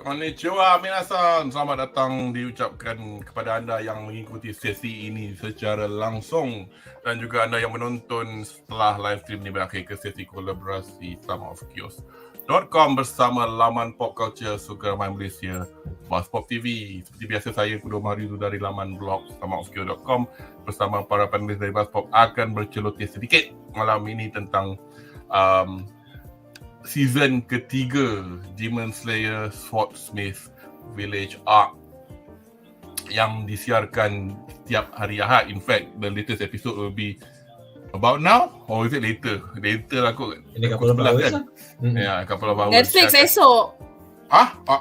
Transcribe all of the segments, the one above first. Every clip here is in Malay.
Konnichiwa minasan, selamat datang diucapkan kepada anda yang mengikuti sesi ini secara langsung dan juga anda yang menonton setelah live stream ini berakhir ke sesi kolaborasi STOMACHOFCHAOS.com bersama laman pop culture suka ramai Malaysia BuzzPopTV. Seperti biasa, saya Kudo Maharizu dari laman blog STOMACHOFCHAOS.com bersama para panelis dari BuzzPop akan berceloteh sedikit malam ini tentang season ketiga Demon Slayer Swordsmith Village arc yang disiarkan setiap hari Ahad. In fact, the latest episode will be about now, or is it later? Later lah kot. Ini couple of hours kan? Ya, couple of hours. Netflix esok.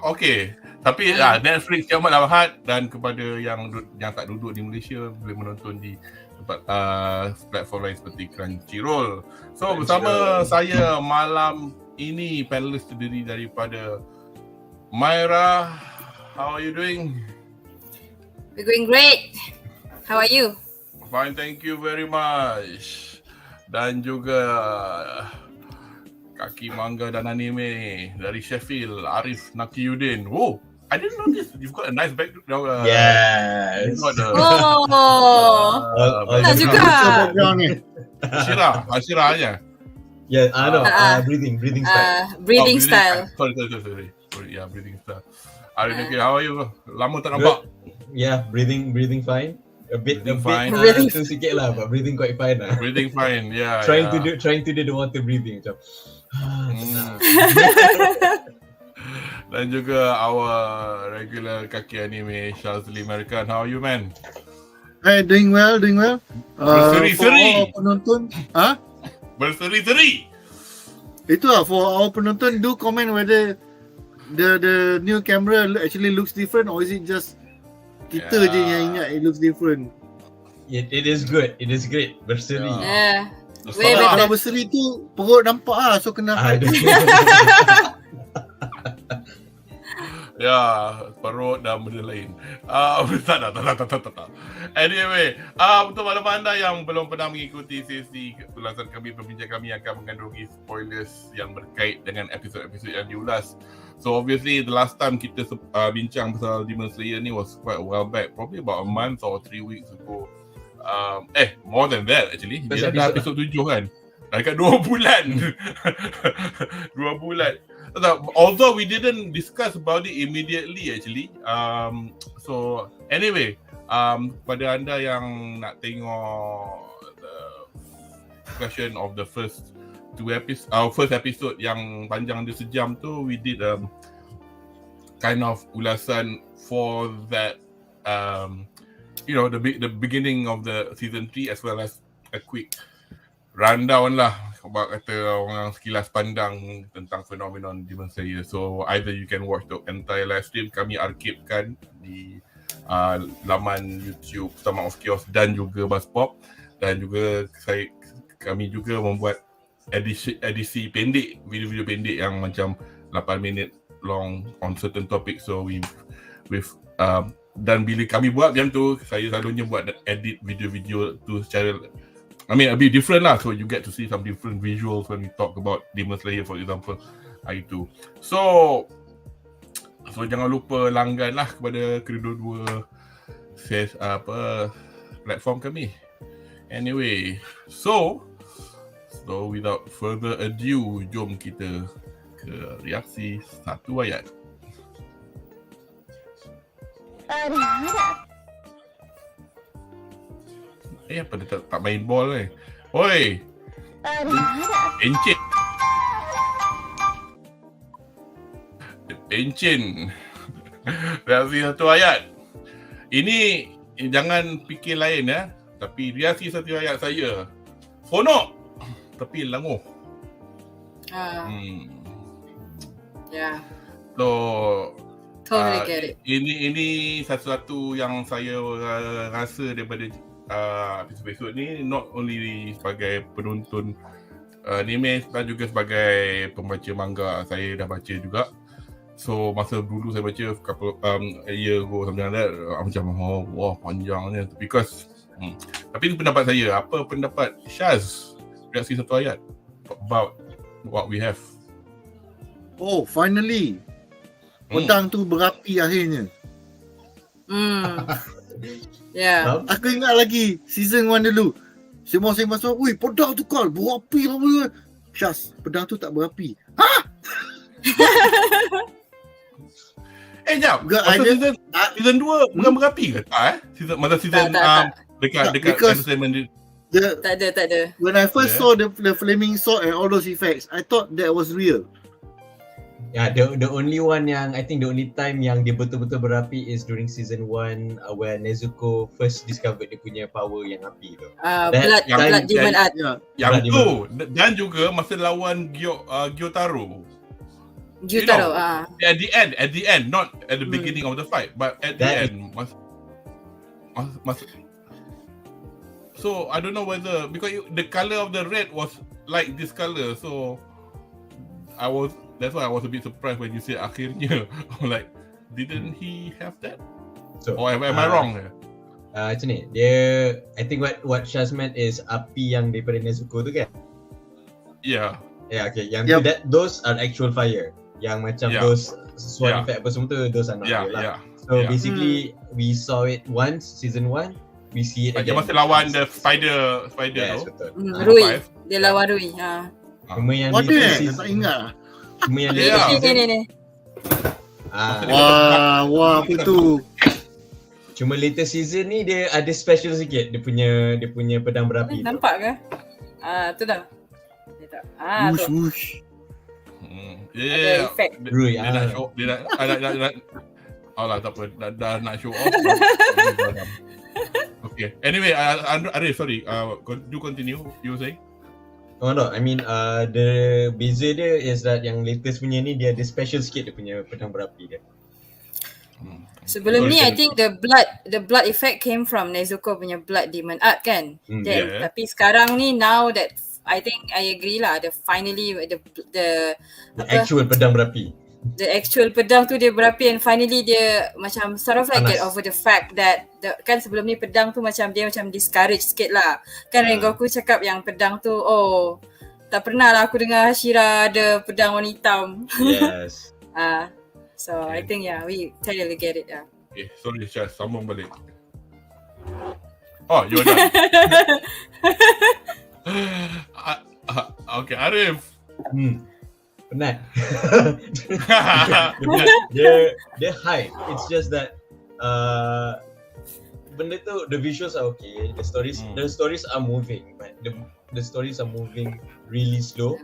Okay. Tapi Netflix setiap malam Ahad, dan kepada yang tak duduk di Malaysia boleh menonton di platform lain seperti Crunchyroll. So bersama saya malam ini panelis terdiri daripada Myra. How are you doing? We're going great. How are you? Fine, thank you very much. Dan juga kaki manga dan anime dari Sheffield, Arif Nakiyuddin. Oh, I didn't notice. You've got a nice background. Yes. Tak juga. Hashira aja. Yeah, I know. Breathing style. Breathing style. Sorry. Yeah, breathing style. Arif, how are you? Lama tak nampak. Yeah, breathing fine. A bit fine. Tu sikit lah, but breathing quite fine lah. Breathing fine, yeah. Trying to do the water breathing macam. Dan juga our regular kaki anime Shazli American. How are you, man? Hey, doing well. Berseri-seri. For our penonton, Berseri-seri. Itu lah, for our penonton, do comment whether the new camera actually looks different, or is it just kita je yang ingat it looks different. It is good. It is great. Berseri. Yeah. Kalau berseri tu perut nampak lah, so kena Ya, perut dan benda lain. Tak. Anyway, untuk malam anda yang belum pernah mengikuti sesi ulasan kami, perbincangan kami akan mengandungi spoilers yang berkait dengan episod-episod yang diulas. So obviously the last time kita bincang pasal Demon Slayer ni was quite a while back, probably about a month or 3 weeks ago. More than that actually. Dia dah episod 7 kan. Dah dekat 2 bulan. 2 bulan. Although we didn't discuss about it immediately actually. So anyway, pada anda yang nak tengok the discussion of the first first episode yang panjang dia sejam tu, we did kind of ulasan for that the beginning of the season 3 as well as a quick rundown lah, kata orang sekilas pandang tentang phenomenon Demon Slayer. So either you can watch the entire live stream, kami archivekan di laman YouTube STOMACHOFCHAOS dan juga BuzzPop, dan juga kami juga membuat edisi pendek, video-video pendek yang macam 8 minit long on certain topic. So dan bila kami buat macam tu, saya selalunya buat edit video-video tu secara a bit different lah, so you get to see some different visuals when we talk about Demon Slayer, for example. Itu. So jangan lupa langgan lah kepada kedua-dua platform kami. Anyway, so without further ado, jom kita ke reaksi satu ayat. Apa dia tak main ball ni? Oi! Encin. Reaksi satu ayat. Ini jangan fikir lain ya. Tapi reaksi satu ayat saya. Fonok. Tapi languh. Yeah. So Totally get it. Ini sesuatu yang saya rasa daripada episod ni, not only sebagai penonton anime dan juga sebagai pembaca manga. Saya dah baca juga. So masa dulu saya baca couple a year ago something like that, macam wah panjangnya because tapi itu pendapat saya. Apa pendapat Syaz? Reaksi satu ayat about what we have. Oh, finally. Pedang tu berapi akhirnya. Yeah. Aku ingat lagi season 1 dulu. Semua masuk, "Ui, pedang tu kal berapi lah." Syaz, pedang tu tak berapi. Ha? Jap. Season 2 bukan berapi ke? Tak Season Tak. dekat Because entertainment Tak ada. when I first saw the flaming sword and all those effects, I thought that was real. Yeah, the only one yang I think the only time yang dia betul-betul berapi is during season 1 where Nezuko first discovered dia punya power yang api tu. Blood demon art. Yeah. yang tu dan juga masa lawan Gyotaro. Gyutaro. At the end, not at the beginning of the fight, but at the end. So I don't know whether because the color of the red was like this color, so that's why I was a bit surprised when you said akhirnya. Like, didn't he have that? So, Or am I wrong? Macam ni, dia I think what Shaz meant is api yang daripada Nezuko tu kan? Yeah. Yeah, okay. Yang those are actual fire. Yang macam those sword effect apa semua tu, those are not real lah. So basically we saw it once season 1, we see it again. Masa lawan the spider yes, tu. betul. Rui. Dia lawan Rui. Cuma yang What latest the? season, Tak ingat lah. cuma yang Yeah. latest season Ni. Wah, apa tu? cuma latest season ni dia ada special sikit, dia punya pedang berapi tu. Nampak ke? Tu dah. Dia tak. Wush, Tu. wush. Yeah. effect. Rui, Dia nak show, dia nak alah tak apa, dah nak show off. Okay. Anyway, Arif, sorry. Do continue. You say? Oh no, I mean the beza dia is that yang latest punya ni dia ada special sikit dia punya pedang berapi dia. Sebelum ni I think the blood effect came from Nezuko punya blood demon art kan. Yeah. Tapi sekarang ni now that I think I agree lah, the finally the Actual pedang berapi. the actual pedang tu dia berapi and finally dia macam sort of like get over the fact that kan sebelum ni pedang tu macam dia macam discourage sikit lah. Kan Rengoku cakap yang pedang tu tak pernah lah aku dengar Hashira ada pedang warna hitam. Yes. So I think we totally get it lah. Okay, sorry Syaz, sambung balik. Oh, you're done. Okay, Arif. Penat. dia high. It's just that benda tu, the visuals are okay, the stories are moving, but the stories are moving really slow.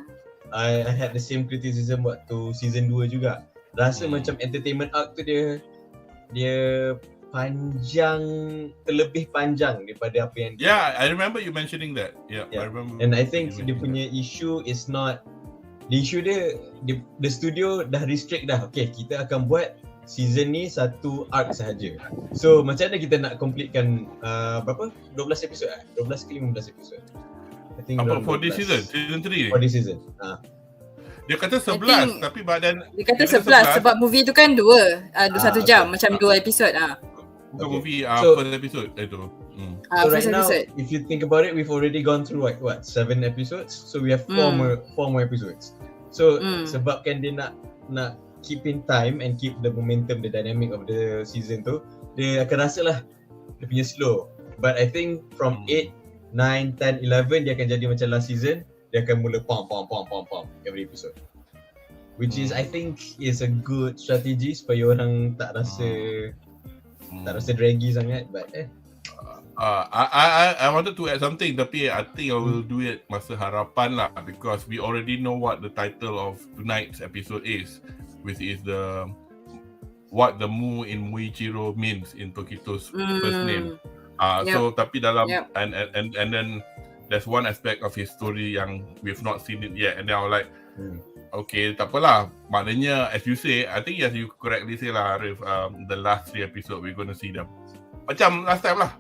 I had the same criticism waktu season 2 juga. Rasa macam entertainment arc tu dia panjang, terlebih panjang daripada apa yang Yeah, I remember you mentioning that. Yeah. I remember. And I think dia punya issue is not the issue dia, the studio dah restrict dah. Okay, kita akan buat season ni satu arc sahaja. So macam mana kita nak completekan berapa? 12 episod 12 ke 15 episod. I think Apa for this season? Season 3 ni? For this season. Dia kata 11 tapi badan Dia kata 11 sebab movie tu kan 1 jam macam 2 episod bukan movie So- first episode itu. So right first now, episode. if you think about it, we've already gone through like what 7 episodes. So we have 4 more episodes. So sebabkan dia nak keep in time and keep the momentum, the dynamic of the season tu, dia akan rasa lah dia punya slow. But I think from 8, 9, 10, 11 dia akan jadi macam last season. Dia akan mula pom every episode. Which is I think is a good strategy supaya orang tak rasa draggy sangat, but I wanted to add something tapi I think I will do it masa harapan lah because we already know what the title of tonight's episode is, which is what the Mu in Muichiro means in Tokito's first name. So tapi dalam and then there's one aspect of his story yang we've not seen it yet, and then I was like Okay, tak apalah. Maknanya, as you say, I think as you correctly say lah, Arif, the last 3 episode we're going to see them. Macam last time lah.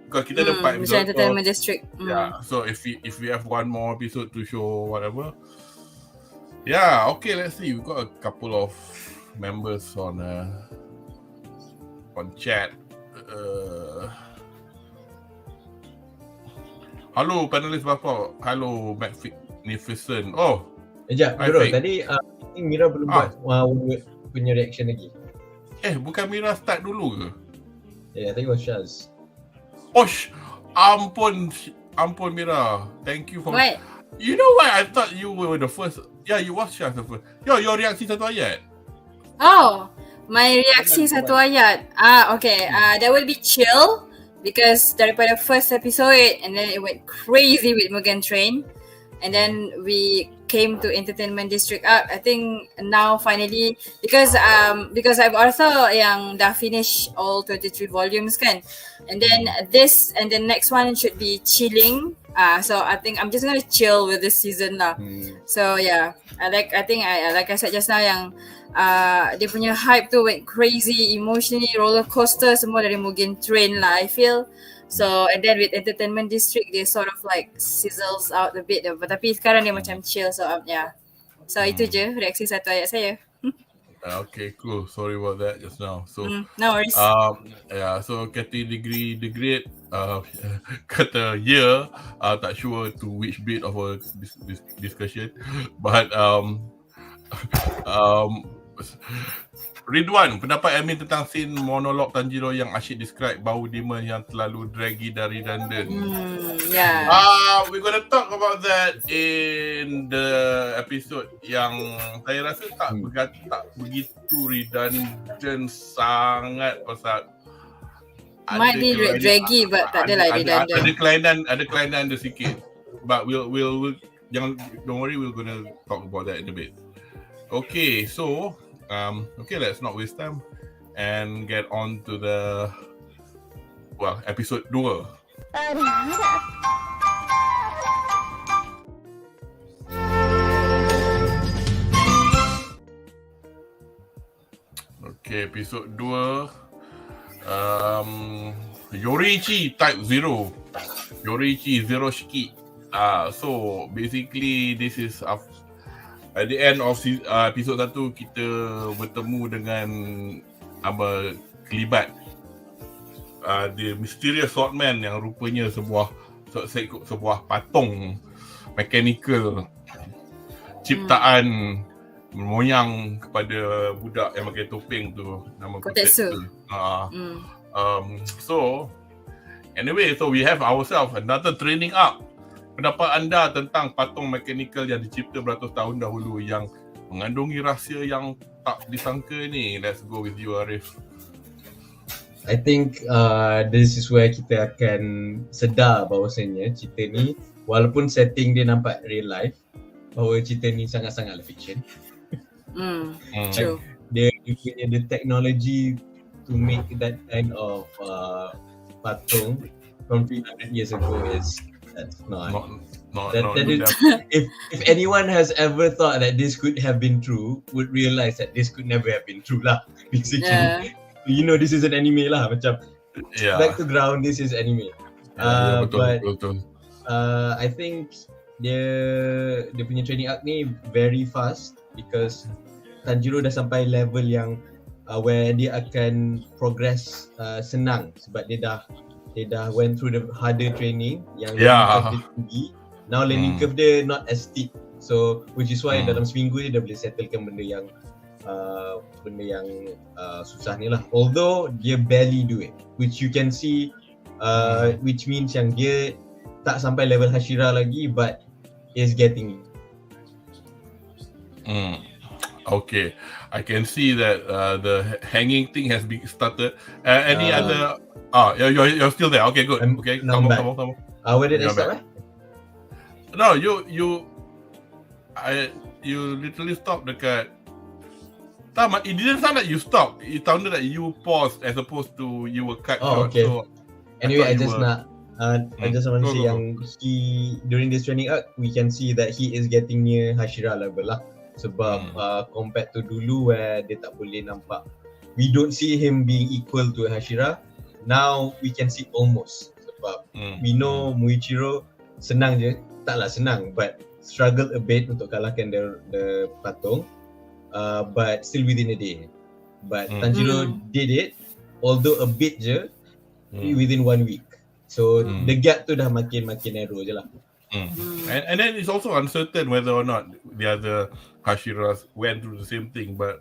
Because kita ada 4 episode. Macam Entertainment District. Yeah, so if we have one more episode to show whatever. Yeah, okay, let's see. We've got a couple of members on chat. Hello, panelis Bapak. Hello, Magnificent. Oh, Sekejap, bro. Tadi Mira belum buat punya reaction lagi. Bukan Mira start dulu ke? I think it was Shaz. Oh, ampun Mira. Thank you for... What? You know why I thought you were the first? Yeah, you was Shaz the first. Your reaksi satu ayat. Oh, my reaksi satu ayat. Okay. That will be chill because daripada first episode and then it went crazy with Mugen Train. And then we came to Entertainment District Arc. I think now finally because I've also yang dah finish all 23 volumes kan. And then this and the next one should be chilling. So I think I'm just gonna chill with this season lah. So yeah, like I said just now yang dia punya hype tu went crazy, emotionally roller coaster semua dari Mugen Train lah I feel. So and then with Entertainment District they sort of like sizzles out a bit tapi sekarang dia macam chill. So yeah, so itu je reaksi satu ayat saya. Okay, cool. Sorry about that just now. So no worries. Yeah, so category the grade kata year, tak sure to which bit of a discussion, but Ridwan, pendapat admin tentang scene monolog Tanjiro yang asyik describe bau demon yang terlalu draggy dan redundant. Yeah. We're gonna talk about that in the episode yang saya rasa tak begitu redundant sangat pasal might be draggy but tak adalah redundant. Ada kelainan dia sikit. But we'll jangan, don't worry, we're gonna talk about that in a bit. Okay, so let's not waste time and get on to the episode 2. Okay, episode 2. YORIICHI type 0. YORIICHI zero shiki. So basically this is at the end of episode 1 kita bertemu dengan kelibat the mysterious swordman yang rupanya sebuah patung mechanical ciptaan moyang kepada budak yang pakai topeng tu, nama Kotetsu. So anyway, so we have ourselves another training arc. Pendapat anda tentang patung mechanical yang dicipta beratus tahun dahulu yang mengandungi rahsia yang tak disangka ni? Let's go with you, Arif. I think this is where kita akan sedar bahawasanya cerita ni, walaupun setting dia nampak real life, bahawa cerita ni sangat-sangat fiction. True. Dia punya the technology to make that kind of patung from 300 years ago is not. If anyone has ever thought that this could have been true, would realize that this could never have been true lah. Basically, you know, this is an anime lah. Macam back to ground, this is anime. Betul. I think dia punya training arc ni very fast because Tanjiro dah sampai level yang where dia akan progress senang sebab dia dah went through the harder training yang learning curve dia tinggi. Now learning curve dia not as steep. So which is why dalam seminggu dia dah boleh settlekan benda yang susah ni lah. Although dia barely do it, which you can see, which means yang dia tak sampai level HASHIRA lagi but is getting. Okay, I can see that the hanging thing has been started. Any other? You're still there. Okay, good. Okay, come on. Where did I start? No, you literally stopped dekat. It didn't sound like you stopped. It sounded like you paused as opposed to you were cut short. Okay. So anyway, I just nak I just want to say yang he during this training arc we can see that he is getting near HASHIRA level lah. Sebab compared to dulu where dia tak boleh nampak, we don't see him being equal to HASHIRA. Now we can see almost. Sebab we know Muichiro senang je, taklah senang but struggle a bit untuk kalahkan the patung, but still within a day. But Tanjiro did it, although a bit je, within 1 week. So the gap tu dah makin narrow je lah. And then it's also uncertain whether or not the other Hashiras went through the same thing, but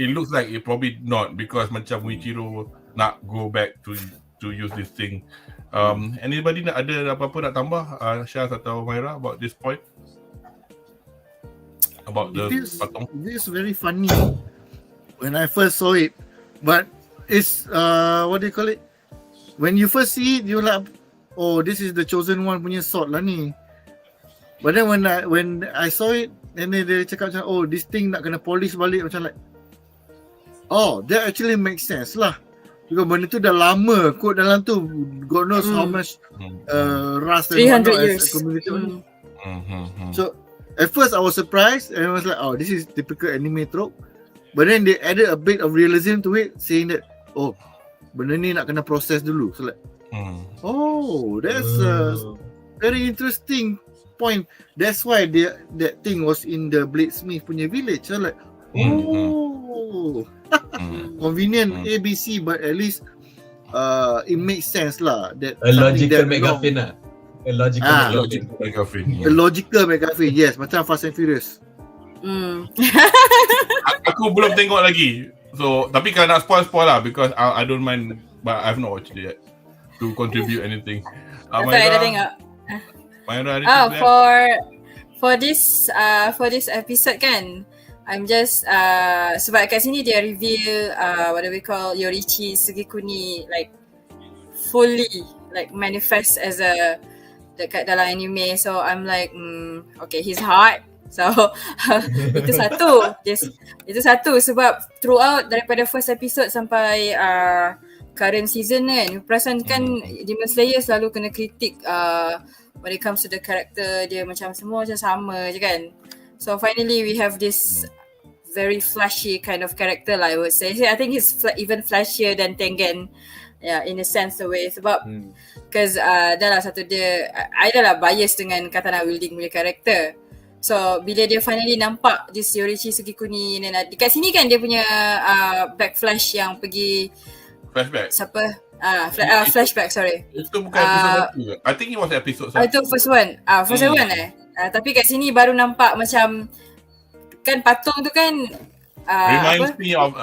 it looks like it probably not, because macam Muichiro nak go back to use this thing. Anybody ada apa-apa nak tambah, Syaz atau Myra, about this point? About this very funny when I first saw it, but it's what do you call it? When you first see it, you're like, oh, this is the chosen one punya sword lah ni. But then when I saw it, and then dia cakap macam, oh, this thing nak kena polish balik, macam like, oh, that actually makes sense lah. Because benda tu dah lama kot dalam tu, God knows how much rust and 300 years. So at first I was surprised and I was like, oh, this is typical anime trope. But then they added a bit of realism to it, saying that, oh, benda ni nak kena proses dulu. So like, oh, that's a very interesting point. That's why that thing was in the Bladesmith punya village. So like, oh, convenient ABC, but at least it makes sense lah. That a logical McGuffin lah. A logical McGuffin. A logical McGuffin, yes. Macam Fast and Furious. Aku belum tengok lagi. So, tapi kalau nak spoil lah, because I don't mind, but I've not watched it yet to contribute anything. Dah tengok. Myra, for this episode kan, I'm just sebab kat sini dia reveal what do we call YORIICHI Sugikuni like fully like manifest as a dekat dalam anime. So I'm like okay, he's hot. So itu satu sebab throughout daripada first episode sampai current season kan, perasan kan Demon Slayer selalu kena kritik when it comes to the character dia, macam semua macam sama je kan. So finally we have this very flashy kind of character lah, I would say. I think he's even flashier than Tengen, in a sense away, sebab because dah lah satu dia, I dah lah bias dengan katana wielding punya character. So bila dia finally nampak this YORIICHI Sugikuni ni, dekat sini kan dia punya backflash yang pergi flashback. Siapa? Flashback, sorry. Itu bukan episode 1 ke? I think it was episode 1. Itu first one. First one tapi kat sini baru nampak macam kan patung tu kan reminds me of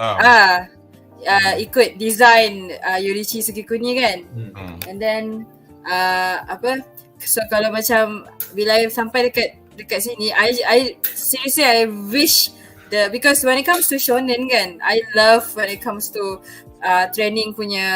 ikut design YORIICHI Sugikuni kan. And then so kalau macam bila sampai dekat sini, I seriously I wish because when it comes to shonen kan, I love when it comes to training punya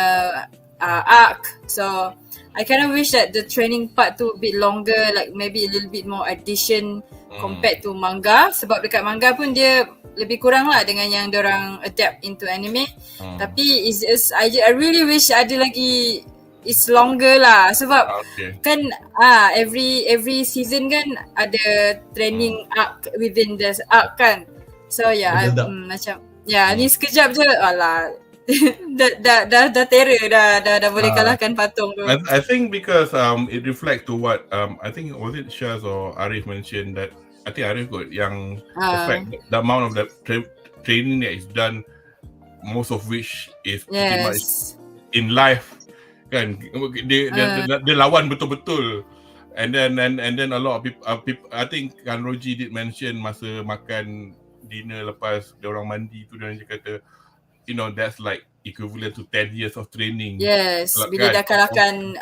arc. So I kind of wish that the training part tu a bit longer, like maybe a little bit more addition compared to manga. Sebab dekat manga pun dia lebih kurang lah dengan yang diorang adapt into anime. Tapi I really wish ada lagi, it's longer lah. Sebab kan every season kan ada training arc within the arc kan. So macam ni sekejap je alah. dah terror dah boleh kalahkan patung tu. I think because it reflects to what I think was it Syaz or Arif mentioned that, I think Arif got yang the fact the amount of the training that is done, most of which is pretty much in life kan, dia lawan betul-betul. And then a lot of people I think kan Roji did mention masa makan dinner lepas dia orang mandi tu, dia orang kata, you know, that's like equivalent to 10 years of training. Yes, bila dah kalahkan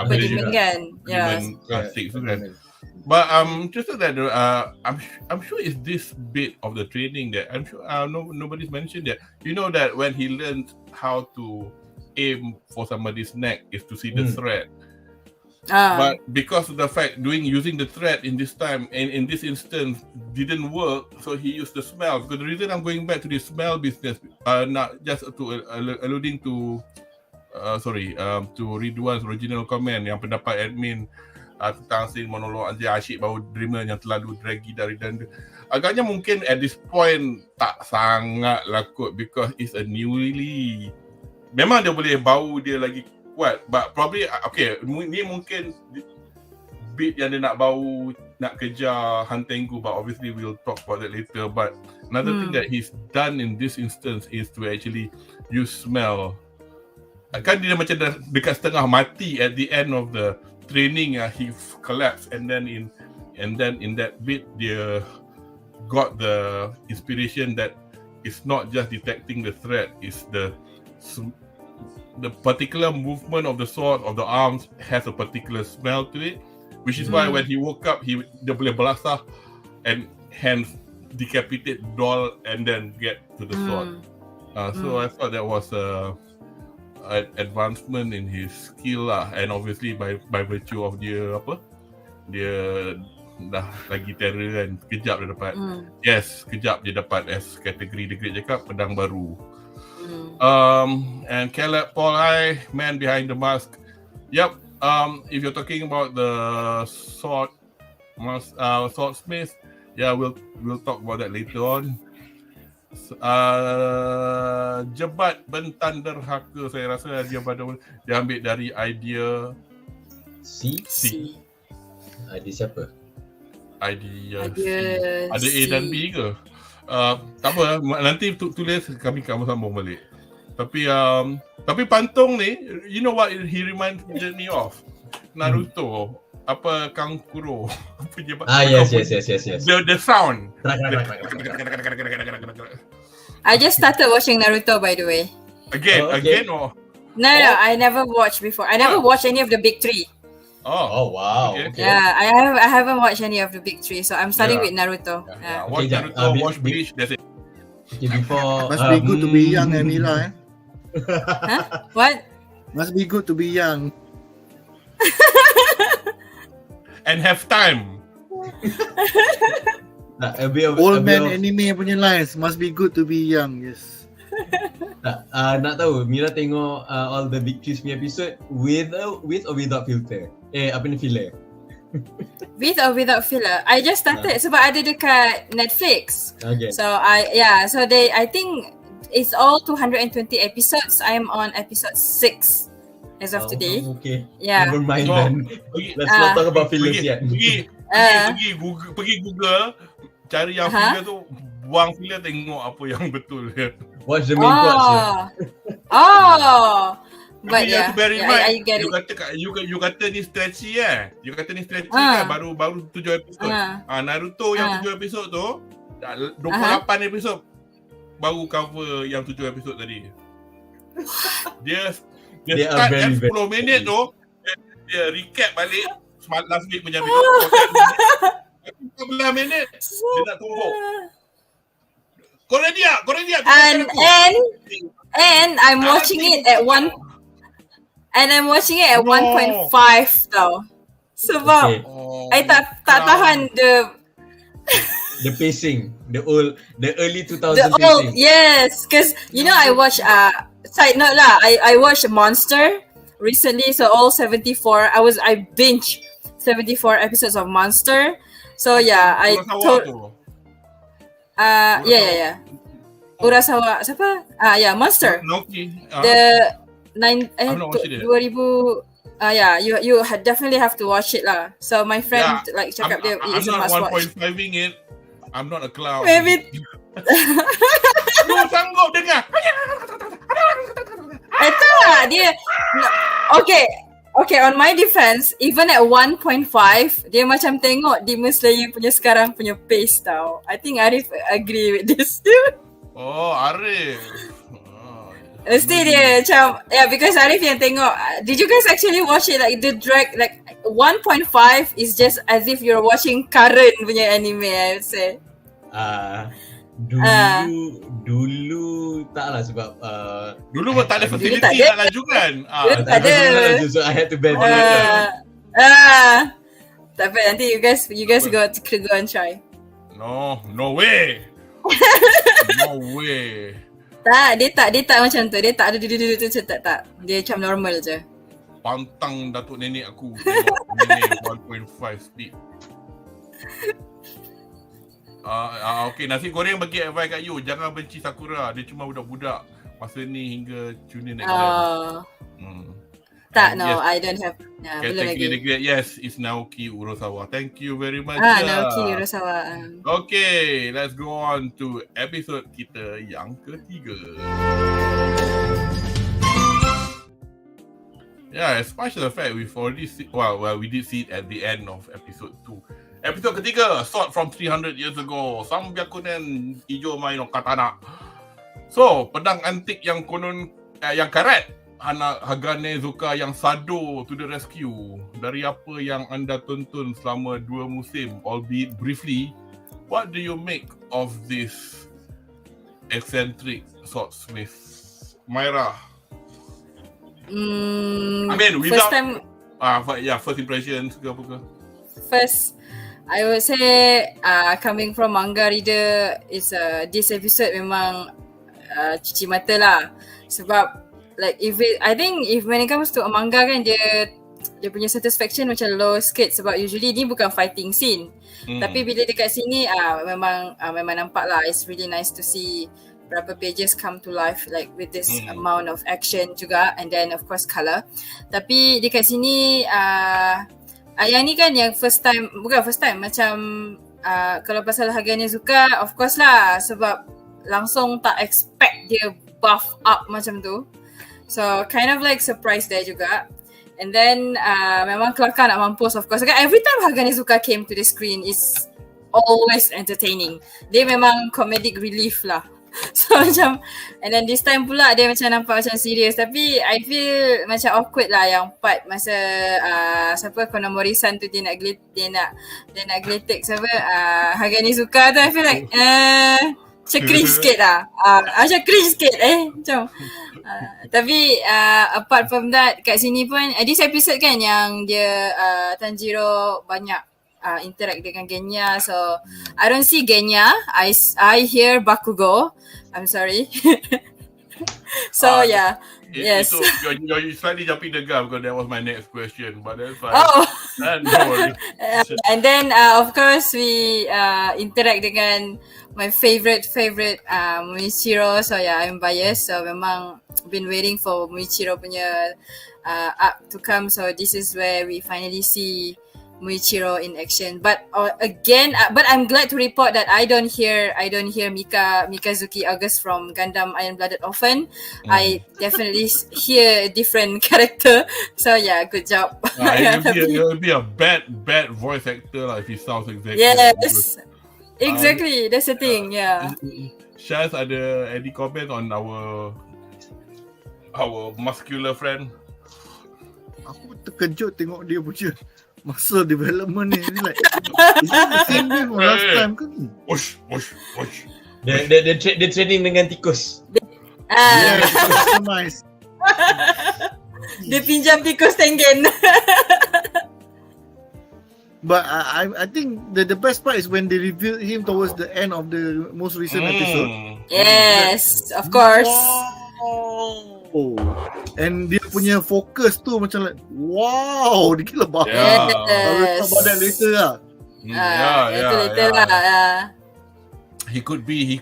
demon kan. Demon classic tu kan. But just so that I'm sure it's this bit of the training that I'm sure nobody's mentioned that. You know that when he learned how to aim for somebody's neck is to see the thread. But because of the fact using the thread in this time and in this instance didn't work, so he used the smell. Because the reason I'm going back to the smell business, not just to alluding to to Ridwan's original comment yang pendapat admin tentang scene monolog Anjir Asyik baru dreamer yang terlalu draggy dari dan agaknya mungkin at this point tak sangat lah kot, because it's a newly, memang dia boleh bau dia lagi kuat, but probably okay, ni mungkin bit yang dia nak bau nak kejar Han Tengu, but obviously we'll talk about that later. But another thing that he's done in this instance is to actually use smell. Kan dia macam dekat setengah mati at the end of the training, he collapsed, and then in that bit dia got the inspiration that it's not just detecting the threat, it's the particular movement of the sword, of the arms has a particular smell to it, which is why when he woke up dia boleh belasah and hence decapitate doll and then get to the sword. So I thought that was an advancement in his skill lah, and obviously by virtue of dia dah lagi terror kan, sekejap dia dapat. Yes, sekejap dia dapat as kategori The Great cakap pedang baru. And Caleb Paul, hi, man behind the mask. Yep, if you're talking about the swordsmith, yeah, we'll talk about that later on. Jebat bentan derhaka, saya rasa dia ambil dari idea C. Idea siapa? Idea C. Ada A dan B ke? Tak apa, nanti tulis kami sambung balik. Tapi Pantong ni, you know what he reminds me of? Naruto. Apa Kankuro. Yes. The sound. I just started watching Naruto, by the way. Again or? No, I never watched before. I never watched any of the big three. Oh wow. Okay. Yeah, I haven't watched any of the big three, so I'm starting with Naruto. Watch Naruto, watch Bleach, that's it. Okay, before must be good to be young, Mila. Huh? What? Must be good to be young. And have time. Old man anime punya lines, must be good to be young. Yes. Nak tahu Mira tengok all the Big Trees punya episode with or without filter? Filler? With or without filler? I just started sebab ada dekat Netflix. Okay. So I think it's all 220 episodes. I am on episode 6 as of today. Okay. Yeah. Never mind then. Let's not talk about fillers yet. Pergi Google, cari yang filler tu, buang filler, tengok apa yang betul. Watch the main plots. But yeah, I get it. You kata ni stretchy kan, baru 7 episod. Naruto yang 7 episod tu, 28 episod baru cover yang 7 episod tadi. Dia start kan 10 minit tu, dia recap balik last week punya episode. 14 minit dia nak tumbuk. Korang dia. And I'm watching it at 1.5 tau. Sebab I tak tahan the pacing, the early 2000s pacing. Yes, because you know I watch side note lah, I watched Monster recently, so all 74. I binge 74 episodes of Monster. So yeah, I told Urasawa siapa? Monster. Noki. The 2000 you definitely have to watch it lah. So my friend cakap dia it's a must watch. I'm not 1.5ing it. I'm not a clown. Maybe lu sanggup dengar. Tak, dia Okay, on my defense, even at 1.5, dia macam tengok Demon Slayer punya sekarang punya pace tau. I think Arif agree with this. Oh, Arif. Mesti dia macam, because Arif yang tengok. Did you guys actually watch it like the drag, like 1.5 is just as if you're watching current punya anime, I would say. Dulu taklah sebab dulu pun tak ada facility nak lanjutkan. Tak ada. So I had to bend tapi nanti you guys go and try. No way. No way. Dia tak macam tu. Dia tak ada duduk tu macam tak. Dia macam normal je. Pantang datuk nenek aku tengok nenek 1.5 speed. Okay, nasi goreng bagi advice kat you, jangan benci Sakura. Dia cuma budak-budak masa ni hingga Chunin exam. Tak, And no, yes, I don't have. Belum lagi. Category yes, is Naoki Urasawa. Thank you very much. Naoki Urasawa. Okay, let's go on to episode kita yang ketiga. Yeah, as much as the fact we've already seen, well, we did see it at the end of episode 2. Episode ketiga, Sword from 300 years ago. Sambyakunen Ijo Mai no Katana. So, pedang antik yang konon, yang karat. Anak Hagane Zuka yang sado to the rescue. Dari apa yang anda tonton selama 2 musim, albeit briefly, what do you make of this eccentric swordsmith? Myra? I mean, without... first impressions ke apa ke? First, I would say coming from manga reader, this episode memang cuci mata lah. Sebab like I think when it comes to a manga kan, dia punya satisfaction macam low sikit sebab usually ni bukan fighting scene. Tapi bila dekat sini memang nampak lah, it's really nice to see berapa pages come to life like with this amount of action juga, and then of course colour. Tapi dekat sini yang ni kan yang bukan first time macam kalau pasal Hagane Zuka, of course lah sebab langsung tak expect dia buff up macam tu. So kind of like surprise there juga. And then memang kelakar nak mampus of course. Every time Hagane Zuka came to the screen is always entertaining. Dia memang comedic relief lah. So macam, and then this time pula dia macam nampak macam serious. Tapi I feel macam awkward lah yang part masa siapa Kudo Maharizu tu dia nak geletek siapa Hagane Zuka tu. I feel like macam cringe sikit lah. Macam cringe sikit macam tapi apart from that, kat sini pun this episode kan yang dia Tanjiro banyak interact dengan Genya. So I don't see Genya, I hear Bakugo. I'm sorry. So yeah. Yes. You're slightly jumping the gun because that was my next question, but that's fine. No worries. And then of course we interact dengan my favorite Muichiro. So yeah, I'm biased. So memang been waiting for Muichiro punya arc to come. So this is where we finally see Muichiro in action. But again, but I'm glad to report that I don't hear Mikazuki August from Gundam Iron Blooded often. I definitely hear a different character. So yeah, good job. He'll be a bad voice actor if he sounds exactly. Yes, exactly. That's the thing. Yeah. Shaz, ada any comment on our muscular friend? Aku terkejut tengok dia punya muscle development ni. Like, is it the same way from last time ke? Push. Dia training dengan tikus. Yeah, customize. Dia pinjam tikus Tengen. But I think the best part is when they revealed him towards the end of the most recent episode. Yes, of course. Oh, and dia punya fokus tu macam like, wow, dia gila banget. Yes. About that later lah. Later lah. He could be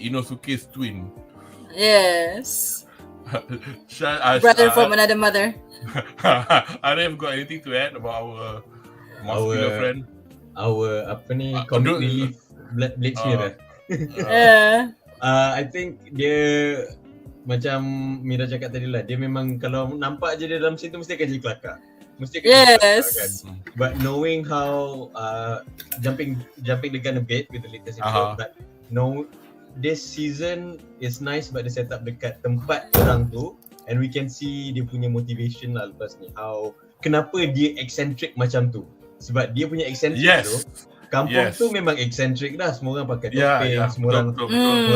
Inosuke's twin. Yes. Brother from another mother. Arif got anything to add about our muscular friend? Our comic relief Blade Spear. I think dia macam Mira cakap tadi lah, dia memang kalau nampak je dia dalam situ mesti akan jadi kelakar. Kelakar kan. But knowing how jumping the gun a bit with the latest episode, but this season is nice but dia set up dekat tempat orang tu, and we can see dia punya motivation lah lepas ni, kenapa dia eccentric macam tu. Sebab dia punya eccentric tu, kampung tu memang eccentric dah, semua orang pakai topeng, semua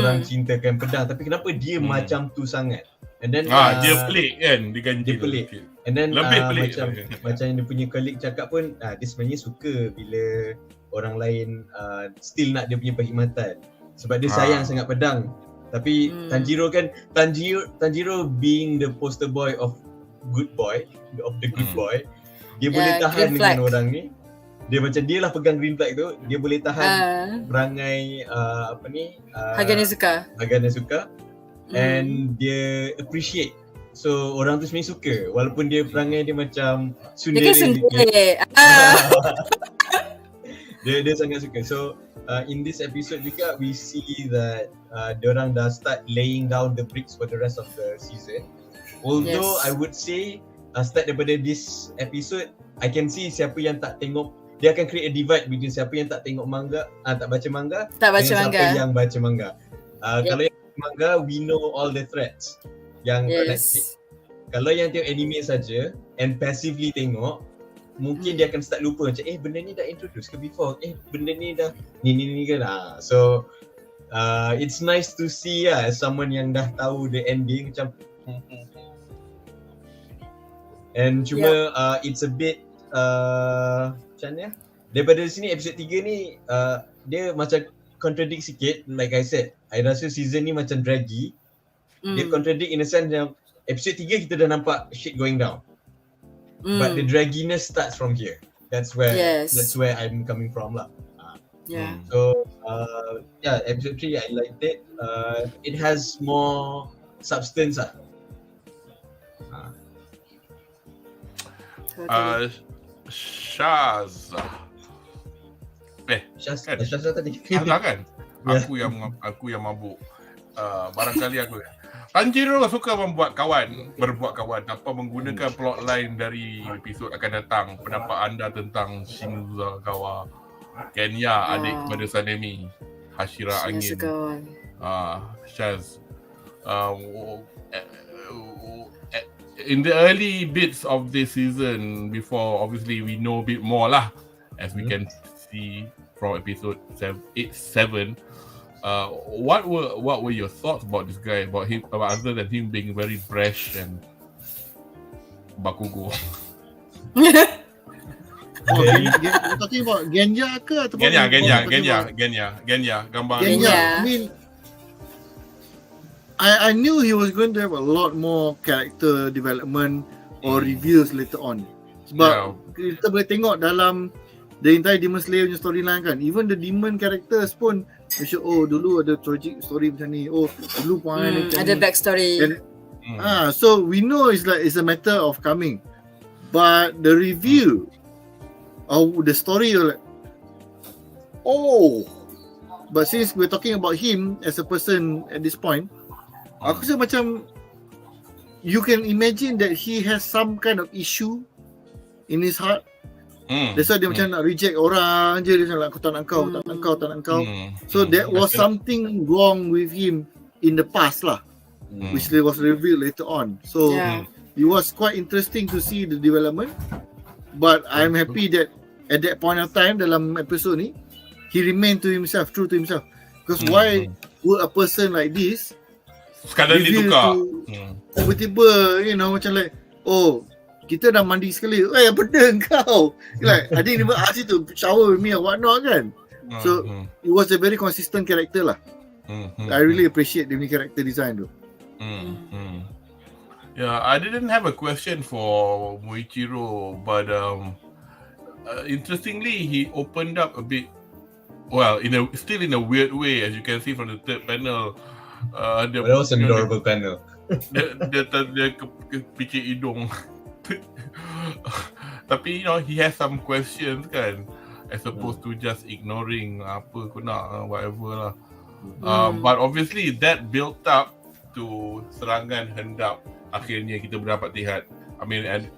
orang cintakan pedang, tapi kenapa dia macam tu sangat? And then dia pelik kan, dia pelik. And then macam yang dia punya colleague cakap pun, dia sebenarnya suka bila orang lain still nak dia punya perkhidmatan sebab dia sayang sangat pedang. Tapi Tanjiro kan, Tanjiro being the poster boy of the good boy, dia boleh tahan dengan orang ni. Dia macam dia lah pegang green flag tu, dia boleh tahan perangai Hagane suka and dia appreciate. So orang tu sebenarnya suka walaupun dia perangai dia macam Dia kan sendiri. Dia sangat suka. So in this episode juga we see that diorang dah start laying down the bricks for the rest of the season. Although I would say start daripada this episode, I can see siapa yang tak tengok, dia akan create a divide between siapa yang tak tengok manga, tak baca manga siapa yang baca manga. Kalau yang baca manga, we know all the threads yang connected. Kalau yang tengok anime saja and passively tengok, mungkin dia akan start lupa macam benda ni dah introduce ke before, benda ni dah ni kan. So it's nice to see as someone yang dah tahu the ending macam and cuma it's a bit macam mana daripada sini episode 3 ni dia macam contradict sikit. Like I said, I rasa season ni macam draggy. Dia contradict in a sense yang episode 3 kita dah nampak shit going down. But the dragginess starts from here. That's where I'm coming from lah. So episode 3 I liked it. It has more substance lah. Shaz tadi. Kan? Aku yang mabuk. Barangkali aku. Tanjiro suka berbuat kawan tanpa menggunakan plotline dari episod akan datang. Pendapat anda tentang Shinzawa Kenya, adik kepada Sanemi, Hashira angin. Shaz. In the early bits of this season, before obviously we know a bit more lah, as we can see from episode 7. What were your thoughts about this guy, about him, other than him being very brash and bakugo? You're talking about Genya ke atau Genya gambar Genya. I mean, I knew he was going to have a lot more character development or reveals later on. Sebab kita boleh tengok dalam the entire Demon Slayer punya storyline kan, even the demon characters pun dulu ada tragic story macam ni, dulu pun ada backstory. So we know it's a matter of coming, but the review of the story but since we're talking about him as a person at this point, aku rasa macam you can imagine that he has some kind of issue in his heart. That's why dia macam nak reject orang je. Dia macam aku tak nak kau. So that was something wrong with him in the past lah, which was revealed later on. So it was quite interesting to see the development. But I'm happy that at that point of time dalam episode ni, he remained true to himself. Because why would a person like this sekadar ditukar tiba-tiba macam like kita dah mandi sekali, benda kau like I didn't even ask you to shower with me or whatnot kan. So it was a very consistent character lah. I really appreciate the character design tu. I didn't have a question for Muichiro, but interestingly he opened up a bit, still in a weird way, as you can see from the third panel. That was an adorable panel. Dia kepicit hidung. Tapi he has some questions kan, as opposed to just ignoring apa aku nak, whatever lah. But obviously that built up to serangan hendap akhirnya kita berdapat lihat. I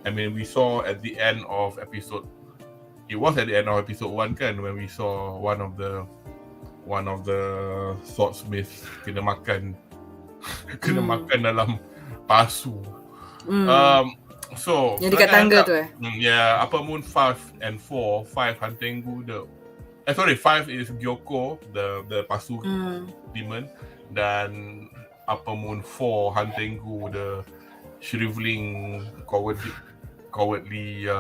mean we saw at the end of episode, it was at the end of episode 1 kan, when we saw one of the swordsmith kena makan dalam pasu. So yang dekat tangga tu Upper Moon 5 and 4, 5 Hantengu 5 is Gyoko, the pasu demon, dan Upper Moon 4 Hantengu, the shriveling cowardly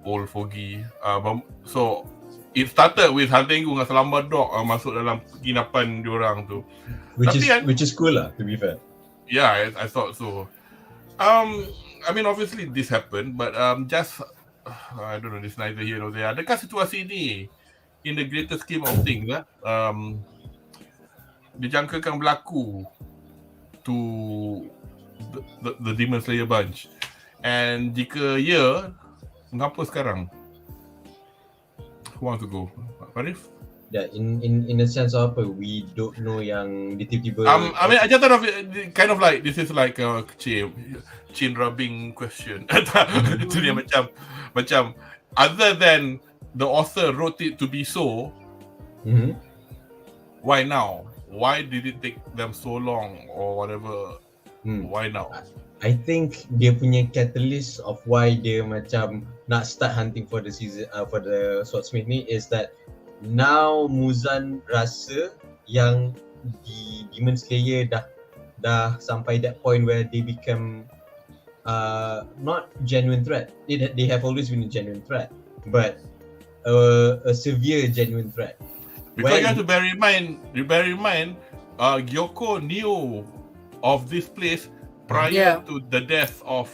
old fogey. So it started with Hantengu dengan Selamba Dog masuk dalam penginapan diorang tu. Which is cool lah, to be fair. Yeah, I thought so. I mean, obviously this happened, but just I don't know, this neither here nor there. Adakah situasi ni in the greater scheme of things dijangkakan berlaku to the Demon Slayer bunch? And jika ya, mengapa sekarang? Who wants to go? Arif? Yeah, in a sense of apa, we don't know yang dia tiba-tiba. I mean, I just thought of it, kind of like this is like a chin rubbing question. Itu dia macam other than the author wrote it to be so, why now? Why did it take them so long or whatever? Why now? I think dia punya catalyst of why dia macam nak start hunting for the season for the Swordsmith ni is that now Muzan rasa yang the Demon Slayer dah sampai that point where they become not genuine threat. They have always been a genuine threat, but a severe genuine threat. Because you have to bear in mind, Gyoko knew of this place prior to the death of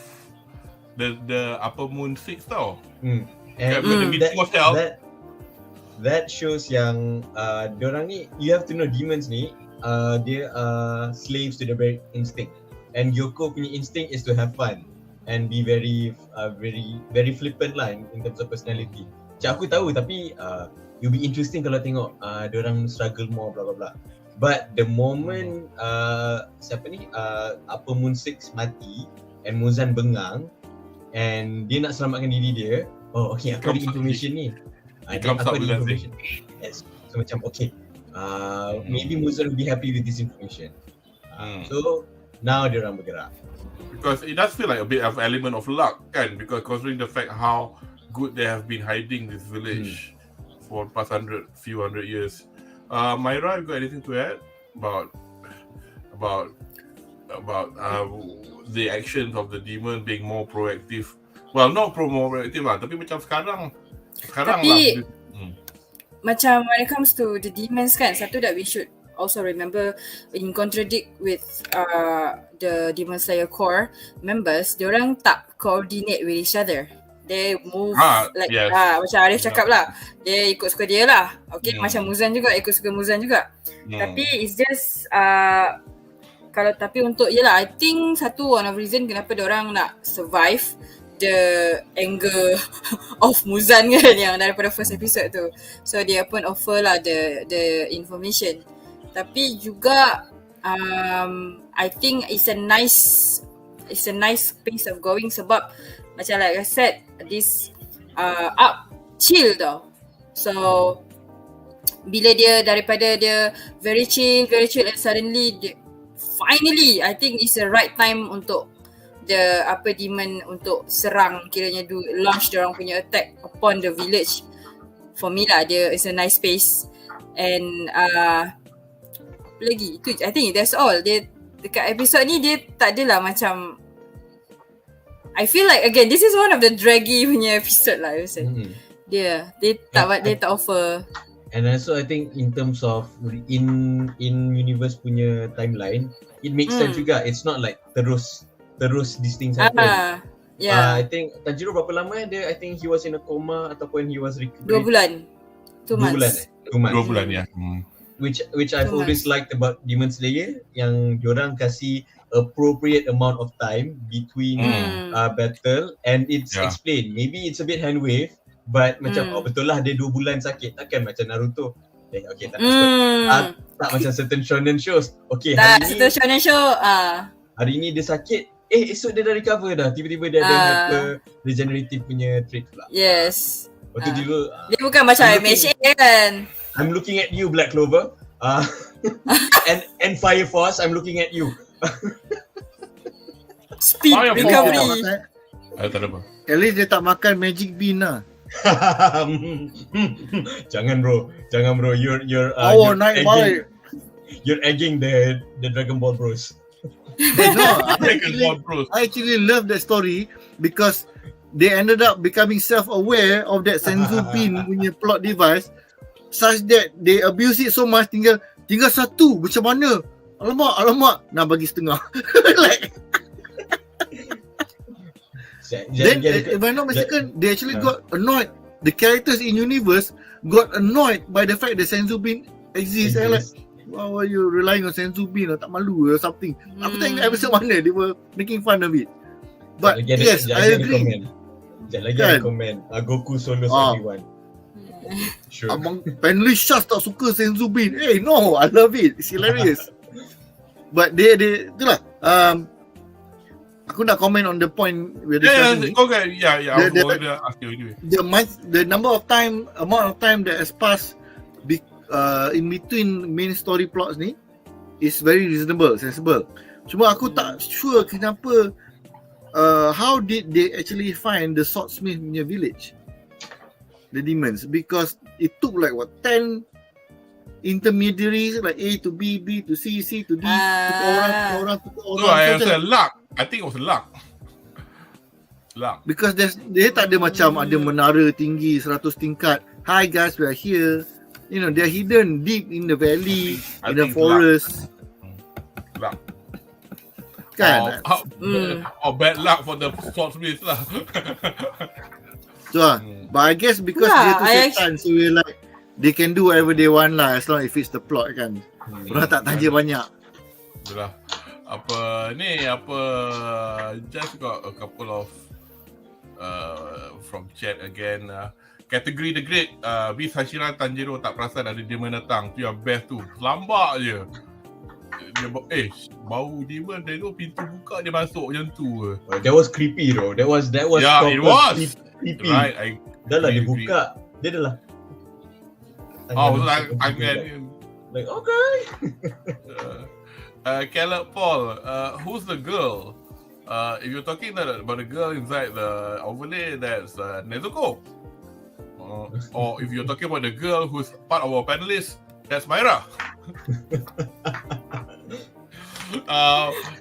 the Upper Moon 6 tau. And that shows yang diorang ni, you have to know demons ni they are slaves to their very instinct, and Gyoko punya instinct is to have fun and be very flippant lah in terms of personality. Macam aku tahu, tapi it'll be interesting kalau tengok diorang struggle more blah blah blah. But the moment Upper Moon 6 mati and Muzan bengang and dia nak selamatkan diri dia, oh okay, aku ada information ni. Aku ada information. Yes. So macam okay, maybe Muzan will be happy with this information. So now dia orang bergerak. Because it does feel like a bit of element of luck kan, because considering the fact how good they have been hiding this village for the past few hundred years. Myra, you got anything to add about the actions of the demon being more proactive? Well, not more proactive lah, tapi macam sekarang tapi, lah. Macam when it comes to the demons kan, satu that we should also remember, in contradict with the Demon Slayer core members, diorang tak coordinate with each other. They move macam Arif cakap lah, dia ikut suka dia lah. Okay, macam Muzan juga, ikut suka Muzan juga. Tapi it's just tapi untuk I think one of reason kenapa diorang nak survive the anger of Muzan kan, yang daripada first episode tu. So dia pun offer lah the information. Tapi juga I think it's a nice pace of going, sebab macam like I said, this chill tau. So bila dia daripada dia very chill and suddenly finally I think it's the right time untuk the demon untuk serang, kiranya launch diorang punya attack upon the village. For me lah, dia is a nice pace. And lagi itu, I think that's all. Dia dekat episod ni dia tak adalah macam, I feel like again this is one of the draggy punya episode lah, I would say. Dia tak offer. And also I think in terms of in universe punya timeline, it makes sense juga. It's not like terus these things happen. I think Tanjiro berapa lama dia, I think he was in a coma ataupun he was 2 bulan. 2 months. 2 months. 2 bulan ya. Which I've always liked about Demon Slayer, yang diorang kasih appropriate amount of time between battle, and it's explained. Maybe it's a bit hand wave, but macam betul lah dia 2 bulan sakit, takkan macam Naruto. Okay, tak macam certain shonen shows. Okay, certain shonen show hari ni dia sakit, esok dia dah recover dah, tiba-tiba dia ada regenerative punya trait pula. Yes. Waktu dulu dia bukan macam MHA kan. I'm looking at you, Black Clover. And Fire Force, I'm looking at you. Speed recovery. Tak ada apa. At least dia tak makan magic bean lah. Jangan bro. You're you're egging the Dragon Ball Bros. No, I actually love that story because they ended up becoming self-aware of that senzu bin punya plot device such that they abuse it so much, tinggal satu, macam mana? Alamak, nak bagi setengah. Like, then if I'm not mistaken, they actually got annoyed. The characters in universe got annoyed by the fact that senzu bin exists. And like, why are you relying on senzu bin? Tak malu or something. Aku tak ingat episode mana they were making fun of it. But yes, I agree. Sekejap lagi ada komen. Goku solo everyone. Sure. Abang panelist Shaz tak suka senzu bin. Hey, no, I love it. It's hilarious. But they itulah. Aku nak comment on the point we're discussing. Okay, yeah. I was going to ask you anyway. The amount of time that has passed in between main story plots ni is very reasonable, sensible. Cuma aku tak sure kenapa how did they actually find the Swordsmith village, the demons, because it took like 10 intermediaries, like A to B, B to C, C to D, to orang. No, I said luck. I think it was luck. Because dia tak ada macam ada menara tinggi 100 tingkat. Hi guys, we are here. You know, they're hidden deep in the valley, in the forest. Luck. Kan? Or bad luck for the swordsmith lah. So, but I guess because dia tu setan, so we're like, they can do whatever they want lah, as long as it fits the plot kan. Orang tak tanya banyak. Itulah. Just got a couple of from chat again. Kategori The Great, Bis HASHIRA Tanjiro tak perasan ada demon datang. Tu yang best tu. Lambat je. Dia bau demon dari tu, pintu buka dia masuk macam tu. That was creepy though. That was yeah, it was creepy. Right, dah lah dia buka. Dia dah lah. Like okay. Caleb Paul, who's the girl? If you're talking about the girl inside the overlay, that's Nezuko. Or if you're talking about the girl who's part of our panelists, that's Myra.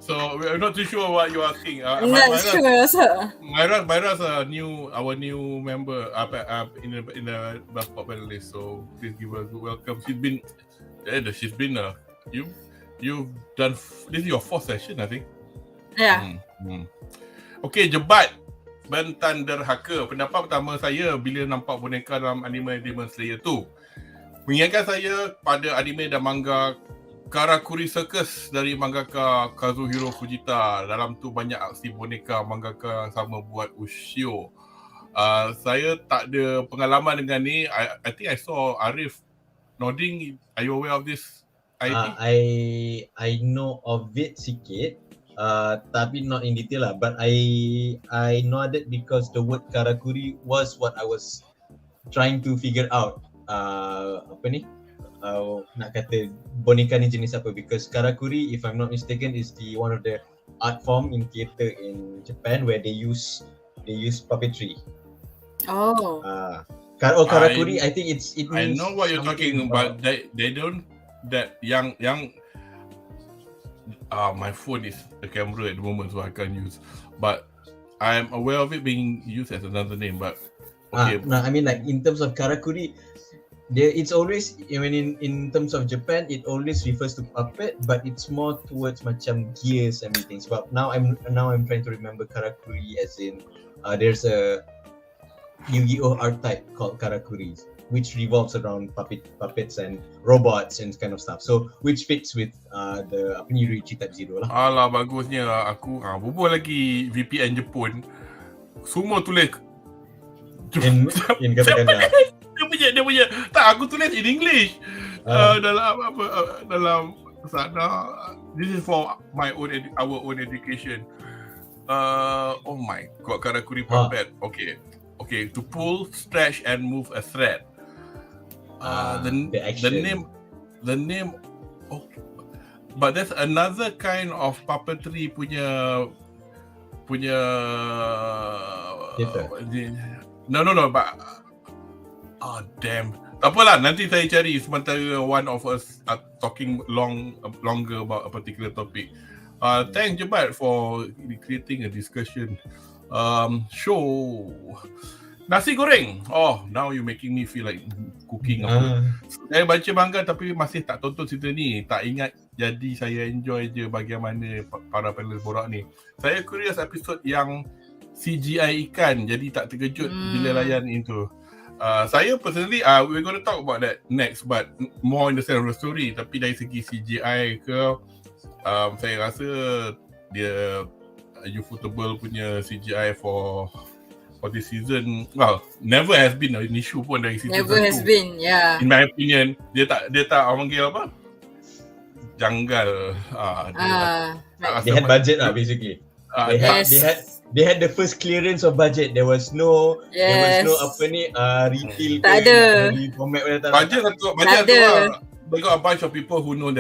So we're not too sure what you're asking. Not sure also. Myra's our new member in the BuzzPop panelist. So please give her a good welcome. She's been you've done this is your 4th session, I think. Yeah. Okay, Jebat Bentan Derhaka. Pendapat pertama saya bila nampak boneka dalam anime Demon Slayer tu mengingatkan saya pada anime dan manga Karakuri Circus dari mangaka Kazuhiro Fujita. Dalam tu banyak aksi boneka mangaka sama buat Ushio. Saya tak ada pengalaman dengan ni. I think I saw Arif nodding. Are you aware of this? I know of it sikit, tapi not in detail lah. But I nodded because the word karakuri was what I was trying to figure out. Nak kata boneka ni jenis apa, because karakuri, if I'm not mistaken, is one of the art form in theatre in Japan where they use puppetry. Karakuri, I think it means I know what you're talking about. They don't. That yang my phone is the camera at the moment, so I can't use. But I'm aware of it being used as another name. But okay. No, I mean like in terms of karakuri, it's always, I mean in terms of Japan, it always refers to puppet, but it's more towards macam gears and things. But now I'm trying to remember karakuri as in there's a Yu-Gi-Oh archetype called karakuri, which revolves around puppets and robots and kind of stuff. So which fits with the YORIICHI Type 0 lah. Alah, bagusnya aku berbual lagi VPN Jepun. Semua tulis in katakanlah. Dia punya. Tak, aku tulis in English. Dalam sana. This is for our own education. Oh my god, karakuri puppet. Okay, to pull, stretch and move a thread. The name. Okay. But there's another kind of puppetry punya. No. But damn. Tak apalah, nanti saya cari sementara one of us are talking longer about a particular topic. Thanks Jebat for creating a discussion show nasi goreng. Oh, now you making me feel like cooking. Saya baca manga tapi masih tak tonton cerita ni. Tak ingat, jadi saya enjoy je bagaimana para penulis borak ni. Saya curious episod yang CGI ikan, jadi tak terkejut bila layan itu. Saya personally, we're going to talk about that next, but more in the sense of the story. Tapi dari segi CGI ke, saya rasa dia ufotable punya CGI for this season, well, never has been an issue pun dari season Never has been, yeah. In my opinion, dia tak panggil apa? Janggal. They had budget lah basically. They had the first clearance of budget. There was no apa ni retail. Tak ada. Format budget satu lah. They got a bunch of people who know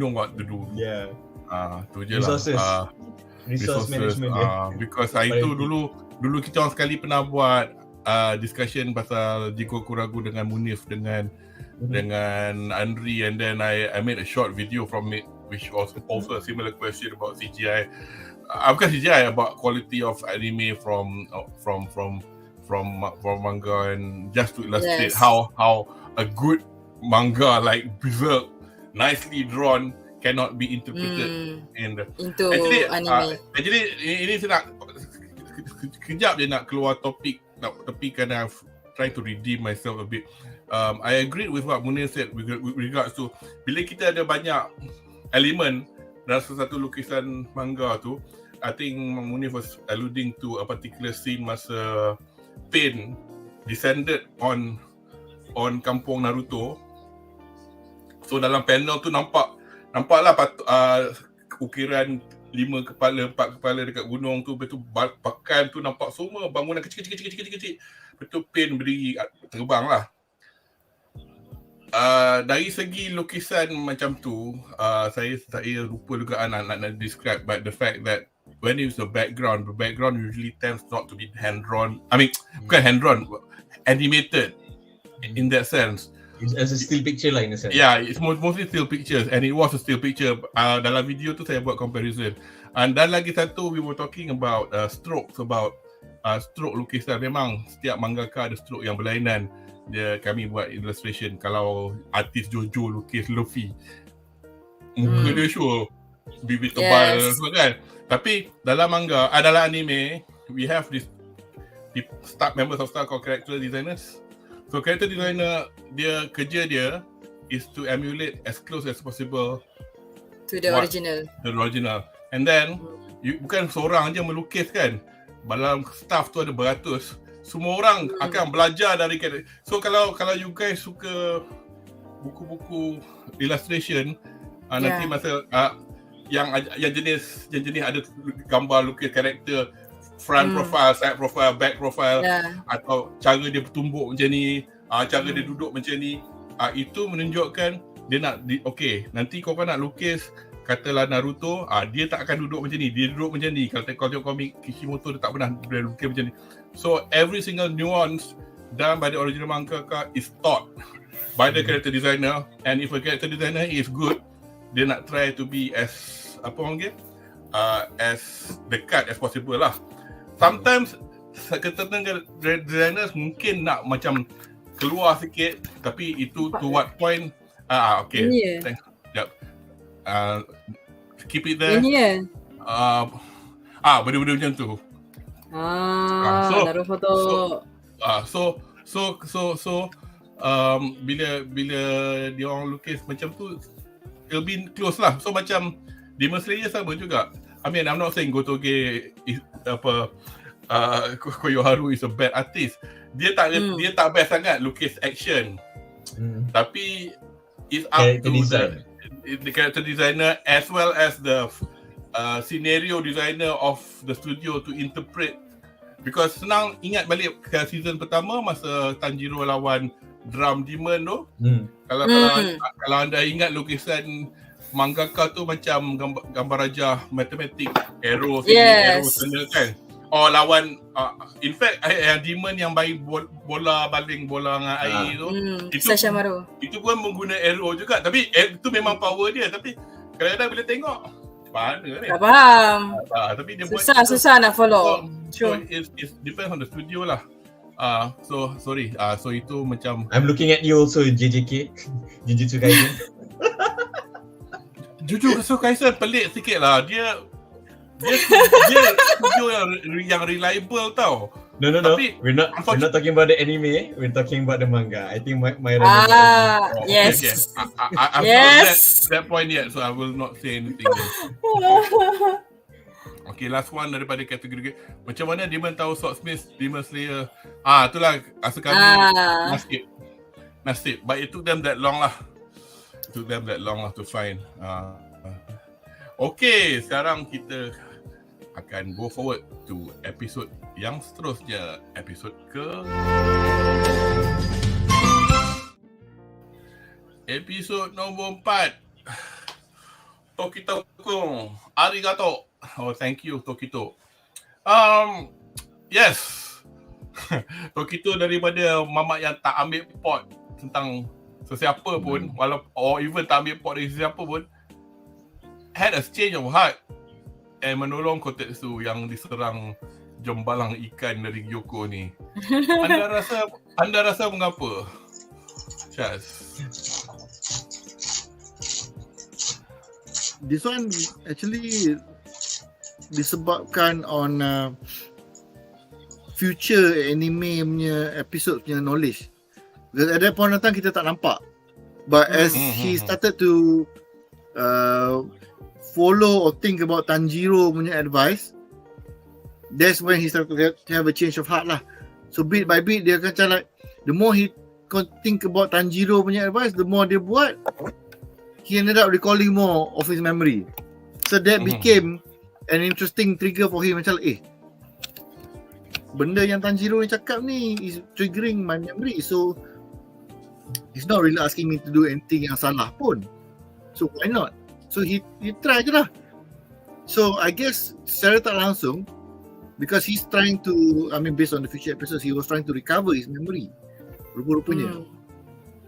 what to do. Yeah. Tu je resources. lah. Resource management. Because itu dulu kita orang sekali pernah buat discussion pasal Jiko Kuragu dengan Munif dengan Andri, and then I made a short video from it which was also a similar question about CGI. Bukan CGI, about quality of anime from manga, and just to illustrate how a good manga like Berserk, nicely drawn, cannot be interpreted into anime. Actually ini saya nak kejap je nak keluar topik, tapi kan I've tried to redeem myself a bit. I agree with what Munir said with regards to bila kita ada banyak elemen dalam satu lukisan manga tu. I think Munir was alluding to a particular scene masa Pain descended on kampung Naruto. So dalam panel tu nampaklah ukiran 5 kepala, 4 kepala dekat gunung tu. Betul pakan tu nampak semua bangunan kecil. Betul Pain berdiri terbang lah. Dari segi lukisan macam tu, saya lupa juga nak describe, but the fact that when it's the background usually tends not to be hand-drawn. I mean, bukan hand-drawn, animated in that sense. As a still picture lah in a sense. Yeah, it's mostly still pictures, and it was a still picture. Dalam video tu saya buat comparison. Dan lagi satu, we were talking about strokes, about stroke lukisan. Memang setiap mangaka ada stroke yang berlainan. Kami buat illustration. Kalau artis Jojo lukis Luffy, muka dia sure bibir tebal semua kan. Tapi dalam manga, dalam anime, we have this members of staff called character designers. So character designer, kerja dia is to emulate as close as possible to the original. The original. And then bukan seorang je melukis kan. Dalam staff tu ada beratus. Semua orang akan belajar dari character. So kalau you guys suka buku-buku illustration, nanti masa yang jenis ada gambar lukis karakter, front profile, side profile, back profile, atau cara dia bertumbuk macam ni, cara dia duduk macam ni, itu menunjukkan dia nak nanti kau nak lukis katalah Naruto, dia tak akan duduk macam ni, dia duduk macam ni. Kalau tengok komik Kishimoto, dia tak pernah lukis macam ni. So every single nuance done by the original mangaka is taught by the character designer, and if a character designer is good, dia nak try to be as as dekat as possible lah. Sometimes certain designers mungkin nak macam keluar sikit, tapi itu to what point? Thanks. Yep. Keep it there. Benda-benda macam tu. Bila dia orang lukis macam tu, it'll be close lah. So macam Demon Slayer sama juga. I mean, I'm not saying Gotoge is Koyoharu is a bad artist. Dia tak best sangat lukis action. Tapi it's up to the character designer as well as the scenario designer of the studio to interpret. Because senang ingat balik ke season pertama masa Tanjiro lawan Drum Demon tu. Kalau anda ingat lukisan mangaka tu macam gambar rajah matematik, arrow sini, arrow sana kan. Lawan in fact demon yang baling bola dengan air tu, itu pun mengguna arrow juga. Tapi itu memang power dia, tapi kadang-kadang bila tengok Mana ni? Tak faham. Tapi dia Susah nak follow. So it depends on the studio lah. So sorry. So itu macam I'm looking at you also, JJK. Jujutsu Kaisen. Jujutsu Kaisen pelik sikit lah. Dia studio yang reliable tau. No. Tapi, we're not talking about the anime. We're talking about the manga. I think my yes. Okay. I'm not that point yet, so I will not say anything. Okay, last one daripada kategori. Macam mana Demon tahu Swordsmith, Demon Slayer? Itulah asa kami nasib. But it took them that long lah. To find. Okay, sekarang kita akan go forward to episod yang seterusnya, episod episod nombor 4. Tokito kun ari ga to. Oh, thank you Tokito. Yes. Tokito daripada mamak yang tak ambil pot tentang sesiapa pun, walaupun or even tak ambil pot dari sesiapa pun, had a change of heart and menolong Kotetsu yang diserang jembalang ikan dari Gyoko ni. Anda rasa mengapa? Chas. This one actually disebabkan on future anime punya episode punya knowledge. Because at that point of time kita tak nampak. But as he started to follow or think about Tanjiro punya advice, that's when he started to have a change of heart lah. So bit by bit dia akan macam like, the more he think about Tanjiro punya advice, the more dia buat, he ended up recalling more of his memory. So that became an interesting trigger for him, macam benda yang Tanjiro ni cakap ni is triggering my memory, so he's not really asking me to do anything yang salah pun, so why not? So he try je lah. So I guess secara tak langsung, because he's trying to, based on the future episodes, he was trying to recover his memory rupa-rupanya.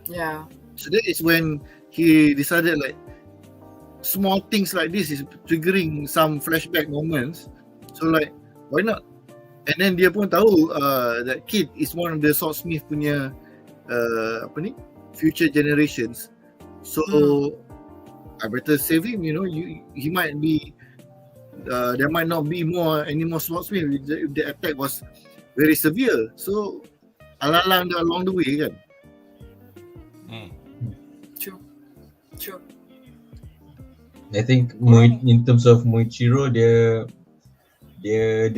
Yeah. So that is when he decided like small things like this is triggering some flashback moments, so like why not? And then dia pun tahu that kid is one of the Swordsmith punya future generations, so I better save him, he might be there might not be any more Swordsmith if the attack was very severe, so alang-alang along the way kan. True. I think in terms of Moichiro, dia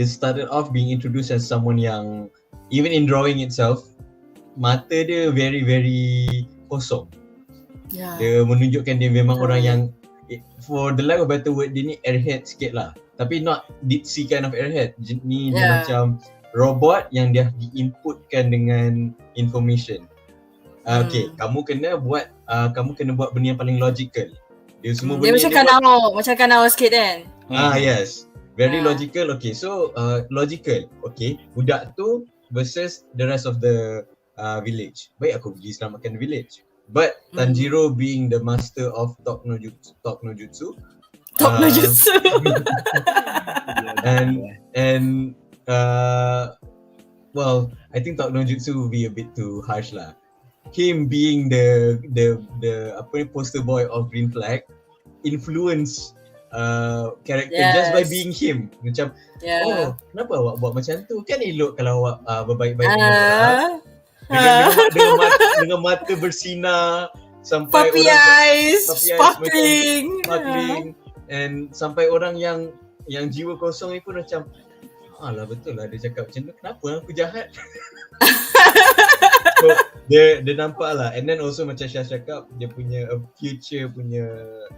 started off being introduced as someone yang, even in drawing itself, mata dia very very kosong. Yeah. Dia menunjukkan dia memang orang yang, for the lack of better word, dia ni airhead sikit lah. Tapi not ditzy kind of airhead. Ni dia macam robot yang dia diinputkan dengan information. Okay, kamu kena buat benda yang paling logical. Dia semua dia macam kanao sikit kan. Yes. Very logical. Okay, so logical. Okay, budak tu versus the rest of the village. Baik, aku pergi selamatkan the village. But Tanjiro being the master of talk no jutsu, and well, I think talk no jutsu will be a bit too harsh lah. Him being the poster boy of Green Flag influence character just by being him. Macam kenapa awak buat macam tu? Kan elok kalau awak berbaik-baik dengan mata bersinar sampai puppy eyes sparkling, and sampai orang yang jiwa kosong ni pun macam alah betul lah dia cakap macam tu, kenapa aku jahat. So dia nampak lah. And then also macam Syah cakap, dia punya future punya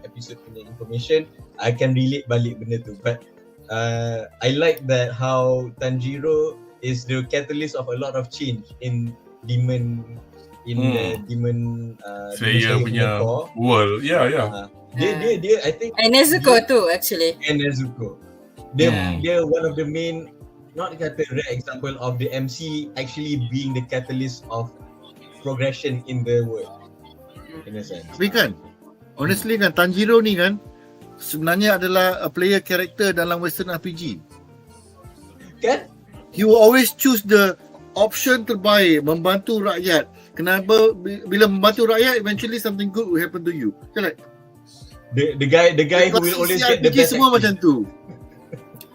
episode punya information, I can relate balik benda tu. But I like that how Tanjiro is the catalyst of a lot of change in the Demon Slayer punya world. Dia I think Nezuko too actually. Nezuko. Dia one of the main, not kata rare example of the MC actually being the catalyst of progression in the world. In a sense. Tapi kan, honestly kan, Tanjiro ni kan, sebenarnya adalah a player character dalam Western RPG. Kan? He will always choose the option terbaik, membantu rakyat. Kenapa bila membantu rakyat, eventually something good will happen to you. Correct? The guy who will always get the best. Semua macam tu.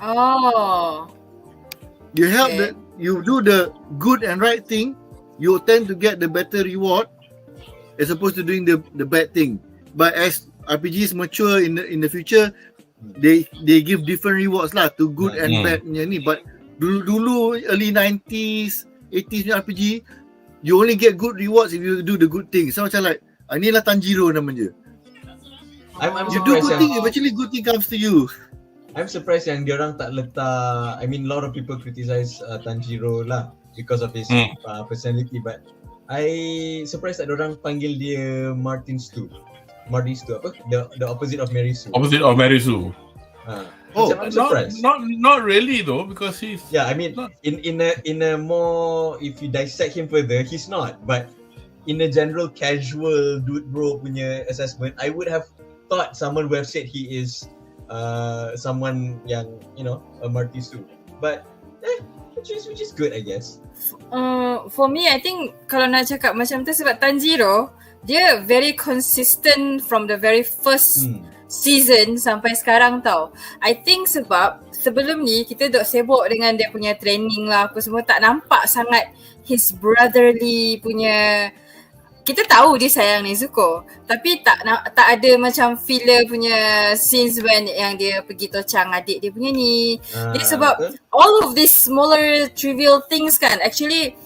Oh. You help you do the good and right thing, you tend to get the better reward as opposed to doing the bad thing. But as RPGs mature in the future, they give different rewards lah to good and bad punya ni. But dulu early 90s, 80s punya RPG, you only get good rewards if you do the good thing. So macam like, inilah Tanjiro namanya. You do good thing, eventually good thing comes to you. I'm surprised yang diorang tak letak, I mean a lot of people criticize Tanjiro lah because of his personality, but I surprised that diorang panggil dia Martin Stu apa? The opposite of Marisu. Opposite of Marisu. I'm surprised. Not really though, because he's I mean in a more, if you dissect him further, he's not, but in a general casual dude bro punya assessment, I would have thought someone would have said he is someone yang, you know, a Martisu, but which is good, I guess. For me, I think kalau nak cakap macam tu sebab Tanjiro dia very consistent from the very first season sampai sekarang tau. I think sebab sebelum ni kita duk sibuk dengan dia punya training lah apa semua, tak nampak sangat his brotherly punya. Kita tahu dia sayang Nezuko, tapi tak ada macam filler punya scenes when yang dia pergi tocang adik dia punya ni. Jadi sebab all of these smaller trivial things kan actually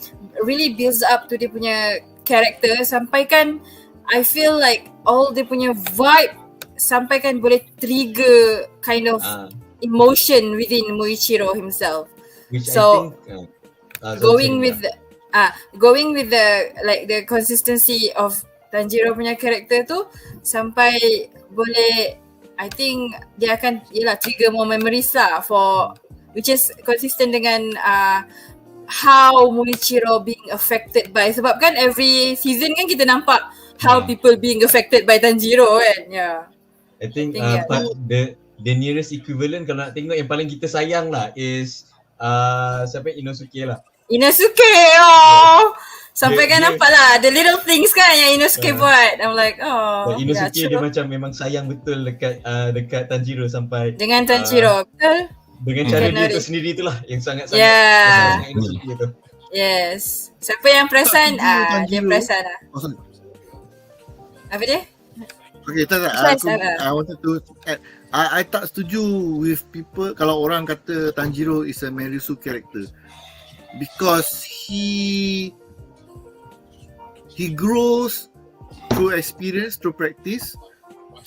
really builds up to dia punya character, sampai kan I feel like all dia punya vibe sampai kan boleh trigger kind of emotion within Muichiro himself. Which so I think going with the like the consistency of Tanjiro punya character tu sampai boleh, I think dia akan trigger more memories lah for, which is consistent dengan how Muichiro being affected by, sebab kan every season kan kita nampak how people being affected by Tanjiro kan. I think the nearest equivalent kalau nak tengok yang paling kita sayang lah is siapa, Inosuke lah. Inosuke, sampai kan nampak lah the little things kan yang Inosuke buat. I'm like, Inosuke dia macam memang sayang betul dekat Tanjiro sampai dengan Tanjiro, betul? Dengan cara dia tu sendiri tu lah yang sangat-sangat Yeah. Inosuke tu. Yes. Siapa yang perasan, dia perasan lah. Apa dia? Okay, tak. I wanted to add. I tak setuju with people kalau orang kata Tanjiro is a Marisu character, because he grows through experience, through practice,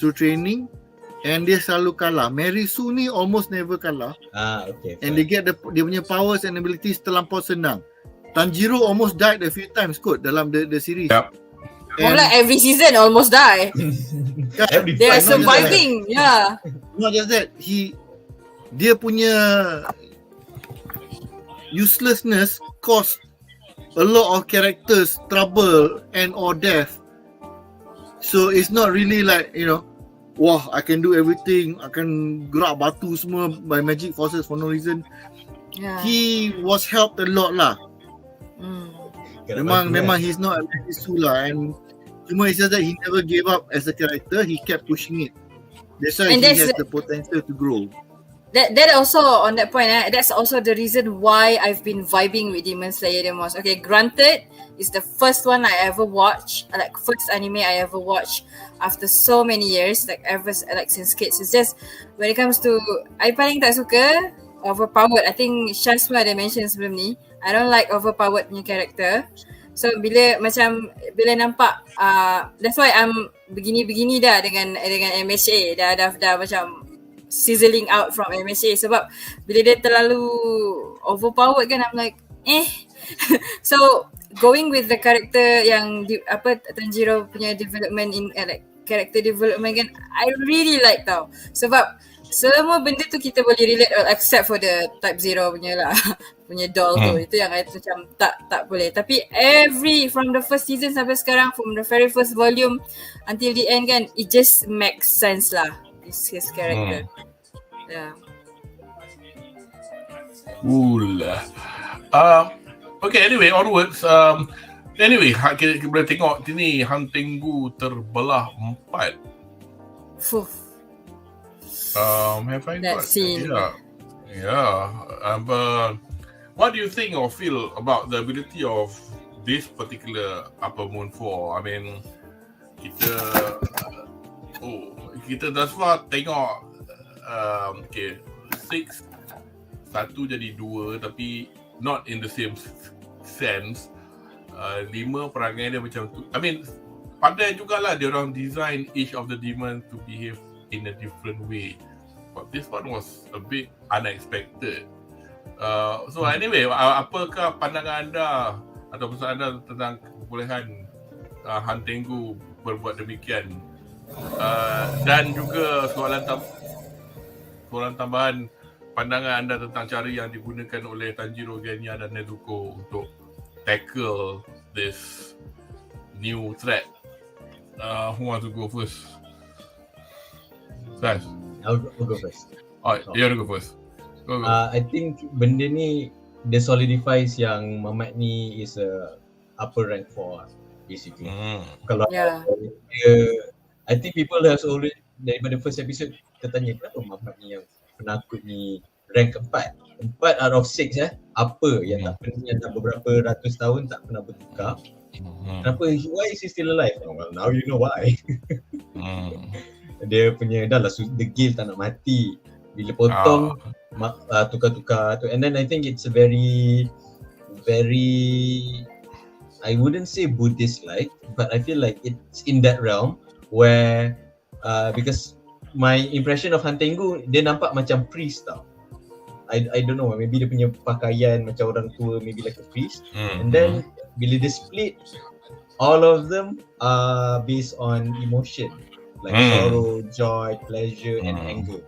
through training, and dia selalu kalah. Marisu ni almost never kalah. Okay. And they get dia punya powers and abilities terlampau senang. Tanjiro almost died a few times kot dalam the series. Yep. More like every season almost die. They are surviving. Not just that, dia punya uselessness caused a lot of characters trouble and or death. So it's not really like, you know, wah, I can do everything, I can gerak batu semua by magic forces for no reason. He was helped a lot lah. Memang he's not a Marisu lah, and cuma it's just that he never gave up as a character, he kept pushing it. That's why he has the potential to grow. That also, on that point, that's also the reason why I've been vibing with Demon Slayer the most. Okay, granted, it's the first one I ever watched, like first anime I ever watched after so many years, like ever since kids. It's just when it comes to, I paling tak suka overpowered. I think Shasma ada mention sebelum ni, I don't like overpowered punya character. So bila nampak that's why I'm begini dah dengan MHA dah macam sizzling out from MHA, sebab bila dia terlalu overpowered kan, I'm like so going with the character yang Tanjiro punya development in like character development kan, I really like tau, sebab semua benda tu kita boleh relate except for the Type 0 punya lah punya doll tu, itu yang I macam tak boleh. Tapi from the first season sampai sekarang, from the very first volume until the end kan, it just makes sense lah. his character. Yeah. Cool. Okay, anyway, onwards. Anyway, kita boleh tengok sini Hunting Gu terbelah 4. Fuh. Have I That got? scene. Yeah. What do you think or feel about the ability of this particular Upper Moon 4? I mean, kita thus far tengok okay, 6 satu jadi 2 tapi not in the same sense. 5 perangai dia macam tu. I mean, pandai jugalah dia orang design each of the demons to behave in a different way. But this one was a bit unexpected. So anyway, apakah pandangan anda atau pesan anda tentang kebolehan Hunting Gu berbuat demikian? Dan juga soalan tambahan, pandangan anda tentang cara yang digunakan oleh Tanjiro, Genya dan Nezuko untuk tackle this new threat. Who wants to go first? Sas? I'll go first. Oh, you want to go first? Go. I think benda ni dia solidifies yang Mamat ni is a upper rank 4 basically. Kalau I think people has already daripada first episode tertanya kenapa Mamat ni yang penakut ni rank 4 out of 6 apa yang tak pernah, yang dah beberapa ratus tahun tak pernah bertukar. Kenapa, why is he still alive? Well, now you know why. Dia punya dah lah degil tak nak mati, bila potong tukar-tukar tu. And then I think it's a very I wouldn't say Buddhist like, but I feel like it's in that realm where because my impression of Hunting Gu, dia nampak macam priest tau. I don't know, maybe dia punya pakaian macam orang tua, maybe like a priest. And then bila dia split, all of them are based on emotion, like sorrow, joy, pleasure and anger.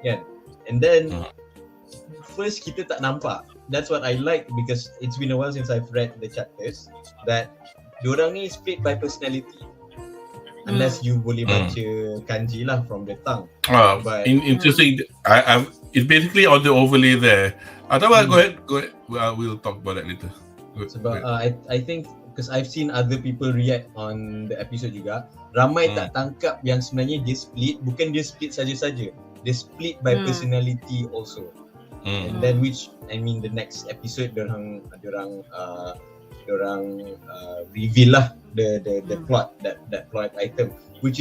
Yeah. And then first kita tak nampak. That's what I like, because it's been a while since I've read the chapters, that diorang ni split by personality. Unless you boleh baca kanji lah from the tongue. But Interesting. It's basically on the overlay there. Go ahead. We'll talk about that later. Sebab I think because I've seen other people react on the episode juga, ramai tak tangkap yang sebenarnya dia split, bukan dia split saja-saja, dia split by personality also. And then which I mean the next episode diorang reveal lah the plot, that plot item, which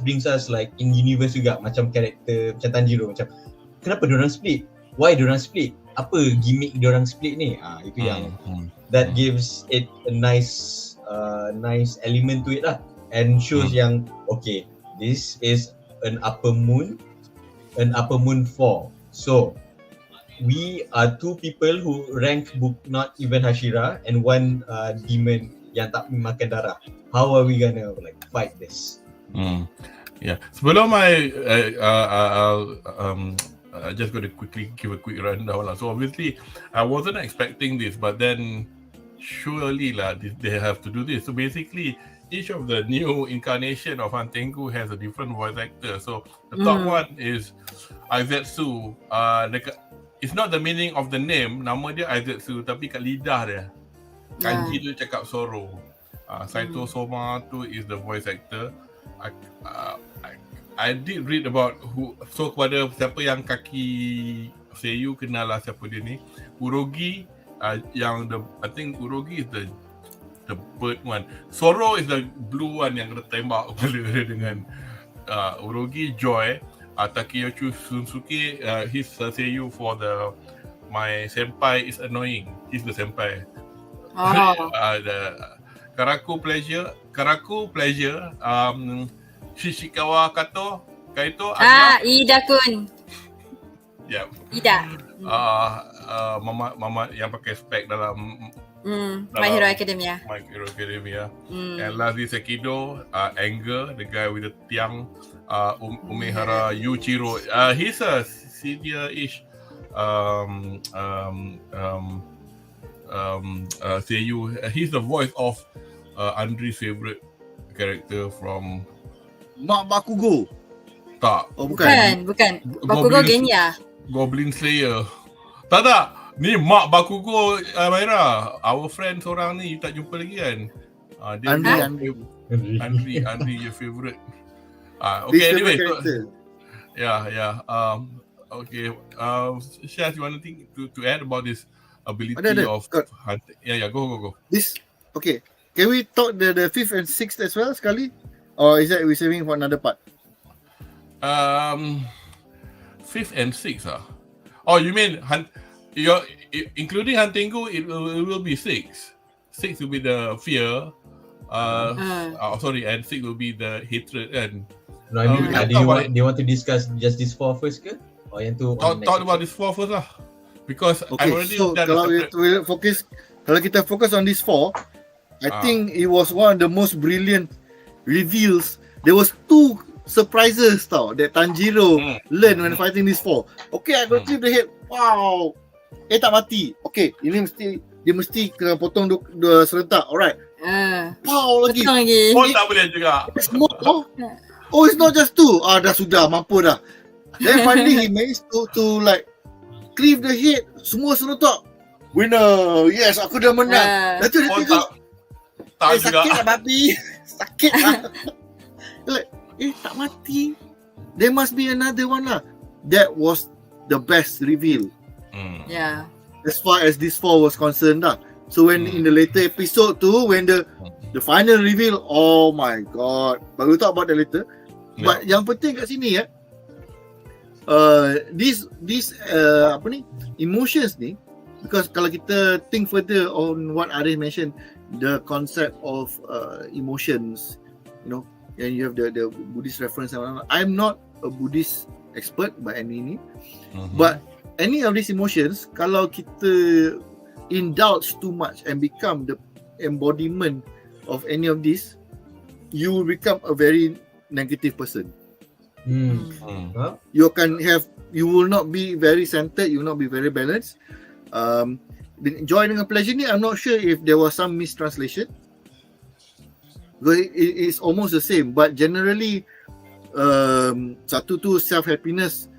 brings us like in universe juga, macam karakter macam Tanjiro, macam kenapa diorang split, why diorang split, apa gimmick diorang split ni, itu yang that gives it a nice element to it lah, and shows yang okay, this is an upper moon 4, so we are 2 people who rank book not even HASHIRA and 1 demon yang tak makan darah. How are we gonna like fight this? Yeah. Sebelum I just going to quickly give a quick rundown lah. So obviously I wasn't expecting this, but then surely lah they have to do this. So basically each of the new incarnation of Hunting Gu has a different voice actor. So the top one is Aizetsu. It's not the meaning of the name, nama dia Aizetsu, tapi kat lidah dia kanji tu cakap sorrow. Saito Soma tu is the voice actor. I did read about so kepada siapa yang kaki Seiyu kenal lah siapa dia ni. Urogi yang I think Urogi is the bird one. Sorrow is the blue one yang kena tembak kepala dia dengan Urogi. Joy, Takeyoshi Sunsuke, he's Seiyu for my senpai is annoying. He's the senpai. The Karaku Pleasure, Shishikawa Kaito adalah Ida-kun. Yeah. Ida. Mama yang pakai spek dalam My Hero Academia. And lastly Sekido, Anger, the guy with the tiang, Umehara Yuichiro. He's a senior-ish Seiyu. He's the voice of Andre's favorite character from Mak Bakugo. Tak. Oh bukan. Bukan. Bakugo Genya. Goblin Slayer. Tak. Ni mak Bakugo Maira. Our friend seorang ni you tak jumpa lagi kan? Andri your favourite. Okay, anyway. Yeah. Okay. Shaz, you want anything to add about this ability of hunting? Yeah, go. This okay. Can we talk the 5th and 6th as well sekali? Or is that we saving for another part? 5th and 6th Oh, you mean including Huntingku, it will be 6. 6 will be the fear. And 6 will be the hatred kan. No, I mean, do you want to discuss just this 4 first ke? Or yang tu talk about this 4 first lah. Because okay, I've already so done kalau kita focus on this 4, I think it was one of the most brilliant reveals. There was 2 surprises tau that Tanjiro learn when fighting this 4. Okay, I got clip the head. Wow. Tak mati. Okay, ini dia mesti kena potong dua serentak. Alright. Pow lagi. Oh, tak boleh juga. Oh, it's not just 2. Dah sudah, mampu dah. Then finally he managed to like cleave the head. Semua serentak. Winner. Yes, aku dah menang. Lepas tu dia tengok. Tak juga. Sakit lah babi. Sakit lah. Like, tak mati. There must be another one lah. That was the best reveal. Yeah. As far as this 4 was concerned lah. So when in the later episode tu, when the final reveal, oh my god. But we'll talk about that later. Yeah. But yang penting kat sini this emotions ni, because kalau kita think further on what Arif mentioned, the concept of emotions, you know, and you have the Buddhist reference. I'm not a Buddhist expert by any means, but any of these emotions, kalau kita indulge too much and become the embodiment of any of these, you will become a very negative person. You will not be very centered, you will not be very balanced. Joy dengan pleasure ni, I'm not sure if there was some mistranslation, because it's almost the same, but generally satu tu self-happiness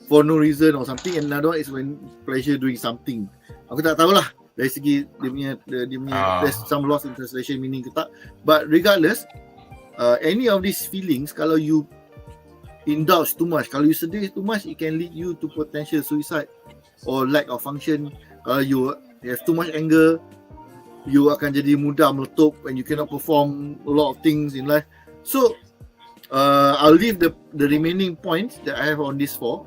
for no reason or something, and another one is when pleasure doing something. Aku tak tahulah dari segi dia punya there's some loss in translation meaning ke tak, but regardless, any of these feelings, kalau you indulge too much, kalau you sedih too much, it can lead you to potential suicide or lack of function. Kalau you have too much anger, you akan jadi mudah meletup and you cannot perform a lot of things in life. So I'll leave the remaining points that I have on this for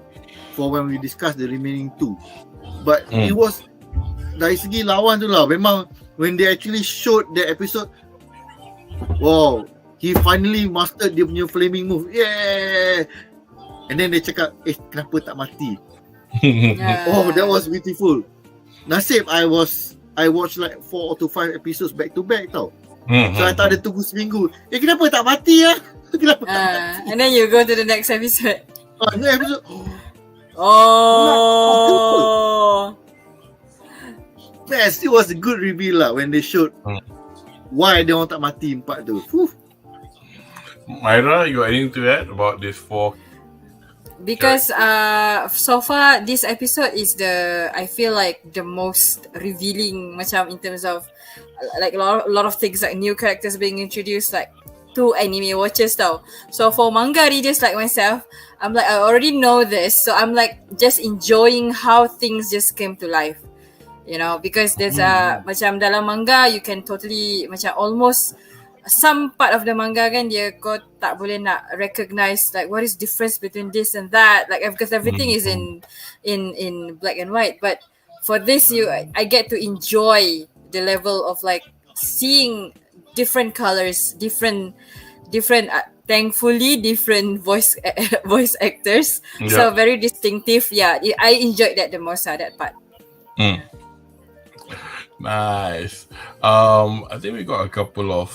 when we discuss the remaining 2. But it was dari segi lawan tu lah, memang when they actually showed the episode, wow, he finally mastered dia punya flaming move. Yeah. And then dia cakap, kenapa tak mati? Oh, that was beautiful. Nasib I watched like 4 to 5 episodes back to back tau. So I tak ada tunggu seminggu. Kenapa tak mati Kenapa tak mati? And then you go to the next episode. Next episode. Best. It was a good reveal lah when they showed why dia orang tak mati 4 tu. Myra, you are anything to add about this 4? Because so far this episode is I feel like the most revealing, macam in terms of like a lot of things, like new characters being introduced, like to anime watchers tau. So for manga readers like myself, I'm like, I already know this, so I'm like just enjoying how things just came to life, you know, because there's macam dalam manga you can totally macam almost some part of the manga kan dia kau tak boleh nak recognize like what is difference between this and that, like because everything is in black and white. But for this I get to enjoy the level of like seeing different colors, different thankfully different voice actors. Yep. So very distinctive. Yeah, I enjoyed that the most, that part. Nice. I think we got a couple of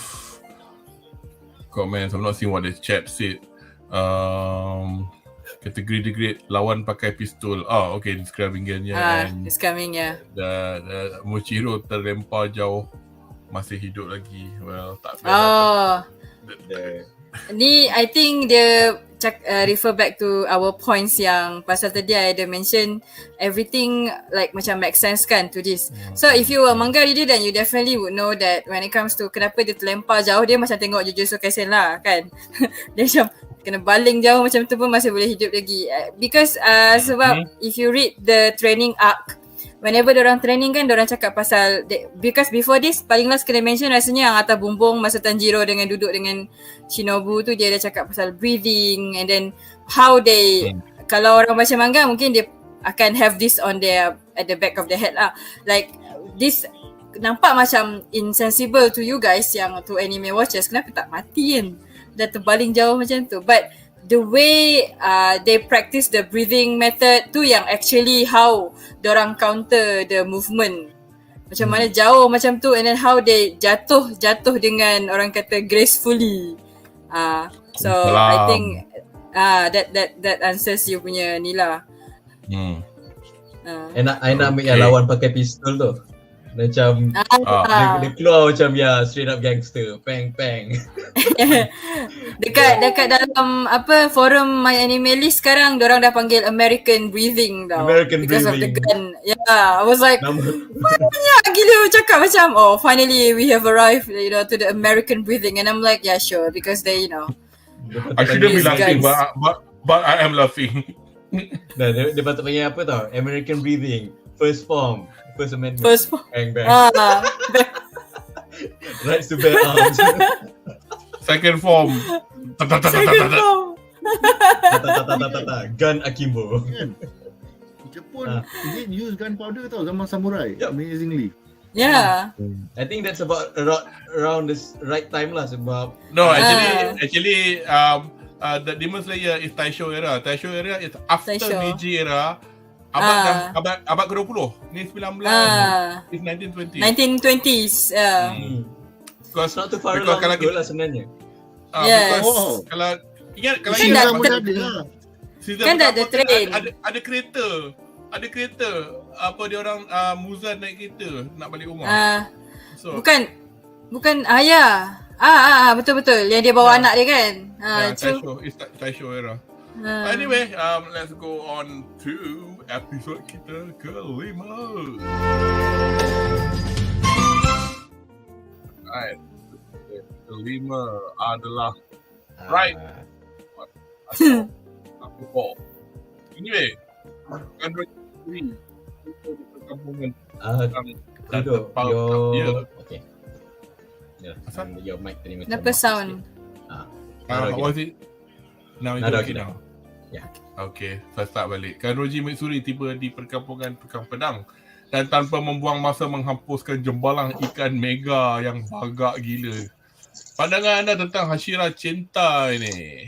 comments. I'm not seeing what the chat said. Kategori degrade lawan pakai pistol. Oh, okay, describing gannya. It's coming, yeah. The Mochiro terlempar jauh, masih hidup lagi. Well, tak fair. Ni I think dia refer back to our points yang pasal tadi I ada mention everything like macam make sense kan to this. So if you are manga reader then you definitely would know that when it comes to kenapa dia terlempar jauh, dia macam tengok Jujutsu Kaisen lah kan. Dia macam kena baling jauh macam tu pun masih boleh hidup lagi. Because sebab if you read the training arc, whenever diorang training kan, diorang cakap pasal because before this paling last kena mention rasanya yang atas bumbung masa Tanjiro dengan duduk dengan Shinobu tu, dia ada cakap pasal breathing and then how they kalau orang baca manga mungkin dia akan have this on their at the back of the head lah, like this nampak macam insensible to you guys yang to anime watchers, kenapa tak mati kan, dah terbaling jauh macam tu, but the way they practice the breathing method tu yang actually how dorang counter the movement. Macam mana jauh macam tu and then how they jatuh dengan orang kata gracefully. So I think that answers you punya ni lah. I nak ambil yang lawan pakai pistol tu. Macam dia keluar macam straight up gangster, peng. dekat dalam apa forum My Anime List sekarang dorang dah panggil American breathing tau. Because of the gun. Yeah, I was like banyak gila cakap macam finally we have arrived to the American breathing, and I'm like sure because they I shouldn't be laughing but I am laughing. Dia patut panggil apa tau? American breathing, first form, first amendment. Bang. Rights to bear arms. Second form. Gun akimbo. Jepun did use gunpowder tau zaman samurai. Amazingly. Yeah. I think that's about around this right time lah sebab actually the Demon Slayer is Taisho era. Taisho era is after Meiji era. Abad ke-20. Ni 19 is 1920. 1920s. Because not too far along lah sebenarnya. Yes. Kalau ingat kan dah ada train. Ada kereta. Apa dia orang Muzan naik kereta nak balik rumah. So bukan ayah. Betul yang dia bawa anak dia kan. Taisho era. Anyway, let's go on to episode kita ke-5. Alright. ke-5 adalah right. Aku Paul. Anyway, kan ini perkampungan okay. Your mic tadi macam kenapa sound? What was it? Now it's okay now. Yeah. Okay, saya start balik. Kanroji Mitsuri tiba di perkampungan Tukang Pedang dan tanpa membuang masa menghapuskan jembalang ikan mega yang bagak gila. Pandangan anda tentang Hashira cinta ini?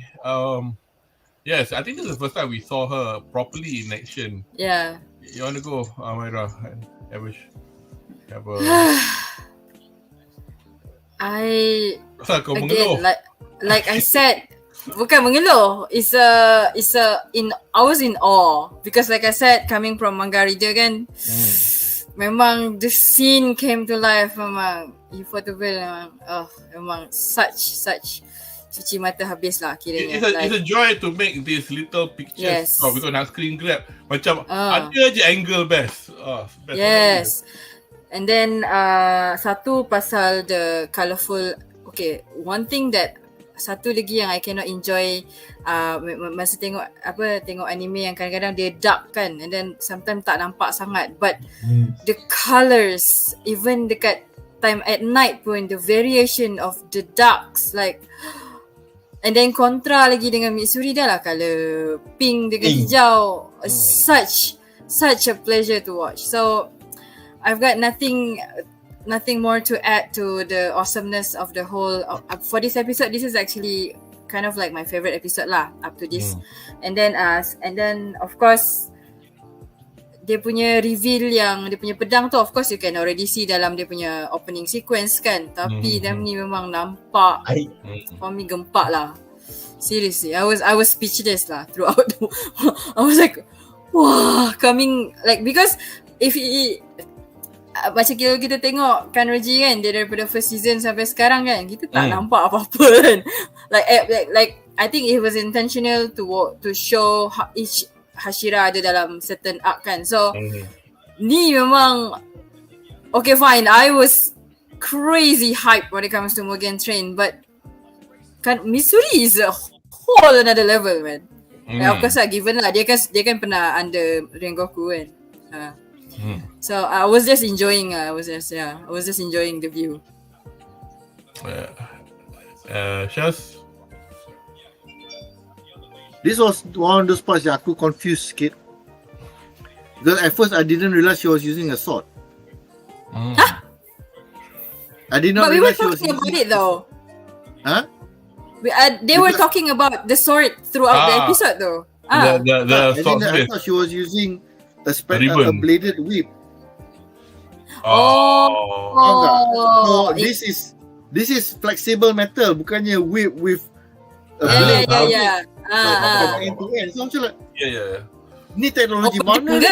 Yes, I think this is the first time we saw her properly in action. Yeah. You want to go, Amira? Have a... Kau mengeluh? Like I said, bukan mengeluh. I was in awe because like I said, coming from manga reader kan, memang the scene came to life. Memang Ufotable memang such cuci mata habis lah kiranya. It's a joy to make these little pictures. Yes. Because nak screen grab macam ada je angle best. Best. Yes. And then satu pasal the colourful. Okay, one thing that satu lagi yang I cannot enjoy masa tengok anime yang kadang-kadang dia dark kan, and then sometimes tak nampak sangat, but the colours even dekat time at night pun, the variation of the darks like, and then kontra lagi dengan Mitsuri dah lah colour pink dengan hijau, such a pleasure to watch. So I've got nothing more to add to the awesomeness of the whole for this episode. This is actually kind of like my favorite episode lah up to this. And then of course dia punya reveal yang dia punya pedang tu, of course you can already see dalam dia punya opening sequence kan, tapi ni memang nampak for me gempak lah. Seriously, I was speechless lah throughout. I was like, wow, coming like, because if macam kita tengok kan Roji kan, dia daripada first season sampai sekarang kan, kita tak nampak apa-apa kan. Like I think it was intentional to show each Hashira ada dalam certain arc kan. So ni memang okay fine, I was crazy hype when it comes to Mugen Train, but kan Missouri is a whole another level man. Of course lah, given lah dia kan pernah under Rengoku kan. So I was just enjoying I was just enjoying the view. Shaz? This was one of those parts yang aku confused sikit. Because at first I didn't realize she was using a sword. I did not But we were realize she was talking about using it though. Huh? They were talking about the sword throughout the episode though. The I Swordsmith. thought she was using a Ribbon. bladed whip. Oh. So this is flexible metal, bukannya whip with a blade. Yeah. End to end. So macam like, Yeah. ni teknologi mana?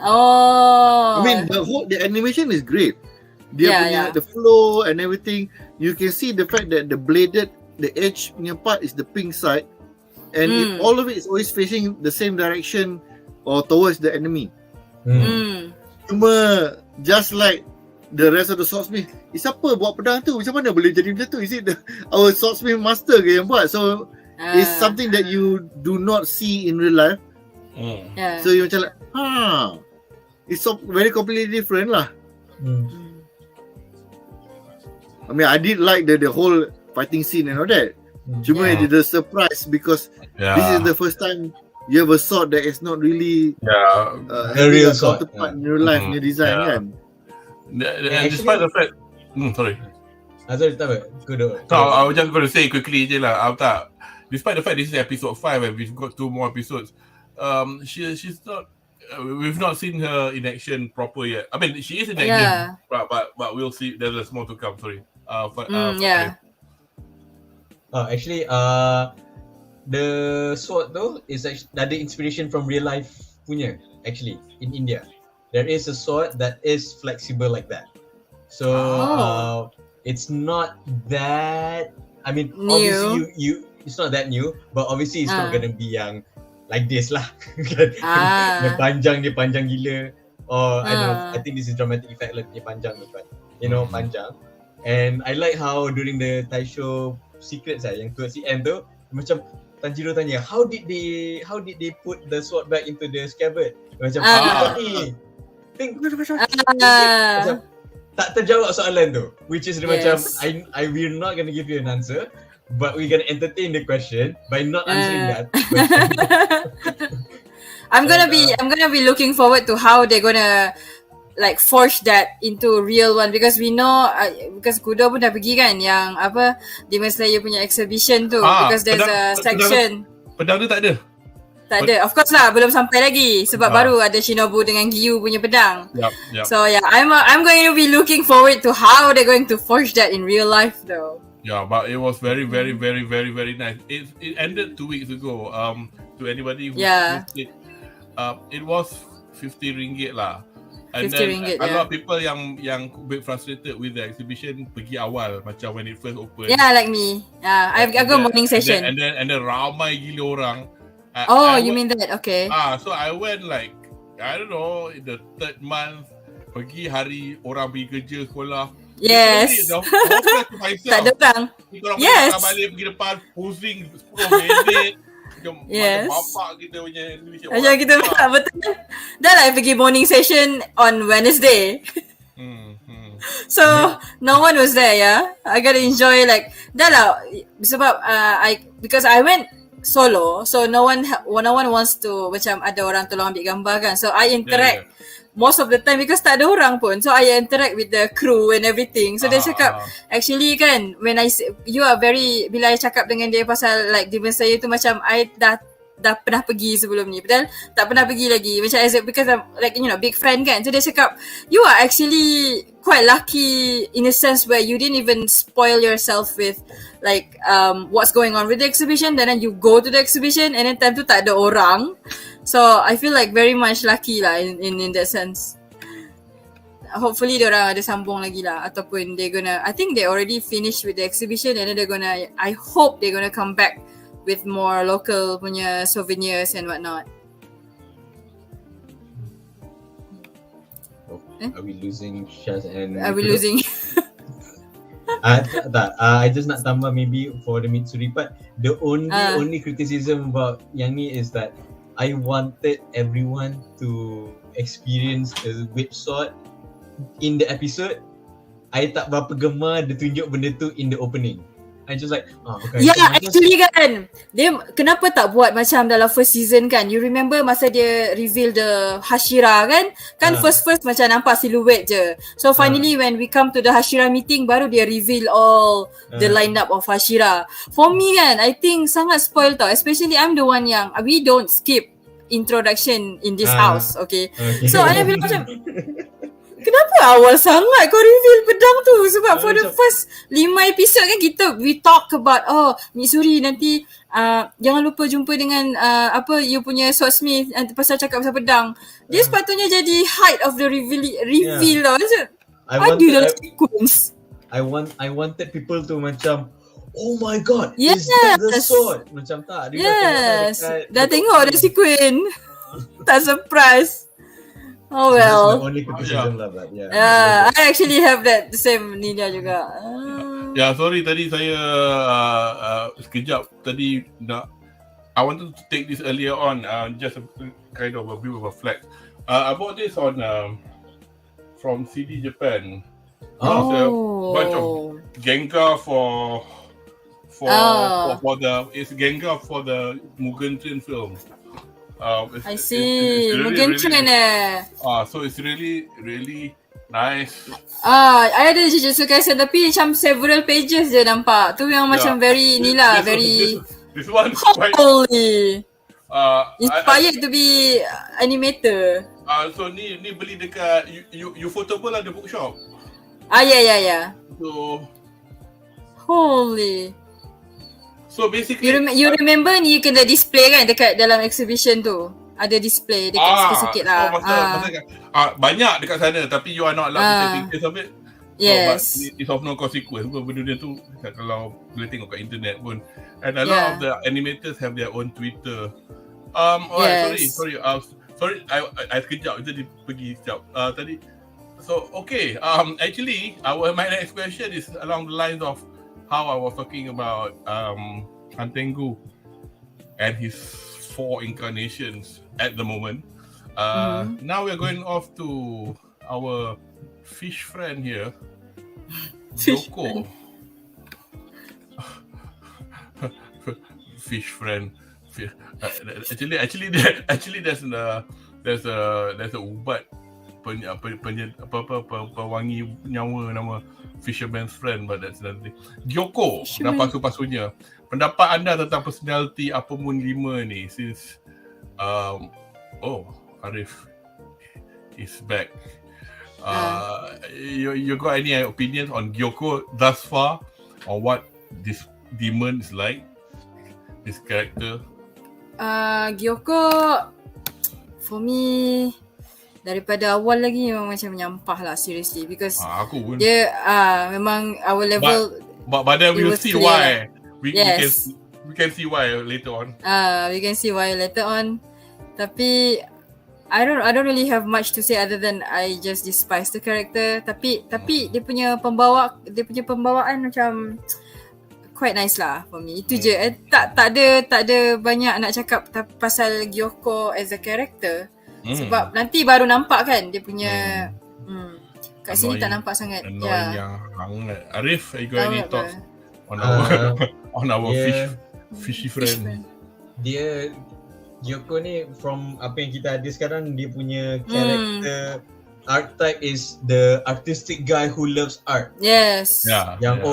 Oh. I mean the animation is great. Dia punya Yeah. the flow and everything. You can see the fact that the edge punya part is the pink side, and all of it is always facing the same direction or towards the enemy. Cuma just like the rest of the swordsmith, siapa buat pedang tu? Macam mana boleh jadi macam tu? Is it our swordsmith master ke yang buat? So it's something that you do not see in real life. So you macam like, it's so very completely different lah. I mean, I did like the whole fighting scene and all that. Cuma the surprise because this is the first time you have a sword that is not really a real sword in real life new design kan. And despite the fact, sorry. Azal tak apa? Kudo. So I was just going to say quickly je lah. Despite the fact this is episode 5 and we've got 2 more episodes, she's not. We've not seen her in action proper yet. I mean, she is in action, but we'll see. There's more to come. Sorry. Actually, the sword though is actually ada inspiration from real life punya. Actually, in India, there is a sword that is flexible like that. So it's not that. I mean, obviously you it's not that new, but obviously it's not gonna be yang like this lah. Dia panjang gila. Or I don't know, I think this is dramatic effect lah, dia panjang ni kan. You know, panjang. And I like how during the Taisho secrets yang towards the end tu, macam Tanjiro tanya, how did they put the sword back into the scabbard? Macam ni. Think macam tak terjawab soalan tu, which is macam we're not gonna give you an answer, but we're gonna entertain the question by not answering that question. I'm gonna be looking forward to how they're gonna like force that into real one, because we know because Kudo pun dah pergi kan yang apa Demon Slayer punya exhibition tu, because there's a section pedang tu tak ada. Tak ada. Of course lah, belum sampai lagi sebab baru ada Shinobu dengan Gyu punya pedang. Yep. So I'm going to be looking forward to how they're going to forge that in real life though. Yeah, but it was very, very, very, very, very nice. It ended 2 weeks ago. To anybody who missed it, it was 50 ringgit lah. And then a lot of people yang a bit frustrated with the exhibition pergi awal macam when it first opened. Yeah, like me. I go morning session. And then ramai gila orang. You mean that? Okay. So I went like, I don't know, in the 3rd month, pergi hari orang pergi kerja, sekolah. Yes. Tak ada orang. Yes. Balik pergi depan, posing 10 minit. Yes. Bapak kita punya Indonesia. Macam kita betul. Dah lah pergi morning session on Wednesday. So no one was there, I gotta enjoy like dah lah sebab because I went solo, so no one wants to macam ada orang tolong ambil gambar kan, so I interact most of the time because tak ada orang pun, so I interact with the crew and everything. So dia cakap actually kan, when you are very, bila I cakap dengan dia pasal like Demon Slayer tu, macam I dah pernah pergi sebelum ni, padahal tak pernah pergi lagi macam because I'm like big friend kan. So dia cakap you are actually quite lucky in a sense where you didn't even spoil yourself with like what's going on with the exhibition, and then you go to the exhibition and then time tu tak ada orang. So I feel like very much lucky lah in that sense. hopefully diorang ada sambung lagi lah, ataupun they gonna, I think they already finished with the exhibition and then they're gonna, I hope they're gonna come back with more local punya souvenirs and whatnot. Are we losing Shaz and Are we losing? I just nak tambah maybe for the Mitsuri part, the only criticism about yang ni is that I wanted everyone to experience the whip sword in the episode. I tak berapa gemar dia tunjuk benda tu in the opening. I just like, actually kan, dia kenapa tak buat macam dalam first season kan? You remember masa dia reveal the HASHIRA kan? First macam nampak silhouette je. So finally when we come to the HASHIRA meeting, baru dia reveal all the lineup of HASHIRA. For me kan, I think sangat spoil tau. Especially I'm the one yang, we don't skip introduction in this house, okay? So I bilang macam, kenapa awal sangat kau reveal pedang tu? Sebab for the first 5 episode kan we talk about Mitsuri nanti jangan lupa jumpa dengan you punya Swordsmith pasal cakap pasal pedang. Dia sepatutnya jadi height of the reveal tau. Ada dalam sequence. I wanted people to macam, oh my god, is that the sword? Macam tak. Dah tengok the sequence. Tak surprise. Oh well. That's the only criticism lah, but I actually have that same Nina juga. Sorry tadi saya sekejap tadi nak, I wanted to take this earlier on, just a kind of a bit of a flex. I bought this on from CD Japan. It's a bunch of Gengar for Gengar for the Mugen Train film. I see. Mugen Train so it's really nice. I ada Jujutsu Kaisen tapi macam several pages je nampak. Tu yang macam very ni lah, very this one quite inspired to be animator. So ni beli dekat you Photable ada bookshop. Yeah. So holy. So basically you remember ni kena display kan dekat dalam exhibition tu? Ada display dekat sikit-sikit lah. Banyak dekat sana tapi you are not allowed to take pictures of it. Yes. So, but it's of no consequence. Benda dia tu kalau boleh tengok kat internet pun. And a lot of the animators have their own Twitter. Sorry. I sekejap kita pergi sekejap. Tadi. So okay. Actually, my next question is along the lines of how I was talking about Hantengu and his 4 incarnations at the moment. Now we're going off to our fish friend here, Yoko. Fish friend. Actually, there's a ubat pewangi nyawa nama Fisherman's Friend, but that's another thing. Gyoko dan pasu-pasunya. Pendapat anda tentang personality Apamun 5 ni since Arif is back. You got any opinions on Gyoko thus far, on what this demon is like, this character? Gyoko for me daripada awal lagi memang macam menyampah lah, seriously, because dia memang our level, but then we'll see why. We can see why later on. We can see why later on. Tapi I don't really have much to say other than I just despise the character. Tapi dia punya pembawaan macam quite nice lah for me. Itu je. Tak ada banyak nak cakap pasal Gyoko as a character. Sebab nanti baru nampak kan dia punya kat sini tak nampak sangat. Arif, you got any thoughts on our fishy friend? Dia Gyoko ni, from apa yang kita ada sekarang, dia punya character archetype is the artistic guy who loves art. Yes.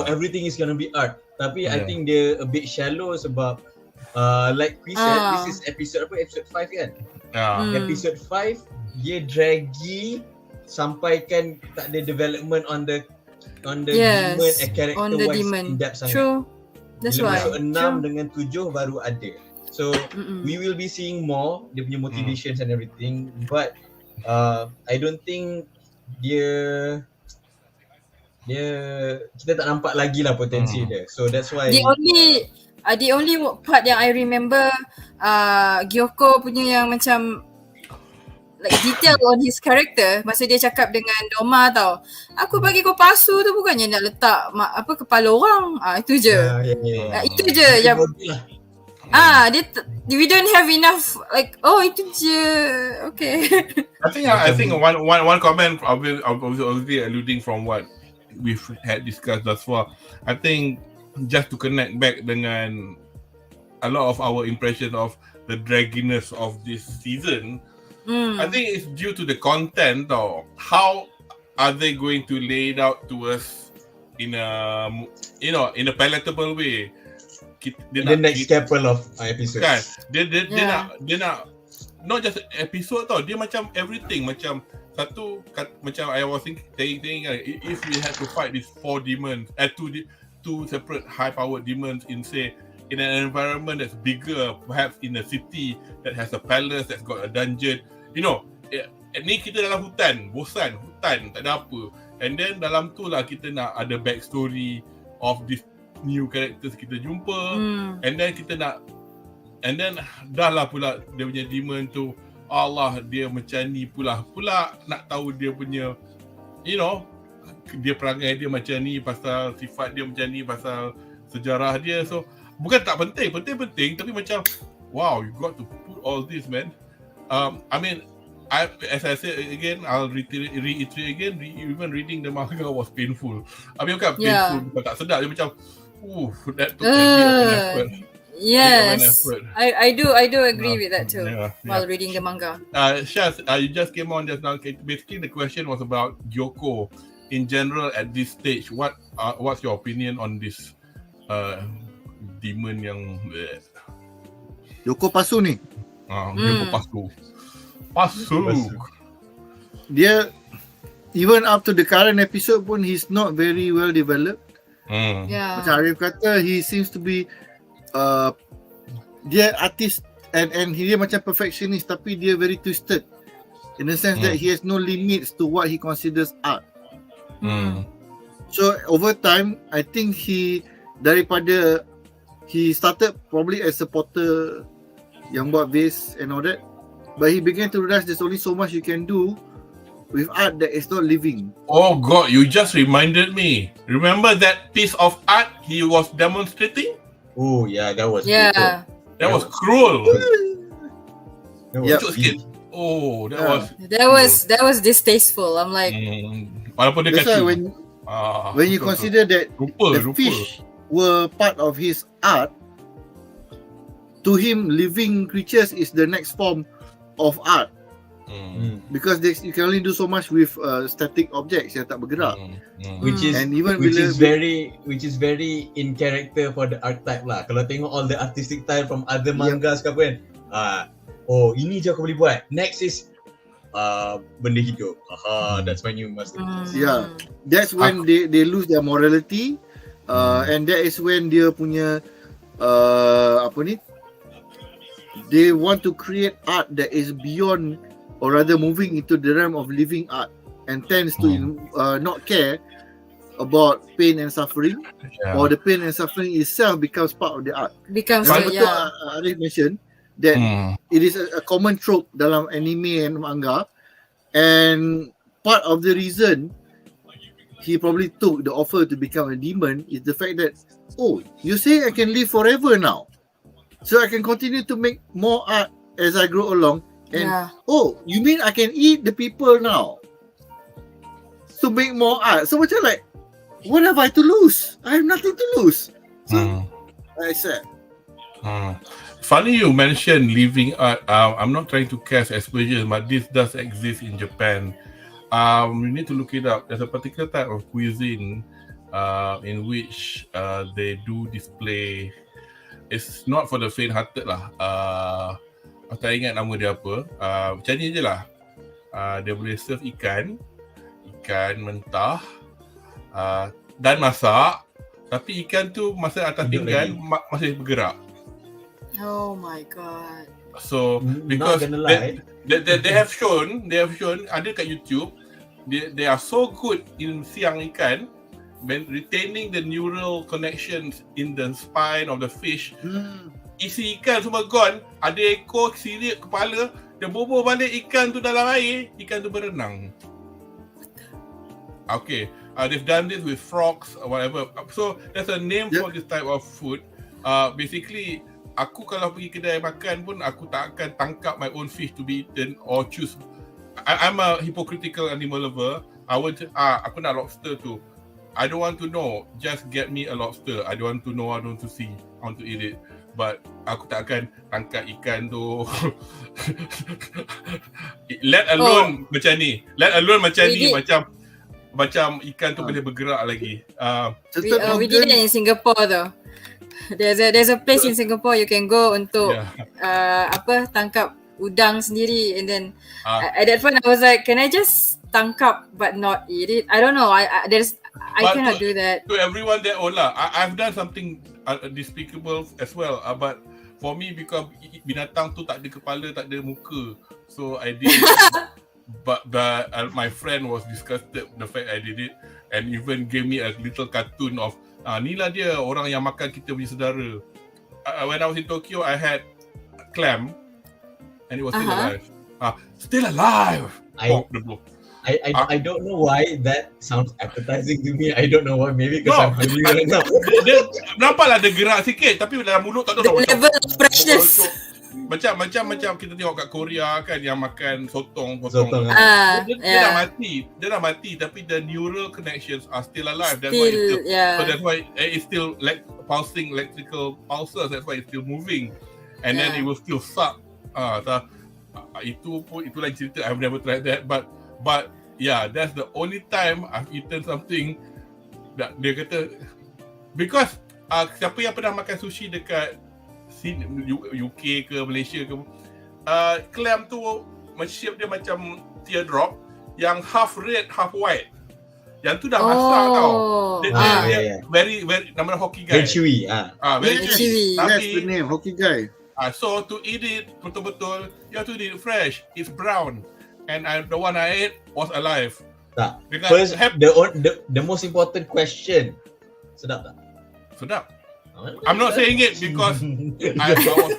Everything is gonna be art. Tapi I think dia a bit shallow sebab like we said, this is episode 5 kan? Episode 5 dia draggy sampaikan tak ada development on the demon character on the wise demon. In depth sangat. True. That's why. Episode 6 dengan 7 baru ada. So we will be seeing more dia punya motivations and everything, but I don't think dia kita tak nampak lagi lah potensi dia. So that's why the only part yang I remember Gyoko punya yang macam like detail on his character masa dia cakap dengan Doma tau. Aku bagi kau pasu tu bukannya nak letak kepala orang. Itu je. Itu je yang we don't have enough like itu je. Okay. I think one comment obviously alluding from what we've had discussed thus far. I think just to connect back dengan a lot of our impression of the dragginess of this season, I think it's due to the content or how are they going to lay it out to us in a in a palatable way. The next couple of episodes. Kan? Dia nak not just episode tau, dia macam everything, macam satu macam I was thinking if we had to fight these 4 demons, two separate high-powered demons in an environment that's bigger, perhaps in a city that has a palace, that's got a dungeon, ni kita dalam hutan, bosan hutan, tak ada apa, and then dalam tu lah kita nak ada backstory of this new characters kita jumpa, and then dah lah pula dia punya demon tu, Allah, dia macam ni pula nak tahu dia punya dia perangai dia macam ni, pasal sifat dia macam ni, pasal sejarah dia. So bukan tak penting, tapi macam wow, you got to put all this, man. I mean, as I said again, I'll reiterate again, even reading the manga was painful. I mean, bukan painful, bukan tak sedap, dia macam that took a bit of an effort. Yes, I do agree with that too. While reading the manga. Shaz, you just came on just now. Basically, the question was about Gyoko in general at this stage. What's your opinion on this demon yang Gyoko pasu ni? Gyoko pasu. Dia even up to the current episode pun he's not very well developed. Macam Arif kata, he seems to be dia artist and dia macam perfectionist, tapi dia very twisted in the sense that he has no limits to what he considers art. So over time, I think he started probably as a potter yang buat vase and all that, but he began to realize there's only so much you can do with art that is not living. Oh God, you just reminded me. Remember that piece of art he was demonstrating? Oh yeah, that was brutal. That was cruel. That was distasteful. I'm like, that's why when you consider that the fish were part of his art, to him living creatures is the next form of art. Because you can only do so much with static objects yang tak bergerak, which is very in character for the archetype lah. Kalau tengok all the artistic style from other mangas ke apa kan, ini je aku boleh buat, next is benda hidup, that's my new masterpiece. That's when they lose their morality, and that is when dia punya they want to create art that is beyond, or rather moving into the realm of living art, and tends to not care about pain and suffering, or the pain and suffering itself becomes part of the art. Arif mentioned that it is a common trope dalam anime and manga, and part of the reason he probably took the offer to become a demon is the fact that, you say I can live forever now, so I can continue to make more art as I grow along. And you mean I can eat the people now to make more art? So macam like, what have I to lose? I have nothing to lose. So I said, funny you mentioned living art. I'm not trying to cast aspersions, but this does exist in Japan. You need to look it up. There's a particular type of cuisine in which they do display. It's not for the faint-hearted lah. Aku tak ingat nama dia apa. Macam ni je lah. Dia boleh serve ikan mentah, dan masak. Tapi ikan tu masa atas pinggan masih bergerak. Oh my God. So because they have shown ada kat YouTube they are so good in siang ikan, retaining the neural connections in the spine of the fish. Isi ikan semua gone, ada ekor, sirip, kepala, dia bobol balik ikan tu dalam air, ikan tu berenang. Okay, they've done this with frogs or whatever. So there's a name for this type of food. Basically, aku kalau pergi kedai makan pun aku tak akan tangkap my own fish to be eaten or choose. I'm a hypocritical animal lover. Aku nak lobster tu. I don't want to know. Just get me a lobster. I don't want to know. I don't want to see. I want to eat it. But aku tak akan tangkap ikan tu. Let alone macam ni. Let alone macam ni. Macam ikan tu boleh bergerak lagi. We did it in Singapore though. There's a place in Singapore you can go untuk tangkap udang sendiri, and then at that point I was like, can I just tangkap but not eat it? I don't know. I cannot do that. To everyone that I've done something despicable as well. But for me, because binatang tu tak ada kepala, tak ada muka, so I did. But my friend was disgusted the fact I did it, and even gave me a little cartoon of ni lah dia orang yang makan kita punya saudara. When I was in Tokyo, I had clam, and it was still alive. Still alive. I don't know why that sounds appetizing to me. I don't know why. Maybe because I'm hungry right now. Nampaklah dia gerak sikit, tapi dalam mulut tak tahu. The level of freshness. Macam kita tengok kat Korea kan yang makan sotong. Dia dah mati tapi the neural connections are still alive. That's why it's still like pulsing electrical pulses. That's why it's still moving, and then it will still suck. Itu lain cerita. I've never tried that, but yeah, that's the only time I've eaten something that dia kata, because siapa yang pernah makan sushi dekat UK ke Malaysia ke, clam tu shape dia macam teardrop yang half red half white. Yang tu dah masak tau. Dia very nama hokigai. Very chewy. Very chewy. That's the name, hokigai. So to eat it betul-betul, you have to eat it fresh. It's brown, and the one I ate was alive. First, the most important question. Sedap tak? Sedap. I'm not saying it because I was...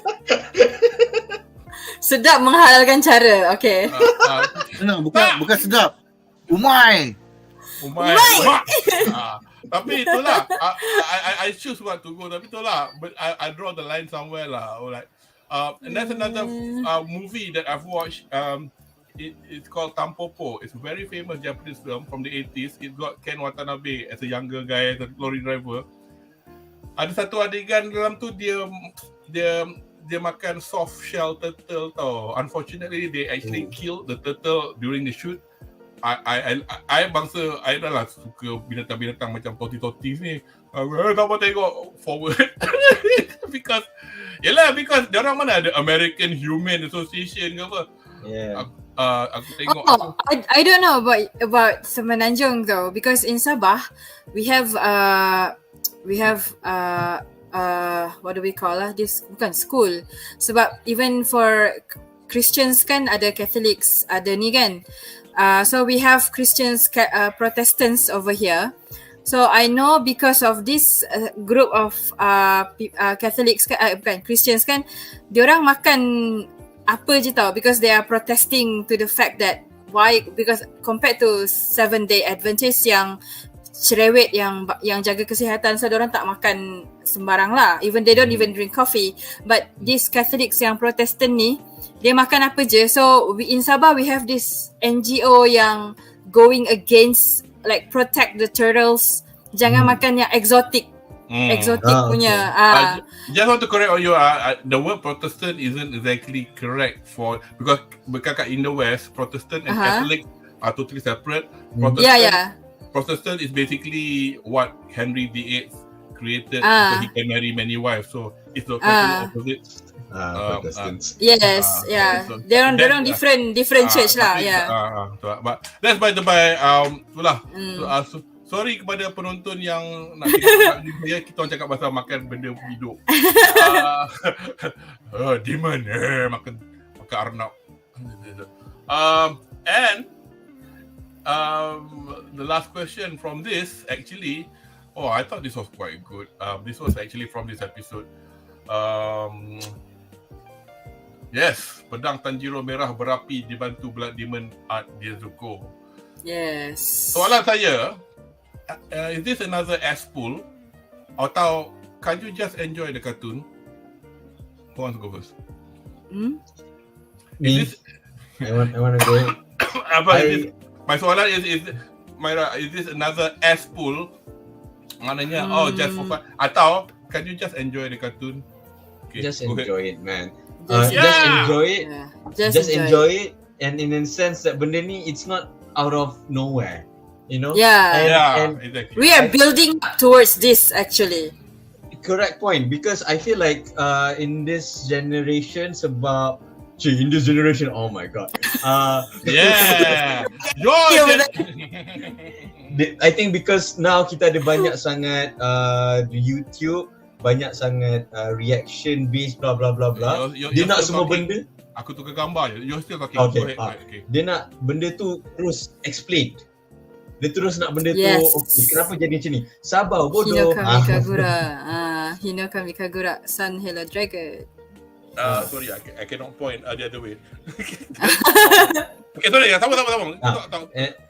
Sedap menghalalkan cara. Okay. Bukan sedap. Umai. Tapi itulah, I choose what to go. Tapi itulah, but I draw the line somewhere lah. Like, and that's another movie that I've watched. It's called Tampopo. It's a very famous Japanese film from the 80s. It got Ken Watanabe as a younger guy, as a lorry driver. Ada satu adegan dalam tu dia makan soft shell turtle tau. Unfortunately, they actually killed the turtle during the shoot. I dah lah suka binatang-binatang macam tortoise ni. Tak apa tengok forward. because diorang mana ada American Humane Association ke apa. Aku tengok. I don't know about Semenanjung though, because in Sabah we have what do we call this, bukan school, sebab even for Christians kan ada Catholics, ada ni kan. So we have Christians, Protestants over here. So I know because of this group of Catholics bukan Christians kan, diorang makan apa je tau, because they are protesting to the fact that why, because compared to 7-day Adventists yang cerewet, yang jaga kesihatan, so diorang tak makan sembarang lah, even they don't even drink coffee. But these Catholics yang Protestant ni, dia makan apa je. So in Sabah we have this NGO yang going against, like, protect the turtles, jangan makan yang exotic punya. Just want to correct on you, the word Protestant isn't exactly correct because kat in the West, Protestant and Catholic are totally separate. Protestant is basically what Henry VIII created so he can marry many wives. So it's the opposite. Protestants. So they're on different church lah. But that's by the by. Sorry kepada penonton yang nak tengok kita orang cakap pasal makan benda hidup. Demon makan arnab. And the last question from this actually, I thought this was quite good. This was actually from this episode. Yes, pedang Tanjiro merah berapi dibantu Blood Demon Art Nezuko. Yes. Soalan saya, is this another S-pull? Atau can you just enjoy the cartoon? Who wants to go first? Me. I want to go. My soalan is Myra, is this another S-pull? Maknanya, just for fun. Atau can you just enjoy the cartoon? Okay, just enjoy it, man. Just Just enjoy it. Yeah. Just enjoy it. And in a sense that benda ni, it's not out of nowhere. You know? Yeah. And exactly. We are building up towards this actually. correct point, because I feel like in this generation sebab in this generation, oh my god. Yeah. I think because now kita ada banyak sangat YouTube, banyak sangat reaction based blah blah blah blah. Dia nak semua benda. Aku tukar gambar je. You're still talking. Okay. Okay. Dia nak benda tu terus explain. Dia terus nak benda Yes. tu, okay, kenapa jadi macam ni? Sabar bodoh. Hino kami kagura. Hino kami kagura. Sun Hela Dragon. Sorry, I cannot point the other way. Okay, sorry. Sama.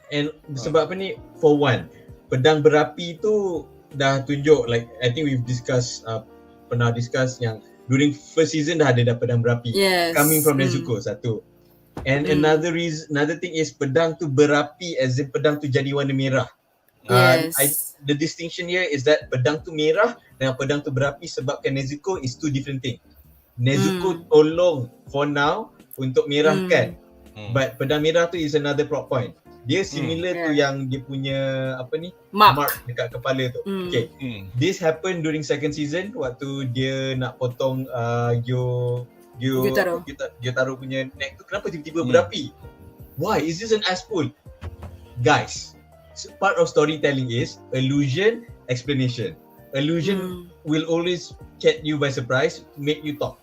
And sebab apa ni, for one, pedang berapi tu dah tunjuk, like I think we've discussed, pernah discuss yang during first season dah ada pedang berapi. Yes. Coming from Nezuko, satu. And another thing is pedang tu berapi as in pedang tu jadi warna merah. Yes. The distinction here is that pedang tu merah dan pedang tu berapi sebabkan Nezuko is two different things. Nezuko tolong for now untuk merahkan. But pedang merah tu is another plot point. Dia similar to yang dia punya apa ni? Mark dekat kepala tu. Okay. This happened during second season waktu dia nak potong Gyotaro punya neck tu. Kenapa tiba-tiba berapi? Why? Is this an asshole? Guys, part of storytelling is illusion, explanation. Illusion will always catch you by surprise, make you talk.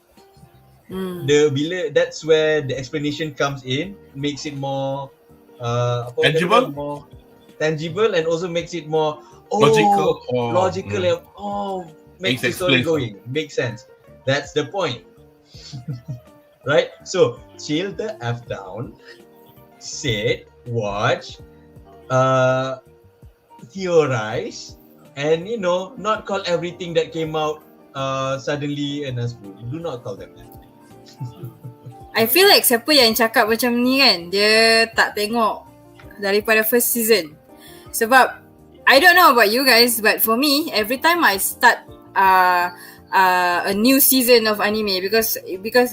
That's where the explanation comes in, makes it more tangible and also makes it more logical and makes the story going, makes sense. That's the point. Right? So chill the F down, sit, watch, theorize, and not call everything that came out suddenly an asshole. Do not call them that. I feel like siapa yang cakap macam ni kan, dia tak tengok daripada first season. Sebab I don't know about you guys, but for me, every time I start a new season of anime, because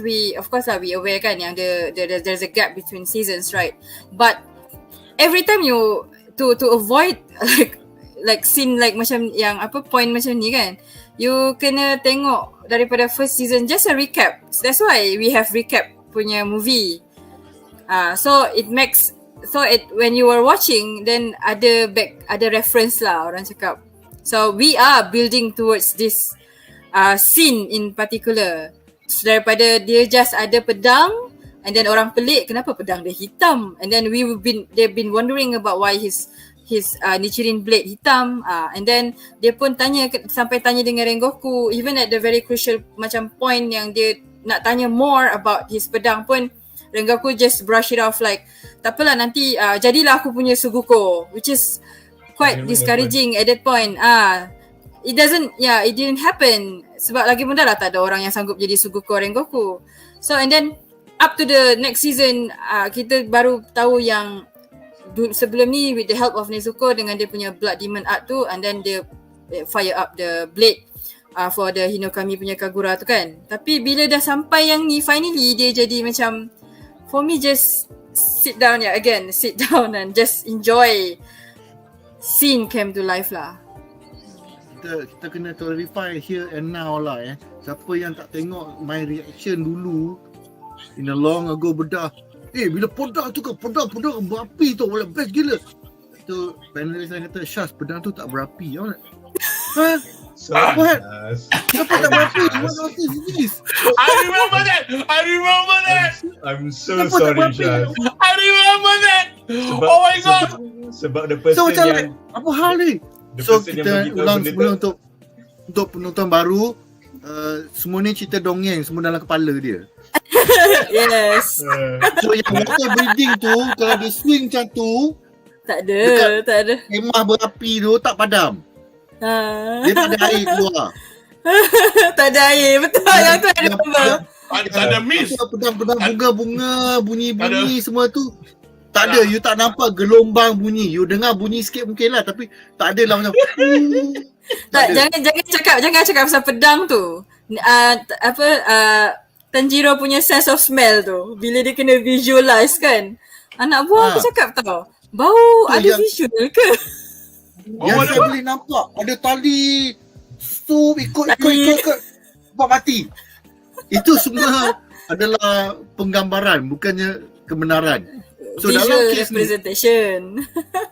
we of course we aware kan yang there's a gap between seasons, right? But every time you to avoid like scene like macam yang point macam ni kan, you kena tengok daripada first season, just a recap. So that's why we have recap punya movie. So when you were watching, then ada reference lah orang cakap. So we are building towards this scene in particular. So daripada dia just ada pedang, and then orang pelik kenapa pedang dia hitam, and then they've been wondering about why his Nichirin blade hitam, and then dia pun sampai tanya dengan Rengoku, even at the very crucial macam point yang dia nak tanya more about his pedang pun, Rengoku just brush it off like tak apalah, nanti jadilah aku punya Suguko, which is quite discouraging at that point. It didn't happen sebab lagi pun dah lah tak ada orang yang sanggup jadi Suguko Rengoku. So and then up to the next season, kita baru tahu yang sebelum ni with the help of Nezuko dengan dia punya Blood Demon Art tu, and then dia fire up the blade for the Hinokami punya Kagura tu kan. Tapi bila dah sampai yang ni, finally dia jadi macam, for me just sit down and just enjoy scene came to life lah. Kita kena clarify here and now lah Siapa yang tak tengok my reaction dulu in a long ago Bedah, bila pedang tu pedang berapi tu, wala best gila. Tu panelis yang kata, Syaz, pedang tu tak berapi. So, What? Kenapa tak berapi? What is this? I remember that. I'm so Kenapa tak sorry, berapi? Syaz. I remember that. Oh my god. Sebab the So person macam yang apa hal ni? the So person yang kita beritahu ulang benda semula tu. untuk penonton baru. Semua ni cerita dongeng, semua dalam kepala dia. Yes. So yang water breathing tu, kalau dia swing macam tu, Tak ada, Dekat- tak ada. kemah berapi tu tak padam. Ha. Dia tak ada air keluar. Tak ada air. Betul yang tu ada gambar. Tak ada miss. Pedang-pedang bunga-bunga, bunyi-bunyi semua tu. Tak ada, you tak nampak gelombang bunyi. You dengar bunyi sikit mungkin lah, tapi tak ada lah macam Tak, ada. jangan cakap pasal pedang tu. Tanjiro punya sense of smell tu. Bila dia kena visualize kan. Anak buah aku cakap tau. Bau Tu ada yang- visual ke? Yang saya boleh nampak ada tali stup ikut buat mati. Itu semua adalah penggambaran, bukannya kebenaran. So dalam Visual kes ni, representation.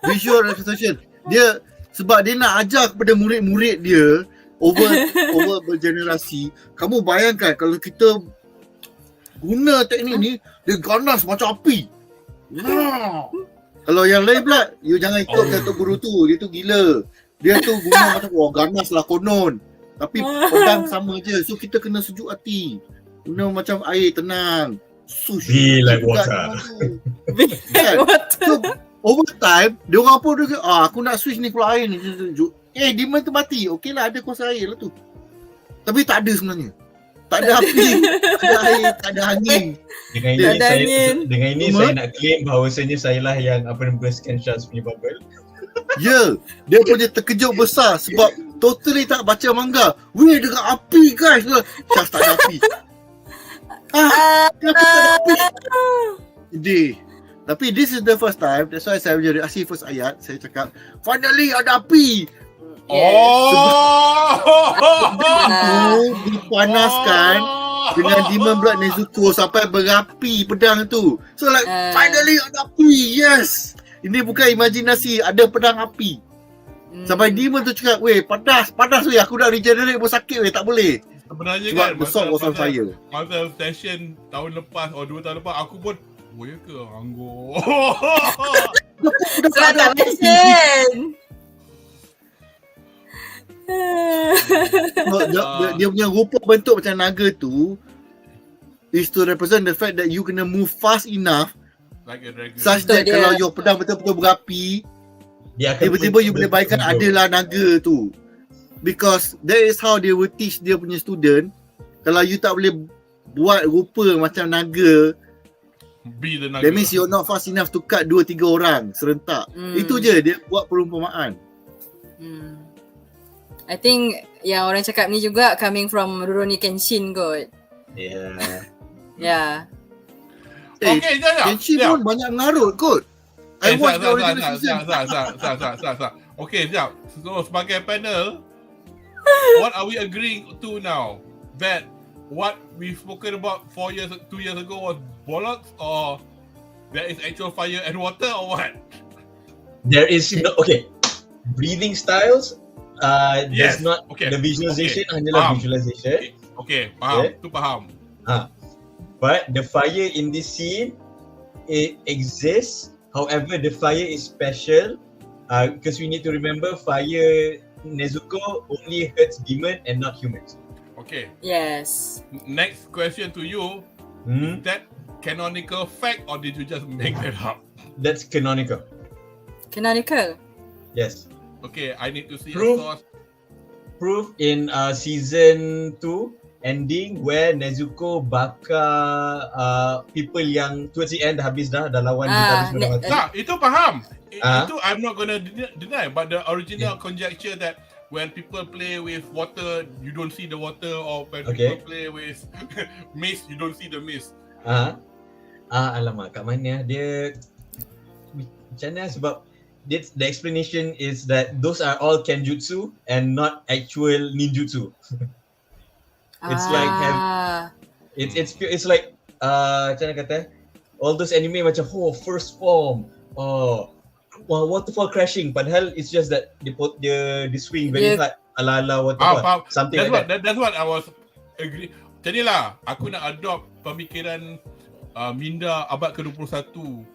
visual representation, dia sebab dia nak ajar kepada murid-murid dia over bergenerasi. Kamu bayangkan kalau kita guna teknik ni, dia ganas macam api. Nah. Kalau yang lain pula, you jangan ikut kata guru tu, dia tu gila. Dia tu guna macam ganas lah konon. Tapi pedang sama je. So kita kena sejuk hati. Guna macam air tenang. Sush. Be like Juga water. semua tu. Like water. So over time, dia orang pun dia aku nak switch ni keluar air ni. Demon tu mati. Okey lah, ada kuasa air lah tu. Tapi tak ada sebenarnya. Tak ada api, tak ada air, tak ada angin. Dengan ini Cuma- saya nak claim bahawasanya saya lah yang membebaskan Syaz punya bubble. Ya, dia punya terkejut besar sebab totally tak baca manga. Weh, dengan api guys. Syaz tak ada api. Kenapa tak ada api? Jadi, tapi this is the first time. That's why saya punya reaksi first ayat. Saya cakap, finally ada api. Dipanaskan dengan Demon Blood Nezuko sampai berapi pedang tu. So like, finally ada api. Yes. Ini bukan imajinasi, ada pedang api. Sampai Demon tu cakap, weh, panas weh, aku nak regenerate pun sakit weh, tak boleh. Sebenarnya Sebab kan the sword was on fire. Masa session tahun lepas atau 2 tahun lepas, aku pun ya ke anggur. Sebab tak mention. Dia punya rupa bentuk macam naga tu is to represent the fact that you kena move fast enough Like a dragon. such Betul that dia. kalau your pedang betul-betul berapi, Dia akan tiba-tiba you boleh bayangkan adalah naga tu. Because that is how they will teach dia punya student. Kalau you tak boleh buat rupa macam naga, Be the naga. that means you're not fast enough to cut 2-3 orang serentak. Itu je dia buat perumpamaan. I think yang orang cakap ni juga coming from Rurouni Kenshin kot. Yeah. Yeah. Okay, Kenshin pun banyak mengarut kot. I watch the original season. Okay, sekejap. So, sebagai panel, what are we agreeing to now? That what we've spoken about 2 years ago was bollocks, or there is actual fire and water, or what? There is okay. Breathing styles. Yes. There's not Okay. the visualization Okay. hanyalah Faham. visualization. Okay, faham. Okay. Tu faham. But the fire in this scene, it exists. However, the fire is special because we need to remember fire Nezuko only hurts demon and not humans. Okay. Yes. Next question to you. Is that canonical fact, or did you just make that up? That's canonical. Canonical. Yes. Okay, I need to see Proof. a source. Proof in season 2 ending where Nezuko bakar people yang towards the end dah habis dah lawan dah habis dah mati. Nah, itu faham. Itu I'm not gonna deny. But the original conjecture that when people play with water, you don't see the water, or when people play with mist, you don't see the mist. Alamak, kat mana dia macam mana sebab the explanation is that those are all kenjutsu and not actual ninjutsu. It's like it's like macam mana kata, all those anime macam first form, waterfall crashing. Padahal it's just that dia swing very hard ala-ala waterfall. Something that's like that. That's what I was agree. Jadi lah, aku nak adopt pemikiran minda abad ke-21.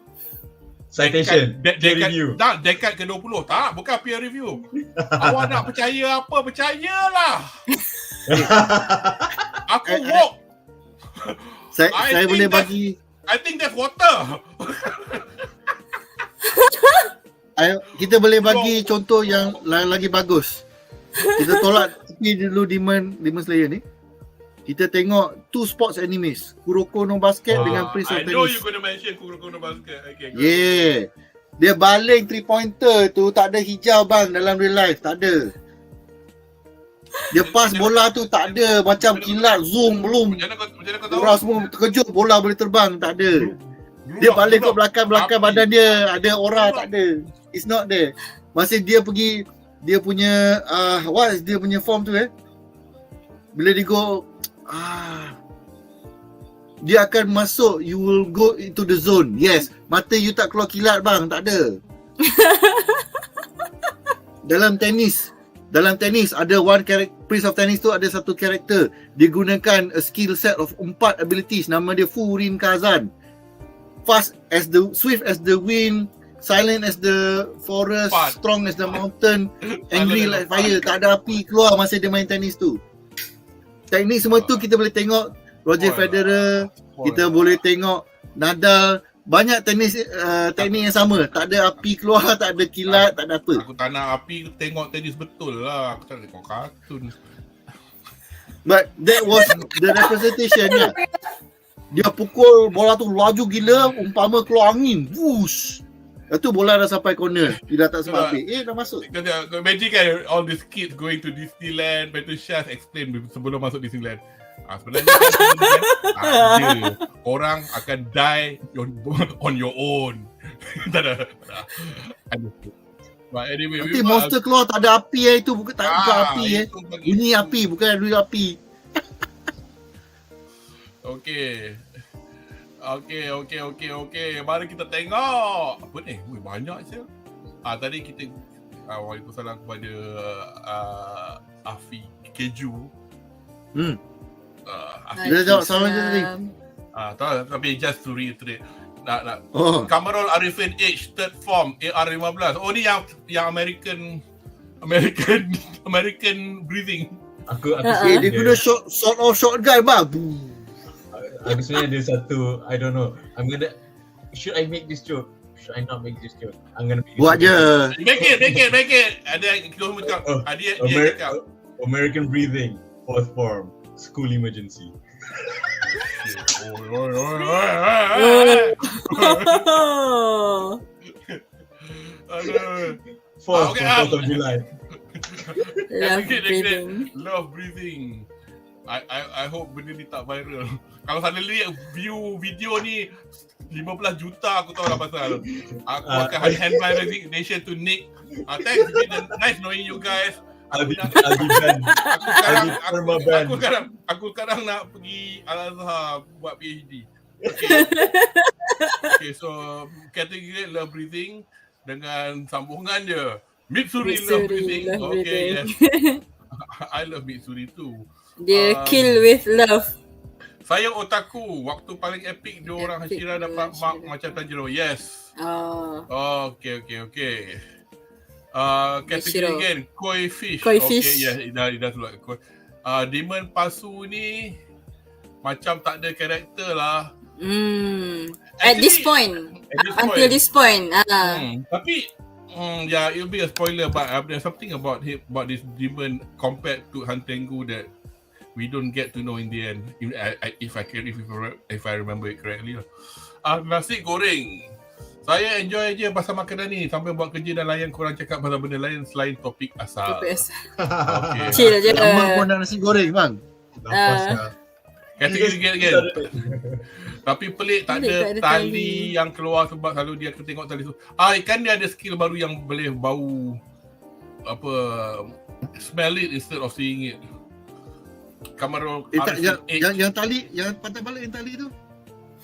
Citation, peer review. Dekat ke-20. Tak, bukan peer review. Awak nak percaya apa? Percayalah. Aku woke. Saya boleh bagi, I think that's water. kita boleh bagi contoh yang lagi bagus. Kita tolak tepi dulu Demon Slayer ni. Kita tengok two sports animes, Kuroko no Basket dengan Prince of Tennis. I know Tennis. you gonna mention Kuroko no Basket. Okay, go. Yeah. Dia baling 3-pointer tu tak ada hijau bang dalam real life, tak ada. Dia pass bola tu tak ada macam kilat zoom belum. Macam mana kau tahu? Orang semua terkejut bola boleh terbang, tak ada. Dia baling kat belakang badan dia ada aura, tak ada. It's not there. Masa dia pergi dia punya what is dia punya form tu bila dia go dia akan masuk, you will go into the zone. Yes, mata you tak keluar kilat bang, tak ada. Dalam tenis ada one character, Prince of Tennis tu ada satu karakter. Dia gunakan a skill set of 4 abilities. Nama dia Furin Kazan. Swift as the wind, silent as the forest, strong as the mountain, angry like fire. Tak ada api keluar masa dia main tenis tu. Teknik semua tu kita boleh tengok Roger Federer, kita boleh tengok Nadal. Banyak teknik yang sama. Tak ada api keluar, tak ada kilat, tak ada apa. Aku tak nak api tengok tenis betul lah. Aku tak nak tengok kartun. But that was the representation lah. Dia pukul bola tu laju gila, umpama keluar angin. Wush. Itu bola dah sampai corner. Dia dah tak sempat ambil. Dah masuk. Imagine kan all these kids going to Disneyland. Betul Syaz explain sebelum masuk Disneyland. Sebenarnya ada orang akan die on your own. Tak ada. But anyway, nanti monster keluar tak ada api itu bukan tak bukan api Ini api bukan real api. Okay. Mari kita tengok. Apa ni? Banyak je. Tadi kita waalaikumsalam kepada Afi Keju. Dia jawab soalan dia tadi. Tapi just to reiterate. Kamarul Arifin H third form AR15. Oh ni yang American breathing. Aku dia guna shotgun bang. Aku sebenarnya ada satu, I don't know. Should I make this joke? Should I not make this joke? I'm gonna make buat je. Make it. Ada kita semua cakap. Dia cakap American breathing, fourth form, school emergency. Fourth of July. Love breathing. I hope benda ni tak viral. Kalau suddenly view video ni 15 juta, aku tahu lah pasal. Aku akan hand my resignation to Nick. Thanks, it's been nice knowing you guys. I'll be banned. Aku sekarang nak pergi Al-Azhar buat PhD. Okay, so category love breathing dengan sambungan dia Mitsuri love breathing. Okay, yes. I love Mitsuri too. Dia kill with love. Saya otaku. Waktu paling epic dia orang Hashira dapat mark macam Tanjiro. Yes. Okay. Category again, koi fish. Okay, yeah, it does look like koi. Demon Pasu ni macam tak ada karakter lah. At this point. Until this point. Tapi yeah, it'll be a spoiler, but there's something about this demon compared to Hantengu that we don't get to know in the end. If I remember it correctly lah. Nasi goreng. Saya enjoy je pasal makanan ni sambil buat kerja dan layan korang cakap pasal benda lain selain topik asal. Okay. Chill je. Lama pun nak nasi goreng bang. Kategori again. Tapi pelik tak ada tali yang keluar sebab selalu dia tengok tali tu. Ikan dia ada skill baru yang boleh bau apa, smell it instead of seeing it. Kamera yang tali, yang patah balik yang tali tu.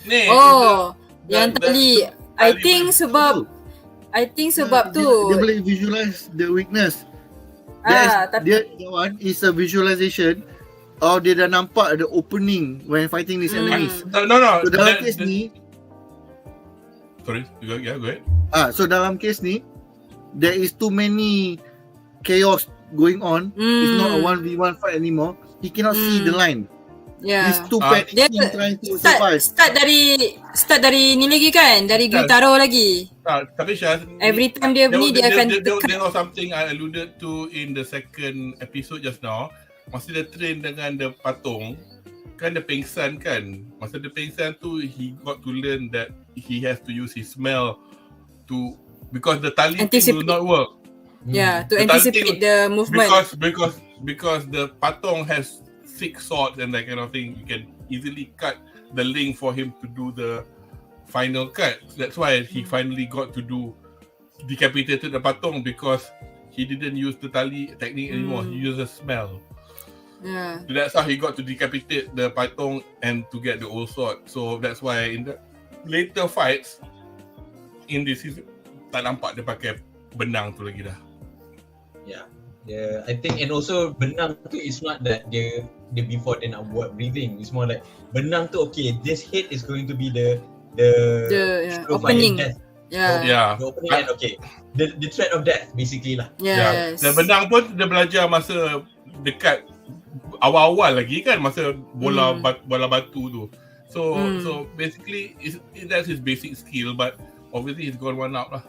Ni. Yang tali. I think sebab I think sebab tu Dia boleh visualize the weakness. tapi That one is a visualization. Dia dah nampak the opening when fighting these enemies. No. So dalam case ni, Sorry, go ahead. so dalam case ni, there is too many chaos going on. It's not a 1v1 fight anymore. He cannot see the line. He's too panicking trying to survive. Start dari ni lagi kan, dari Gyutaro lagi. Tapi Syaz, Every time dia bunyi dia akan tekan. There was something I alluded to in the second episode just now. Masa dia train dengan the patung, kan dia pengsan kan. Masa dia pengsan tu, he got to learn that he has to use his smell to, because the tali thing will not work. Yeah, to anticipate the movement. Because the patong has thick swords and that kind of thing, you can easily cut the link for him to do the final cut. That's why he finally got to do decapitated the patong, because he didn't use the tali technique anymore. He used a smell. Yeah. So that's how he got to decapitate the patong and to get the old sword. So that's why in the later fights in this season, tak nampak dia pakai benang tu lagi dah. Yeah, I think, and also benang tu is not that dia before dia nak buat breathing. It's more like benang tu, okay, this hit is going to be the opening. The opening and okay, the threat of death basically lah. Yes. Dan benang pun dia belajar masa dekat awal-awal lagi kan, masa bola batu tu. So basically that's his basic skill, but obviously he's gone one out lah.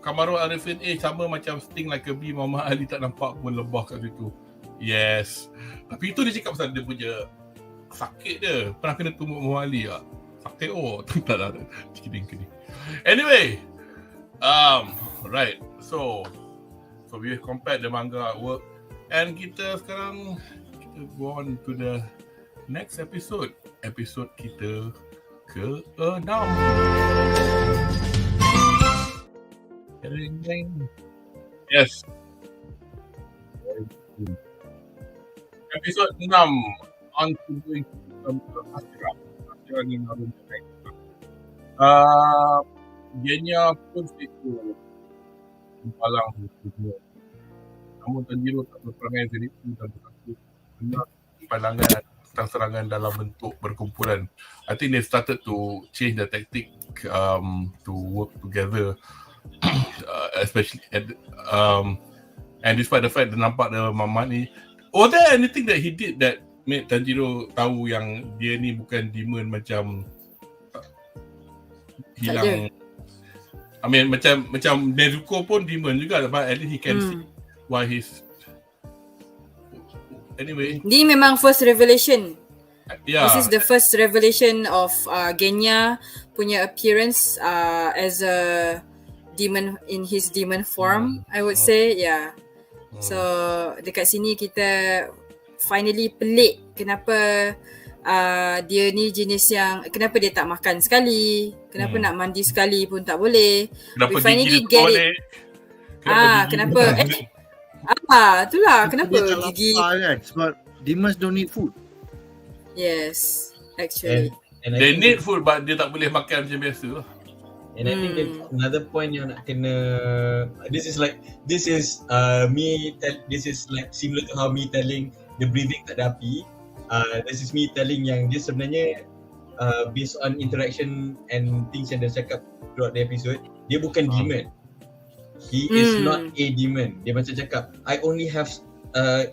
Kamaru Arifin sama macam Sting like a bee, Muhammad Ali tak nampak pun lebah kat situ. Yes. Tapi itu dia cakap pasal dia punya sakit dia. Pernah kena tumbuk Muhammad Ali tak? Sakit tak ada. Kidding. Anyway, right. So we compared the manga work, and kita sekarang go on to the next episode. Episode kita ke-6. Yes. Episode 6 on to doing HASHIRA ni namun Genya pun itu palang semua. Namun Tanjiro tak berperangai jadi dan berlaku benar pandangan tentang serangan dalam bentuk berkumpulan. I think they started to change the tactic to work together. Especially and despite the fact that nampak the Mamat ni, was there anything that he did that made Tanjiro tahu yang dia ni bukan demon macam hilang? I mean macam Nezuko pun demon juga, but at least he can see why he's anyway. Ni memang first revelation. Yeah. This is the first revelation of Genya punya appearance as a demon in his demon form, I would say. So dekat sini kita finally pelik kenapa dia ni jenis yang, kenapa dia tak makan sekali, kenapa nak mandi sekali pun tak boleh. Kenapa we finally gigi get it. Kenapa itulah kenapa dia gigi kan, sebab demons don't need food. Yes, actually. And they need food, but dia tak boleh makan macam biasa lah. And I think there's another point yang nak kena, this is like similar to how me telling the breathing tak ada api. This is me telling yang dia sebenarnya based on interaction and things yang dia cakap throughout the episode, dia bukan demon. He is not a demon. Dia macam cakap, I only have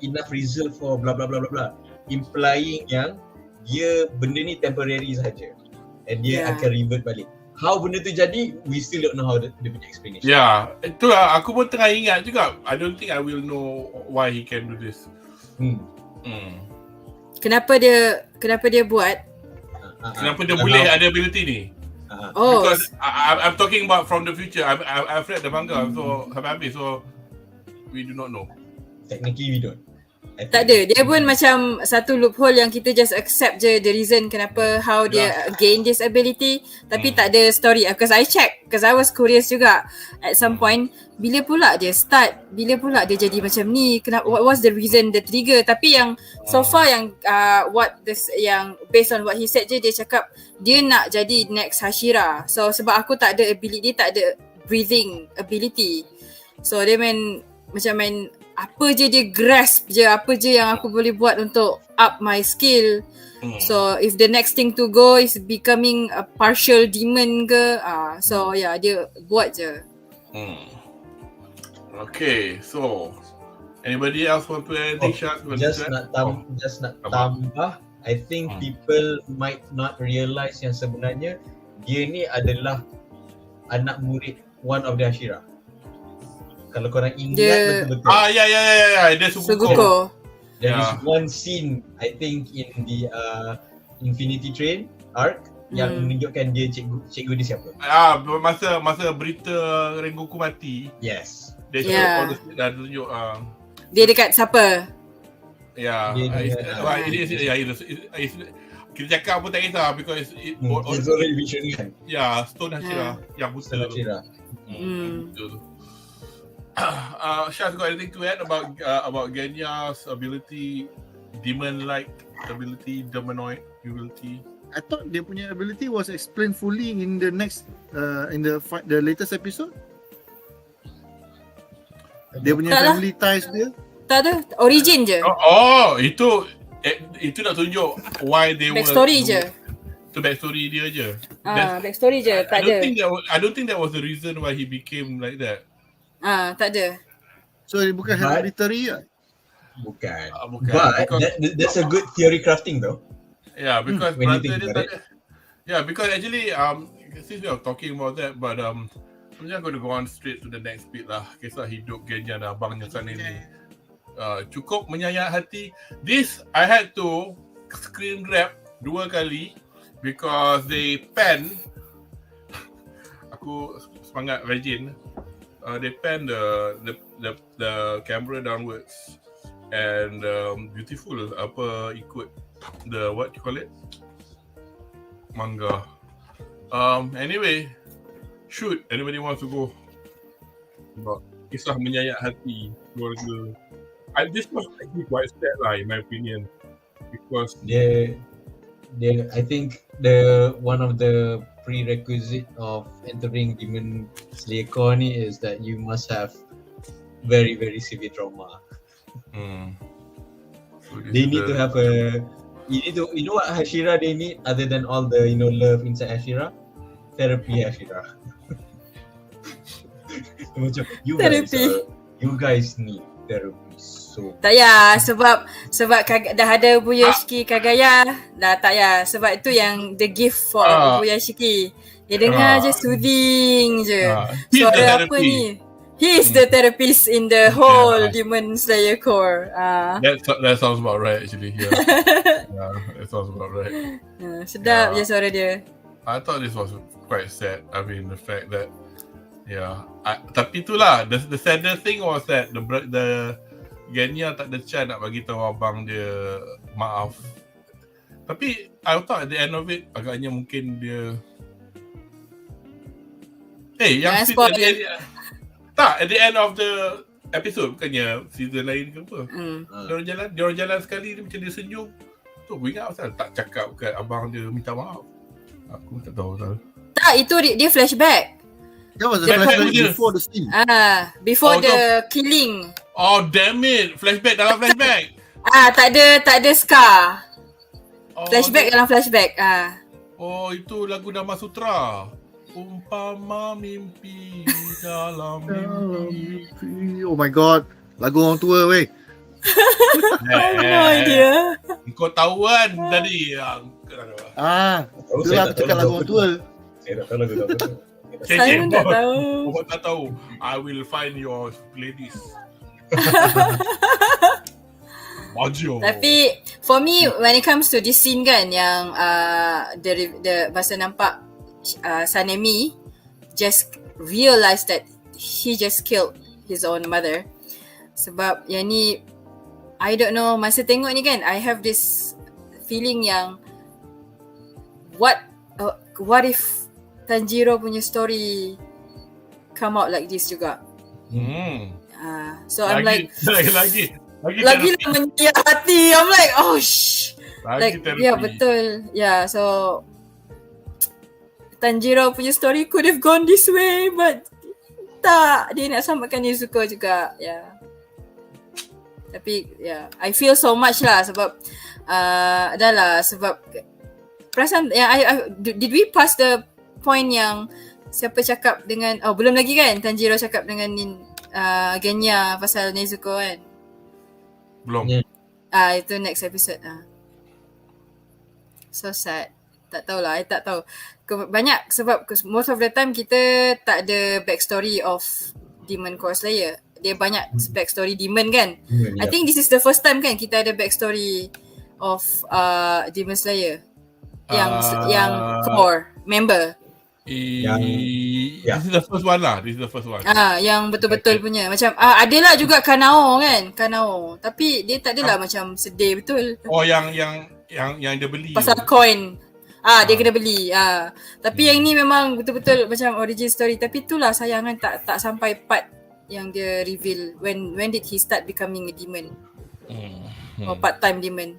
enough reserve for blah blah blah blah blah, implying yang dia benda ni temporary saja and dia akan revert balik. How benda tu jadi, we still don't know how dia punya explanation. Yeah, itulah aku pun tengah ingat juga. I don't think I will know why he can do this. Kenapa dia buat? Kenapa dia boleh ada ability ni? Because I'm talking about from the future. I've read the manga, so habis, so we do not know. Technically we don't. Tak ada. Dia pun macam satu loophole yang kita just accept je the reason kenapa, how dia gain this ability, tapi tak ada story. Because I check, because I was curious juga at some point, bila pula dia start, bila pula dia jadi macam ni, kenapa, what was the reason, the trigger. Tapi yang so far yang yang based on what he said je, dia cakap dia nak jadi next HASHIRA. So sebab aku tak ada ability, tak ada breathing ability. So dia macam main apa je dia grasp je, apa je yang aku boleh buat untuk up my skill. So if the next thing to go is becoming a partial demon ke, so yeah, dia buat je. Okay, so anybody else want to add anything? Just nak tambah, I think people might not realise yang sebenarnya dia ni adalah anak murid one of the HASHIRA. Kalau korang ingat betul-betul. Dia Suguko. There is one scene, I think in the Infinity Train arc yang menunjukkan dia cikgu dia siapa. Masa berita Rengoku mati. Yes. Dia tunjuk dia dekat siapa? Kita cakap pun tak kisah because it's already vision kan. Stone HASHIRA yang buta. Shaz, got anything to add about Genya's ability, demon-like ability, demonic ability? I thought dia punya ability was explained fully in the next in the latest episode. Dia punya family ties dia. Tak ada, origin je. Itu nak tunjuk why they backstory je. Itu backstory dia je. Backstory je, tak ada. I don't think that was the reason why he became like that. Tak ada. So dia bukan hereditary lah? Bukan. But that's a good theory crafting though. Yeah, because because actually since we are talking about that, but I'm just going to go on straight to the next bit lah. Kisah hidup Genya dan abangnya sana ni. Cukup menyayat hati. This I had to screen grab 2 kali because they pan. Aku semangat rajin. They pan the camera downwards and beautiful ikut the what you call it, manga. Anyway, shoot, anybody wants to go about kisah menyayat hati keluarga. This was actually quite sad lah in my opinion because I think the one of the prerequisite of entering Demon Slayer Core ni is that you must have very very severe trauma. So they need to have you know what HASHIRA they need other than all the love inside HASHIRA? Therapy HASHIRA. Macam you guys need therapy. So tak payah sebab dah ada Ubuyashiki Kagaya, dah tak payah sebab itu yang the gift for Ubuyashiki. Dia dengar je soothing je. Suara apa ni? He is the therapist in the whole Demon Slayer Core. That sounds about right actually. Yeah, that sounds about right. Sedap je suara dia. I thought this was quite sad. I mean the fact that tapi itulah the saddest thing was that the Genya tak ada chance nak bagi tahu abang dia maaf. Tapi I thought at the end of it agaknya mungkin dia yang at the end of the episode bukannya season lain ke apa. Dia jalan sekali dia macam dia senyum. Tu aku ingat pasal tak cakap kat abang dia minta maaf. Aku tak tahu pasal. Tak, itu dia flashback. That was a flashback before the scene. Before the killing. Oh damn it, flashback dalam flashback. Tak ada scar. Flashback dalam flashback. Oh, itu lagu Dhamma Sutra. Umpama mimpi dalam mimpi. Oh my god, lagu orang tua weh. No idea. Kau tahu kan tadi. Itulah aku cakap lagu orang tua. Saya tak tahu lagu apa. Saya tak tahu. Kau tak tahu. I will find your ladies. Maju. Tapi for me when it comes to this scene kan yang the masa nampak Sanemi just realised that he just killed his own mother. Sebab yang ni I don't know, masa tengok ni kan I have this feeling yang what if Tanjiro punya story come out like this juga. So I'm like lagi menyayat hati. I'm like betul. So Tanjiro punya story could have gone this way but tak, dia nak selamatkan Nezuko juga. Ya. Tapi I feel so much lah sebab dah lah sebab perasan did we pass the point yang siapa cakap dengan belum lagi kan Tanjiro cakap dengan Genya pasal Nezuko kan? Belum. Itu next episode. So sad. Tak tahulah, I tak tahu. Banyak sebab most of the time kita tak ada backstory of Demon Core Slayer. Dia banyak backstory Demon kan. I think this is the first time kan kita ada backstory of Demon Slayer. Yang core member. This is the first one lah. Yang betul-betul punya. Macam adalah juga Kanao kan. Kanao. Tapi dia tak adalah macam sedih betul. Yang dia beli. Pasal coin. Dia kena beli. Tapi yang ni memang betul-betul macam origin story. Tapi itulah sayang kan tak sampai part yang dia reveal when did he start becoming a demon. Or part-time demon.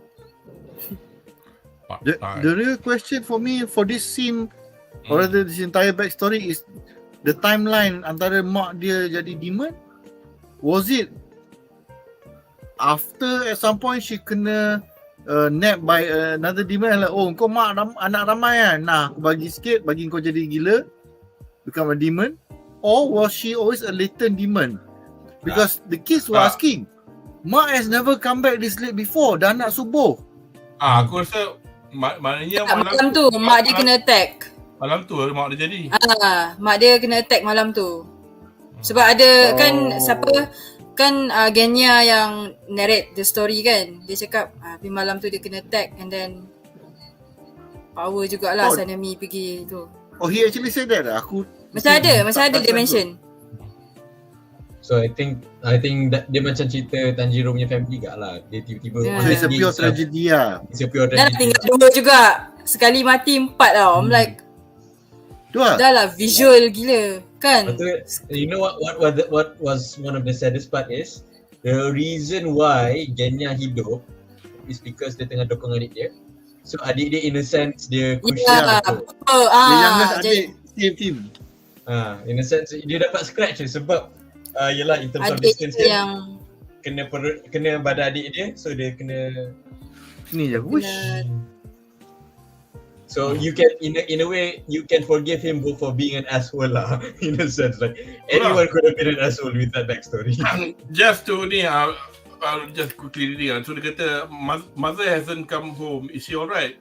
The real question for me for this scene or rather this entire backstory is the timeline antara mak dia jadi demon. Was it after at some point she kena napped by another demon like kau mak anak ramai kan, aku bagi sikit bagi kau jadi gila become a demon, or was she always a latent demon? Because the kids were asking, mak has never come back this late before, dah nak subuh. Aku rasa maknanya malam tu mak dia kena attack. Malam tu mak dia jadi. Mak dia kena attack malam tu. Sebab ada kan siapa kan Genya yang narrate the story kan. Dia cakap malam tu dia kena attack and then power jugalah Sanemi pergi tu. He actually said that. Aku Macam ada dia mention. So I think that dia macam cerita Tanjiro punya family juga lah. Dia tiba-tiba it's a pure tragedy lah. It's a pure Dah tragedy. tinggal 2 juga. Sekali mati 4 tau. I'm like dah lah visual gila kan. Betul. You know what was one of the saddest part is the reason why Genya hidup is because dia tengah dokong adik dia. So adik dia in a sense dia cushion betul. Dia youngest adik save him. In a sense dia dapat scratch sebab yelah in terms of distance dia yang kena badan adik dia, so dia kena sini je wush. So you can in a way you can forgive him for being an asshole lah. In a sense like anyone could have been an asshole with that backstory. Just to ni I'll just quickly reading. So dia kata mother hasn't come home. Is she alright?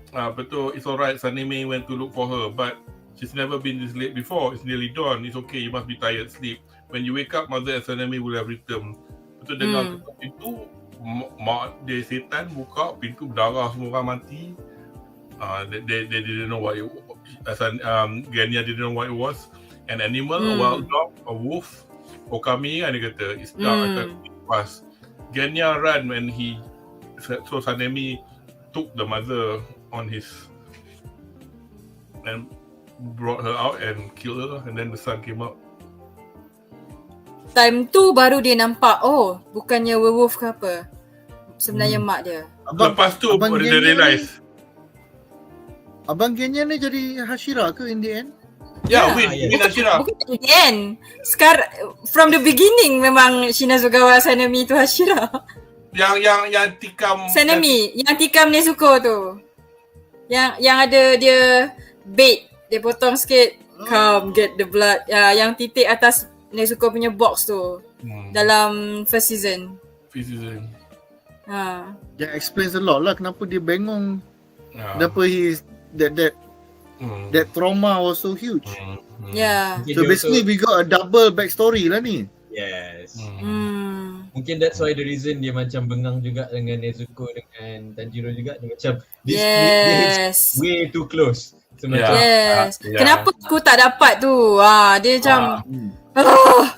Betul, it's alright. Sanemi went to look for her, but she's never been this late before. It's nearly dawn. It's okay. You must be tired. Sleep. When you wake up, mother and Sanemi will have returned. Betul dengar pintu mak dia setan buka pintu, berdarah, semua orang mati. They didn't know what it was. Genya didn't know what it was. An animal, a wild dog, a wolf. Okami kan dia kata, it's dark, I can't pass. Genya ran when so Sanemi took the mother on his and brought her out and killed her, and then the sun came up. Time tu baru dia nampak bukannya werewolf ke apa. Sebenarnya mak dia. Lepas tu dia realise. Abang Genya ni jadi Hashira ke in the end? Win Hashira. Bukan in the end. Sekarang from the beginning memang Shinazugawa Sanemi tu Hashira. Yang tikam Sanemi, yang tikam Nezuko tu. Yang ada dia bait, dia potong sikit. Come get the blood. Yang titik atas Nezuko punya box tu. Dalam first season. That explains a lot lah kenapa dia bengong. Kenapa that trauma was so huge. So basically we got a double backstory lah ni. Yes. Mungkin that's why the reason dia macam bengang juga dengan Nezuko dengan Tanjiro juga. Dia macam this way too close. So Kenapa aku tak dapat tu? Dia macam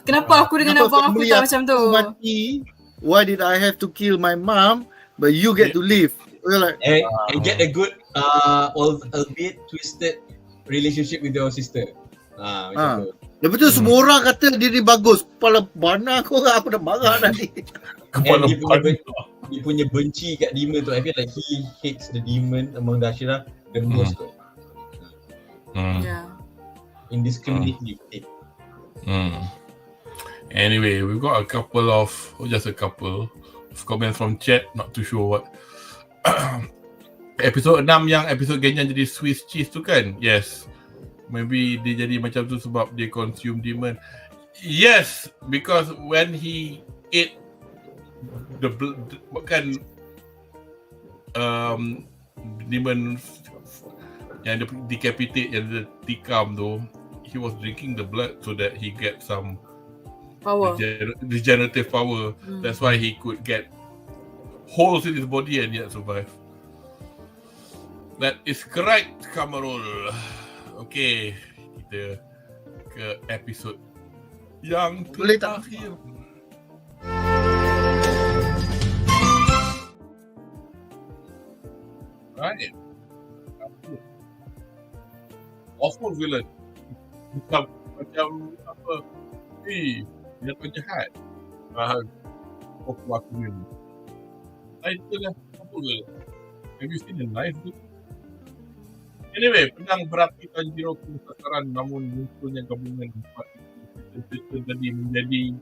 kenapa aku dengan abang aku tak macam tu? Mati. Why did I have to kill my mom but you get to live? Like, and get a good albeit twisted relationship with your sister. Macam tu. Lepas tu semua orang kata dia bagus. Kepala bana kau aku dah marah tadi. And dia punya benci kat demon tu. I feel like he hates the demon among the Hashira the most. Indiscriminately. Anyway, we've got just a couple of comments from chat. Not too sure what. Episod 6 yang episod ganyan jadi Swiss cheese tu kan? Yes. Maybe dia jadi macam tu sebab dia consume demon. Yes, because when he ate demon yang dia decapitate, yang dia tikam tu, he was drinking the blood so that he get some power, regenerative power. That's why he could get holes in his body and yet survive. That is correct, Kamarul. Okay, kita ke episod yang terakhir. Right. Awful villain. Macam apa? Dia penjahat. Aku ni. Itulah awful villain. Have you seen the knife? Anyway, pedang berapi Tanjiro ke sasaran, namun munculnya gabungan empat itu tadi menjadi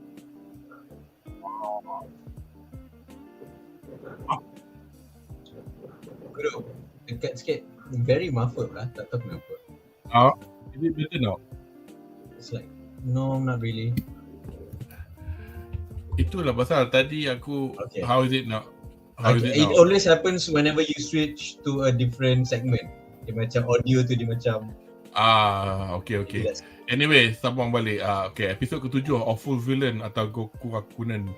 Kudo, dekat sikit, very muffled lah, tak tahu kenapa. Is it better now? It's like, no, not really. Itulah pasal tadi aku, Okay. How is it now? It always happens whenever you switch to a different segment. Dia macam audio tu dia macam Okay. Anyway, sambung balik. Okay, episod ke-7, Awful Villain atau Goku Rakunen.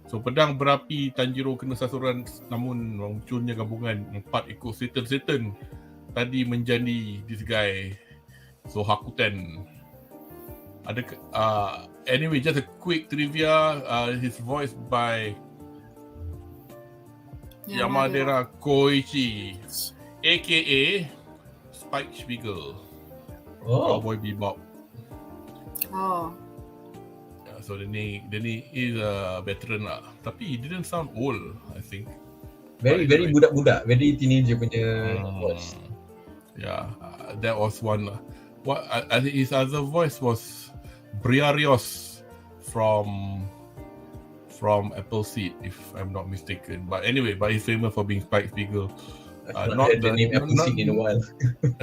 So, pedang berapi Tanjiro kena sasaran, namun munculnya gabungan 4 ekor Satan tadi menjadi this guy. So, Hakuten. Anyway, just a quick trivia. His voice by Yamadera Koichi, aka Spike Spiegel. Cowboy Bebop. So dia ni is a veteran lah. Tapi he didn't sound old, I think. Very budak-budak, very teenager punya voice. Yeah, that was one. What I think his other voice was Briarios from Appleseed, if I'm not mistaken. But anyway, he's famous for being Spike Spiegel. I've not heard the name Appleseed in a while.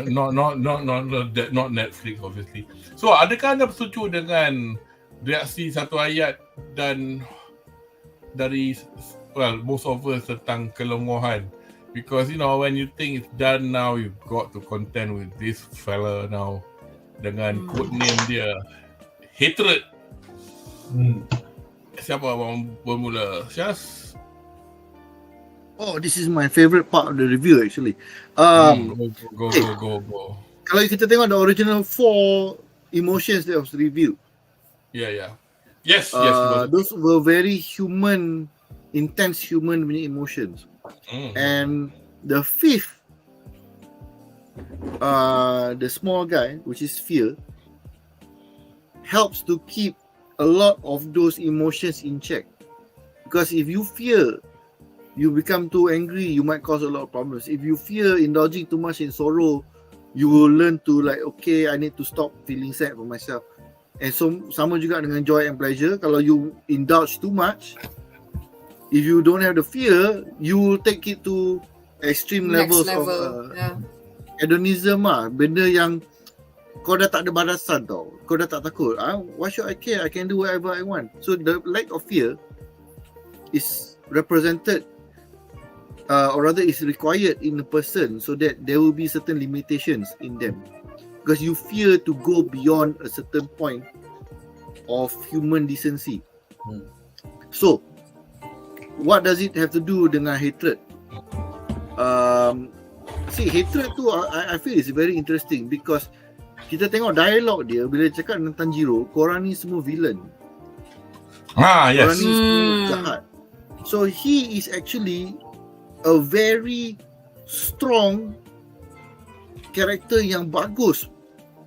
not Netflix obviously. So adakah anda bersetuju dengan reaksi satu ayat dan dari most of us tentang kelengohan? Because when you think it's done now, you've got to contend with this fella now dengan code name dia Hatred. Siapa yang bermula? Syaz? This is my favorite part of the review actually. Go. Kalau kita tengok the original 4 emotions that was reviewed. Yeah. Yes. Those were very human, intense human emotions. And the 5th, the small guy, which is fear, helps to keep a lot of those emotions in check. Because if you fear, you become too angry, you might cause a lot of problems. If you fear indulging too much in sorrow, you will learn to okay, I need to stop feeling sad for myself. And so sama juga dengan joy and pleasure. Kalau you indulge too much, if you don't have the fear, you will take it to extreme levels of hedonism lah. Benda yang kau dah tak ada batasan tau. Kau dah tak takut. Why should I care? I can do whatever I want. So the lack of fear is represented or rather is required in a person so that there will be certain limitations in them. Because you fear to go beyond a certain point of human decency. So, what does it have to do dengan hatred? Hatred tu I feel is very interesting because kita tengok dialog dia bila dia cakap dengan Tanjiro, korang ni semua villain. Yes. Korang ni semua jahat. So he is actually a very strong character yang bagus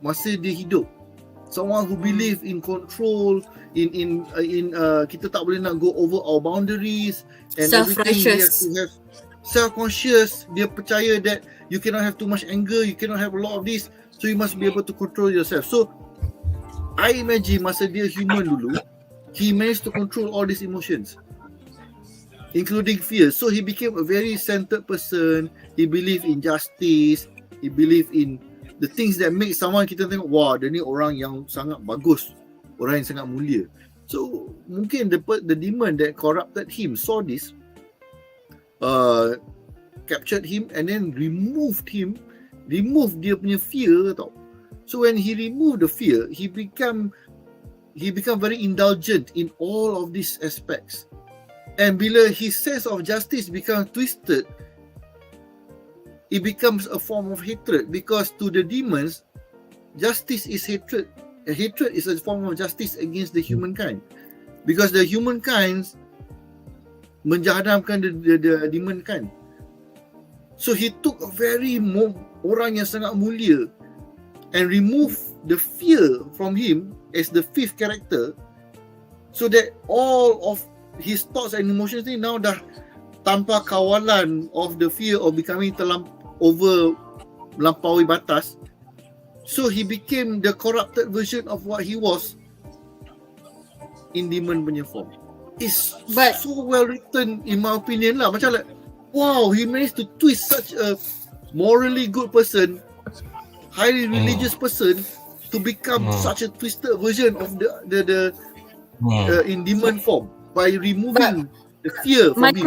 masa dia hidup. Someone who believe in control, in kita tak boleh nak go over our boundaries and self-righteous. Everything. He has to have self-conscious. Dia percaya that you cannot have too much anger, you cannot have a lot of this, so you must be able to control yourself. So I imagine masa dia human dulu, he managed to control all these emotions, including fear. So he became a very centered person. He believed in justice. He believed in the things that make someone kita tengok, wah, dia ni orang yang sangat bagus, orang yang sangat mulia. So mungkin the demon that corrupted him saw this, captured him and then removed dia punya fear tau. So when he removed the fear, he become very indulgent in all of these aspects. And bila his sense of justice becomes twisted, it becomes a form of hatred, because to the demons, justice is hatred. Hatred is a form of justice against the humankind, because the humankind menjahadamkan the demonkind. So he took a very orang yang sangat mulia and remove the fear from him as the fifth character, so that all of his thoughts and emotions ni now dah tanpa kawalan of the fear of becoming melampaui batas. So he became the corrupted version of what he was in demon punya form. It's so well written in my opinion lah. Macam like, wow, he managed to twist such a morally good person, highly religious person, to become such a twisted version of the in demon form by removing the fear from him.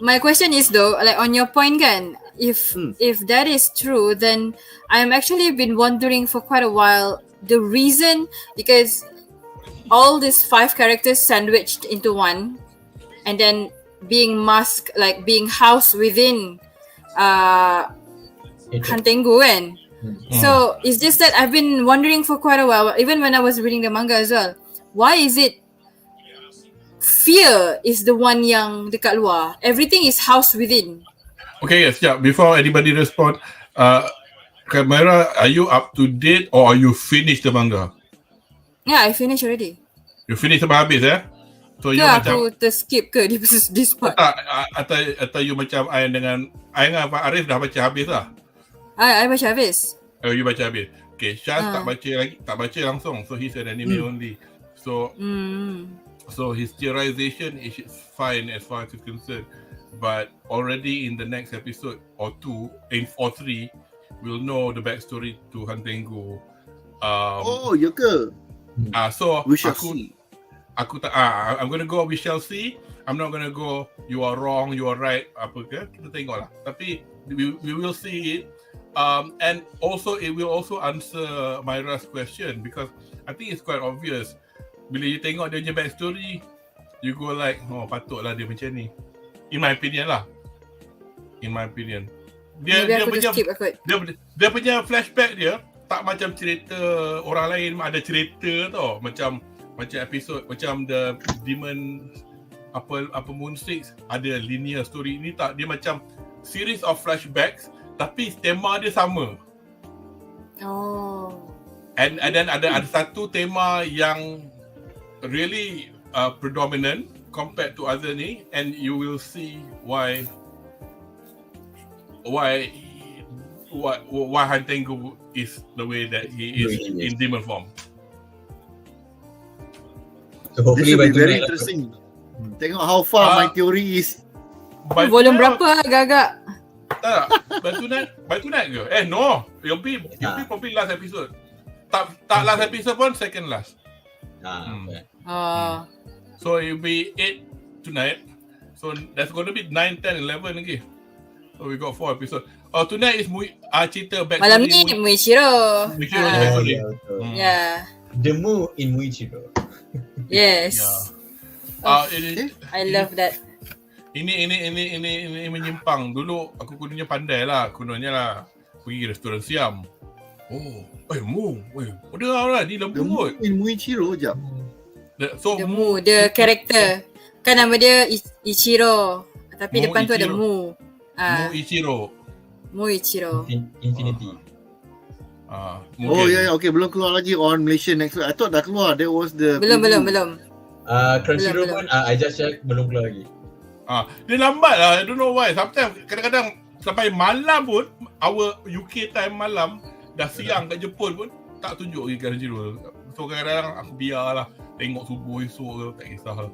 My question is though, like on your point kan, if that is true, then I'm actually been wondering for quite a while the reason, because all these 5 characters sandwiched into one, and then being masked, like being housed within Hantengu kan. So it's just that I've been wondering for quite a while, even when I was reading the manga as well, why is it fear is the one yang dekat luar, everything is housed within? Okay, yes, yeah. Before anybody respond, Kamera, are you up to date or are you finished the manga? Yeah, I finished already. You finished sampai habis So you macam aku terskip ke this part? Atau you macam I dengan Pak Arif dah baca habis lah? I baca habis. Oh, you baca habis. Okay, Syaz tak baca langsung. So he's an anime only. So his theorization is fine as far as he's concerned. But already in the next episode or 2 or 3, we'll know the backstory to Hantengu. Ya ke? So we shall see. I'm gonna go we shall see. I'm not gonna go you are wrong, you are right. Apa ke? Kita tengok lah. Tapi we will see it. And also it will also answer Myra's question, because I think it's quite obvious. Bila you tengok dia punya backstory, you go like, oh patutlah dia macam ni. In my opinion lah. Dia punya flashback dia tak macam cerita orang lain ada cerita tau, macam episode macam the demon apa Moon 6 ada linear story. Ni tak, dia macam series of flashbacks tapi tema dia sama. And then ada satu tema yang really predominant compared to other ni, and you will see why Hantengu is the way that he is in demon form. So hopefully this will be very interesting. Tengok how far my theory is. Volume berapa agak-agak? Tak, by tonight ke? No, it'll be probably last episode. Tak last episode pun, second last. So it'll be 8 tonight. So that's going to be 9, 10, 11 lagi. So we got 4 episodes. Tonight is cerita back. Malam ni Muichiro. Muichiro backstory. Yeah. The Mu in Muichiro. Yes. I love that. Ini menyimpang. Dulu aku kononnya pandai lah. Kononnya lah pergi restoran Siam. Mu. Udah lah ni lembu kot. In Muichiro jap. So the Mu, the character. Kan nama dia Ichiro. Tapi depan tu ada Mu. Muichiro. Infinity. Okay, belum keluar lagi on Malaysia next week. I thought dah keluar. That was the Belum. Crunchyroll pun I just check belum keluar lagi. Dia lambat lah. I don't know why. Sometimes kadang-kadang sampai malam pun, our UK time malam, dah siang kat Jepun pun tak tunjuk lagi Kanjiro. So kadang-kadang aku biarlah tengok subuh esok ke, tak kisah lah.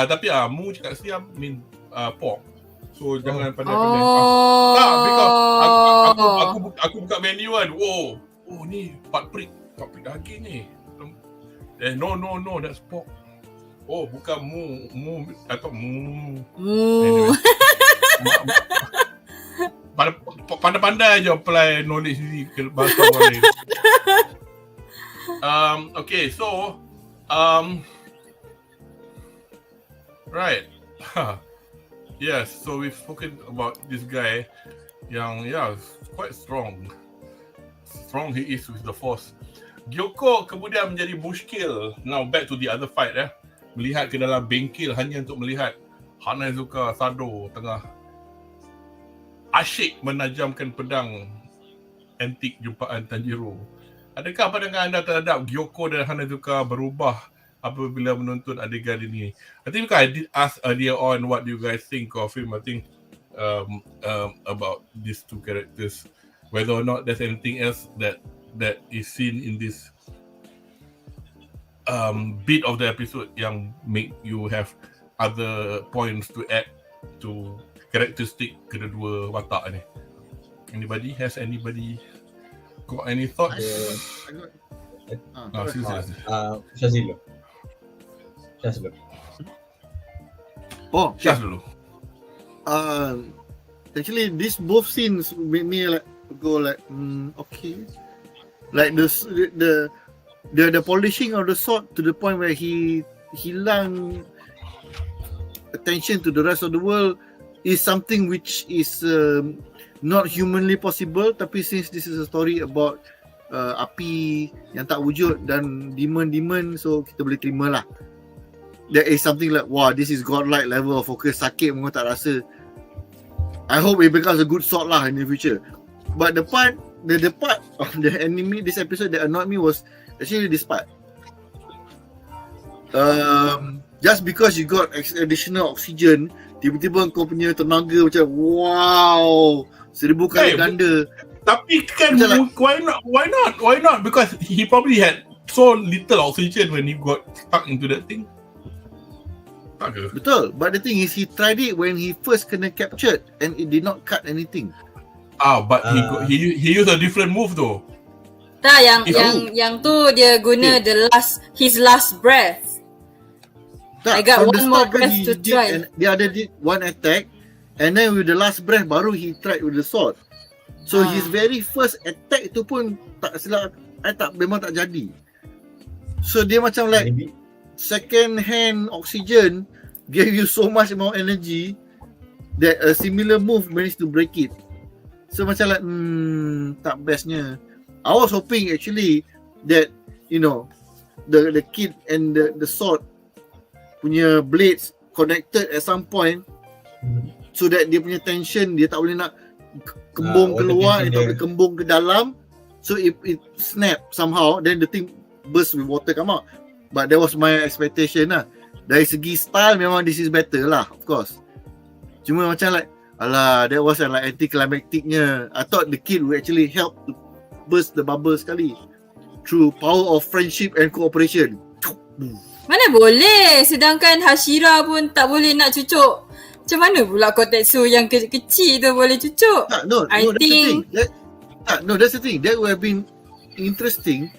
Tapi Mu cakap siam mean pork. So jangan pandai-pandai. Tak, because aku buka menu kan. Oh ni part prik daging ni. No, that's pork. Oh, bukan mu atau mu. Anyway. Pandai-pandai je apply knowledge ni ke bahasa orang lain. Okay, so right. Yes, so we've spoken about this guy yang quite strong. Strong he is with the force. Gyoko kemudian menjadi muskil. Now back to the other fight melihat ke dalam bengkel hanya untuk melihat Hanazuka Sado tengah asyik menajamkan pedang antik jumpaan Tanjiro. Adakah pandangan anda terhadap Gyoko dan Hanazuka berubah apabila menonton adegan ini? I think I did ask earlier on what you guys think of him. I think about these two characters, whether or not there's anything else that is seen in this bit of the episode yang make you have other points to add to characteristic kedua watak ni. Anybody got any thoughts? Shazilo. Syaz dulu. Actually, these both scenes made me like go like okay. Like the polishing of the sword to the point where he hilang attention to the rest of the world is something which is not humanly possible. Tapi since this is a story about api yang tak wujud dan demon, so kita boleh terima lah. There is something like, wow, this is godlike level of focus. Sakit pun tak rasa. I hope it becomes a good sword lah in the future. But the part of the anime, this episode that annoyed me was actually this part. Just because you got additional oxygen, tiba-tiba kau punya tenaga macam wow, 1000 kali ganda. Tapi kan why not? Because he probably had so little oxygen when he got stuck into that thing. Tak ke? Betul, but the thing is he tried it when he first kena captured and it did not cut anything. But he used a different move though. Tak, yang tu dia guna his last breath. I got one more breath to try. And the other did one attack, and then with the last breath baru he tried with the sword. So his very first attack tu pun tak silap, memang tak jadi. So dia macam like second hand oxygen gave you so much more energy that a similar move managed to break it. So macam like tak bestnya. I was hoping actually that the kid and the sword punya blades connected at some point so that dia punya tension dia tak boleh nak kembung keluar, dia tak boleh kembung ke dalam, so it snap somehow, then the thing burst with water come out. But that was my expectation lah. Dari segi style memang this is better lah, of course. Cuma macam like alah, that was like anticlimacticnya. I thought the kid would actually help to burst the bubble sekali through power of friendship and cooperation. Mana boleh, sedangkan Hashira pun tak boleh nak cucuk. Macam mana pula Kotetsu yang kecil tu boleh cucuk? That's the thing. That would have been interesting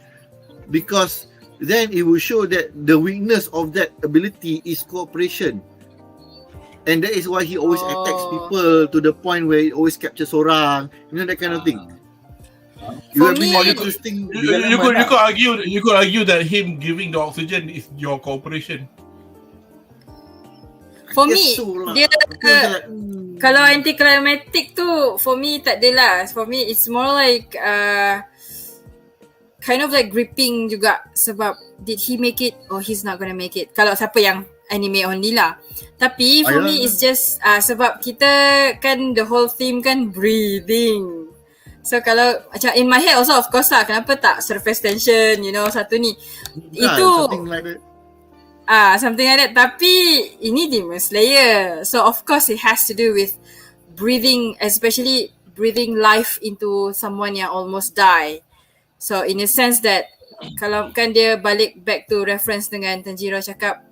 because then it will show that the weakness of that ability is cooperation. And that is why he always attacks people to the point where he always captures orang. That kind of thing. You could argue that him giving the oxygen is your cooperation. For me, dia kalau anticlimactic tu, for me tak adalah. For me, it's more like kind of like gripping juga. Sebab did he make it or he's not gonna make it? Kalau siapa yang anime only lah. Tapi for me, it's just sebab kita kan the whole theme kan breathing. So kalau macam in my head also of course lah, kenapa tak surface tension, satu ni. Itu something like that. Something like that. Tapi ini Demon Slayer. So of course it has to do with breathing, especially breathing life into someone yang almost die. So in a sense that kalau kan dia balik back to reference dengan Tanjiro cakap,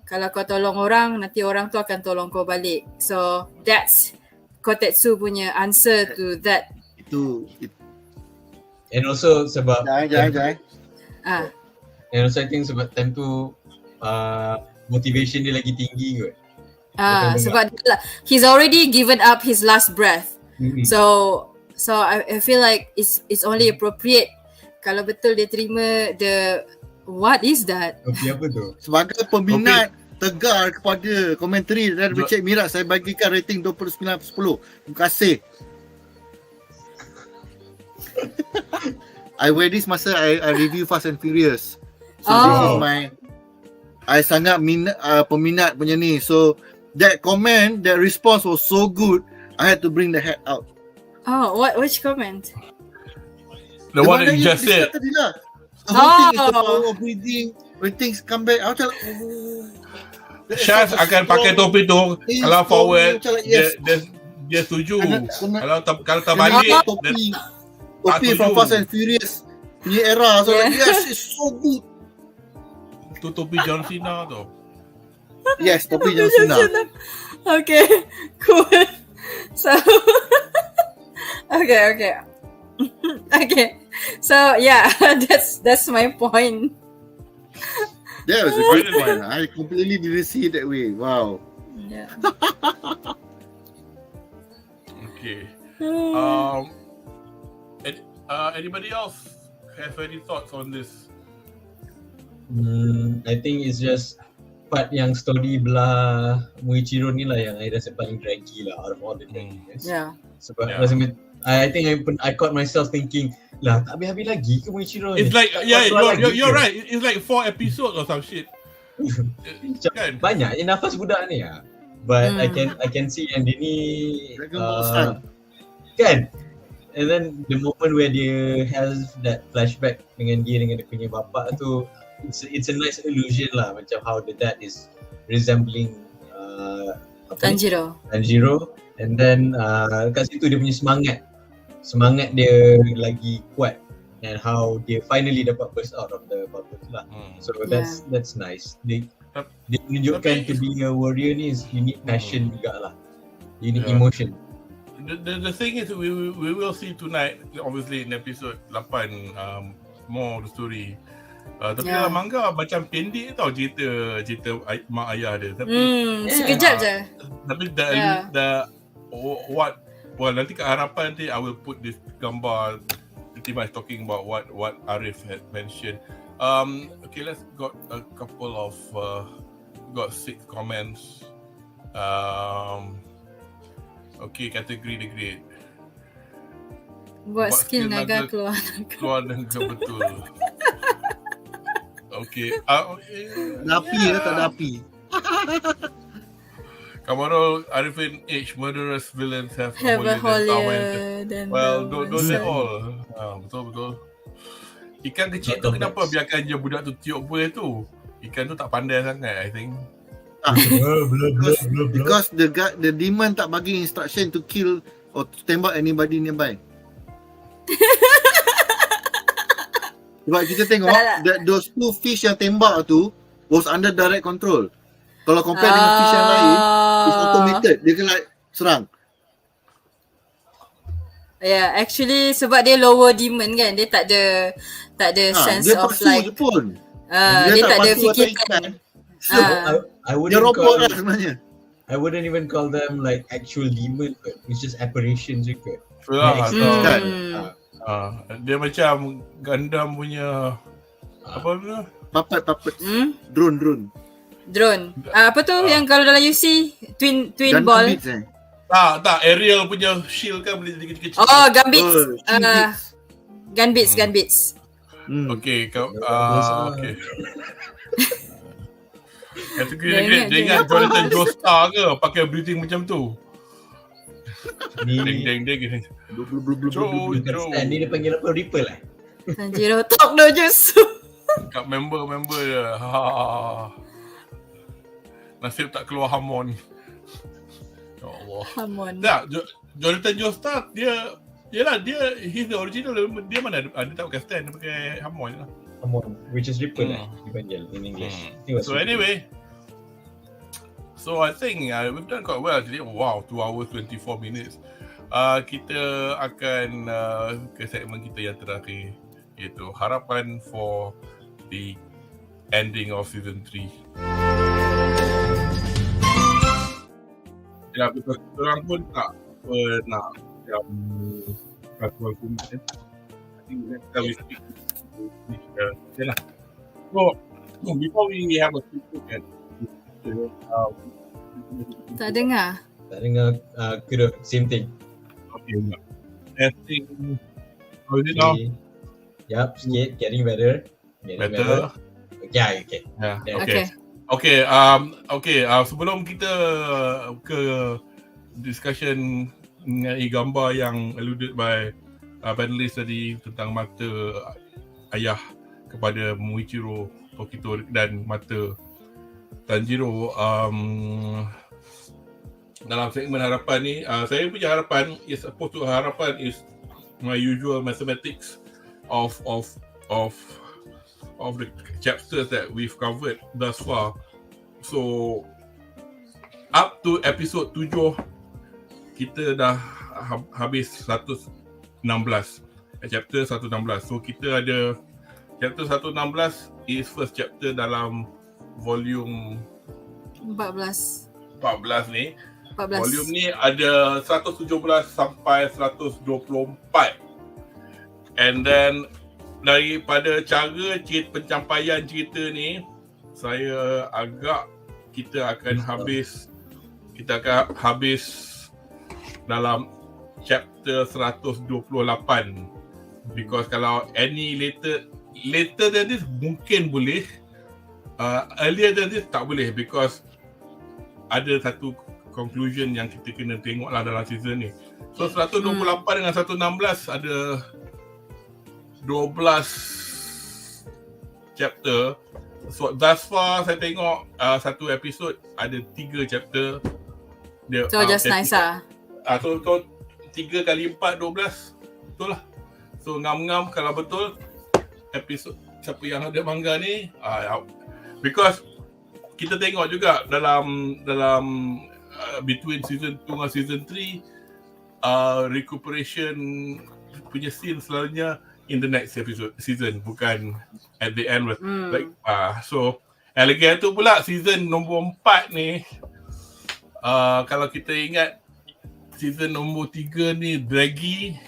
kalau kau tolong orang, nanti orang tu akan tolong kau balik. So that's Kotetsu punya answer to that. And also sebab Jangan. and also I think sebab time tu motivation dia lagi tinggi kot. Sebab he's already given up his last breath. So I feel like it's only appropriate kalau betul dia terima the what is that? Kopi apa tu? Sebagai peminat tegar kepada komentari dari Cik Mira, saya bagikan rating 29/10. Terima kasih. I wear this masa I review Fast and Furious. So this is my I sangat peminat punya ni. So that comment, that response was so good, I had to bring the hat out. Oh, which comment? The one that you just said. The whole thing is the power of breathing. When things come back, I'll tell Syaz akan pakai topi tu. Kalau forward, dia setuju. Kalau terbalik, topi from Fast and Furious punya era. So like, yes, it's so good. Tu topi John Cena tu. Yes, topi John Cena. Okay, cool. So, okay. So yeah, that's my point. That was a great point. I completely didn't see it that way. Wow. Yeah. Okay. Anybody else have any thoughts on this? I think it's just part yang story belah Muichiro ni lah yang I rasa paling draggy lah out of all the dragginess. Yeah. Sebab I think I caught myself thinking, lah tak habis-habis lagi ke Muichiro ni? It's like, you're right. It's like 4 episodes or some shit. Kan? Banyak nafas budak ni lah. But I can see yang dia ni kan? And then the moment where dia has that flashback dengan dia punya bapak tu, it's a nice illusion lah, macam how the dad is resembling Tanjiro. And then kat situ dia punya semangat dia lagi kuat, and how dia finally dapat burst out of the bubble lah. So that's nice. Dia menunjukkan to being a warrior ni is you need passion juga lah, you need emotion. The thing is, we will see tonight, obviously in episode 8, more of the story. Tapi dalam manga macam pendek tau cerita mak ayah dia. Tapi sekejap je. Tapi nanti kat harapan nanti I will put this gambar pretty much talking about what Arif had mentioned. Okay, let's got a couple of got 6 comments. Okay, category the grade. Buat skill naga keluar naga betul. Okay. Dapi tak dapi. Kamarul Arifin H, murderous villains have a holier than well, don't they all? Betul. Ikan kecil tu kenapa biarkan je budak tu tiup boleh tu? Ikan tu tak pandai sangat, I think. Because the demon tak bagi instruction to kill or to tembak anybody nearby. Sebab kita tengok those 2 fish yang tembak tu was under direct control. Kalau compare dengan fish yang lain, it's automated. Dia kena serang. Yeah, actually sebab dia lower demon kan, dia tak ada sense dia of like je pun. dia tak ada fikirkan. I wouldn't call dia sebenarnya. I wouldn't even call them like actual demon, but it's just apparitions juga. Dia macam Gundam punya apa tu? Puppet. Drone. Apa tu yang kalau dalam UC twin ball. Tak, Ariel punya shield kan boleh jadi kecil-kecil. Oh, gunbits. Okay, okay. Kategori dia ingat Jonathan Joestar ke pakai breathing macam tu. Ding. Ni dia panggil apa? Ripple lah. Tanjiro talk no jutsu. Kat member dia. Nasib tak keluar Hamon. Ya Allah. Hamon. Tak, Jonathan Joestar dia Yelah, he's the original. Dia mana ada tak pakai stand, dia pakai hamon lah. Hamon, which is Ripple dipanggil in English. So anyway, so I think we've done quite well today. Wow, 2 hours 24 minutes. Kita akan ke segmen kita yang terakhir, iaitu harapan for the ending of season 3. Ya, because orang pun tak pernah macam kasual kumis. I think next time we speak okay lah. So before we have a quick look at Tak dengar. Kudo, same thing. Okay, testing. How is it now? Yup, sikit, getting better. Better? Okay, okay. Yeah, okay. Sebelum kita ke discussion mengenai gambar yang alluded by panelist tadi tentang mata ayah kepada Muichiro, Tokito dan mata Tanjiro, dalam segmen harapan ni, saya punya harapan is supposed to harapan is my usual mathematics of the chapters that we've covered thus far. So up to episode 7 kita dah habis 116 chapter 116. So kita ada chapter 116 is first chapter dalam volume 14 ni. 14. Volume ni ada 117 sampai 124. And then daripada cara penyampaian cerita ni, saya agak kita akan habis dalam chapter 128. Because kalau any later than this mungkin boleh, earlier than this tak boleh, because ada satu conclusion yang kita kena tengok lah dalam season ni. So 128 dengan 116 ada 12 chapter. So thus far saya tengok satu episod ada 3 chapter. So just nice lah. So 3 kali 4 12. Betul lah. So ngam-ngam kalau betul episod siapa yang ada manga ni, because kita tengok juga dalam between season 2 dengan season 3, recuperation punya scene selalunya in the next season, bukan at the end. So lagi tu pula season nombor 4 ni, kalau kita ingat season nombor 3 ni draggy,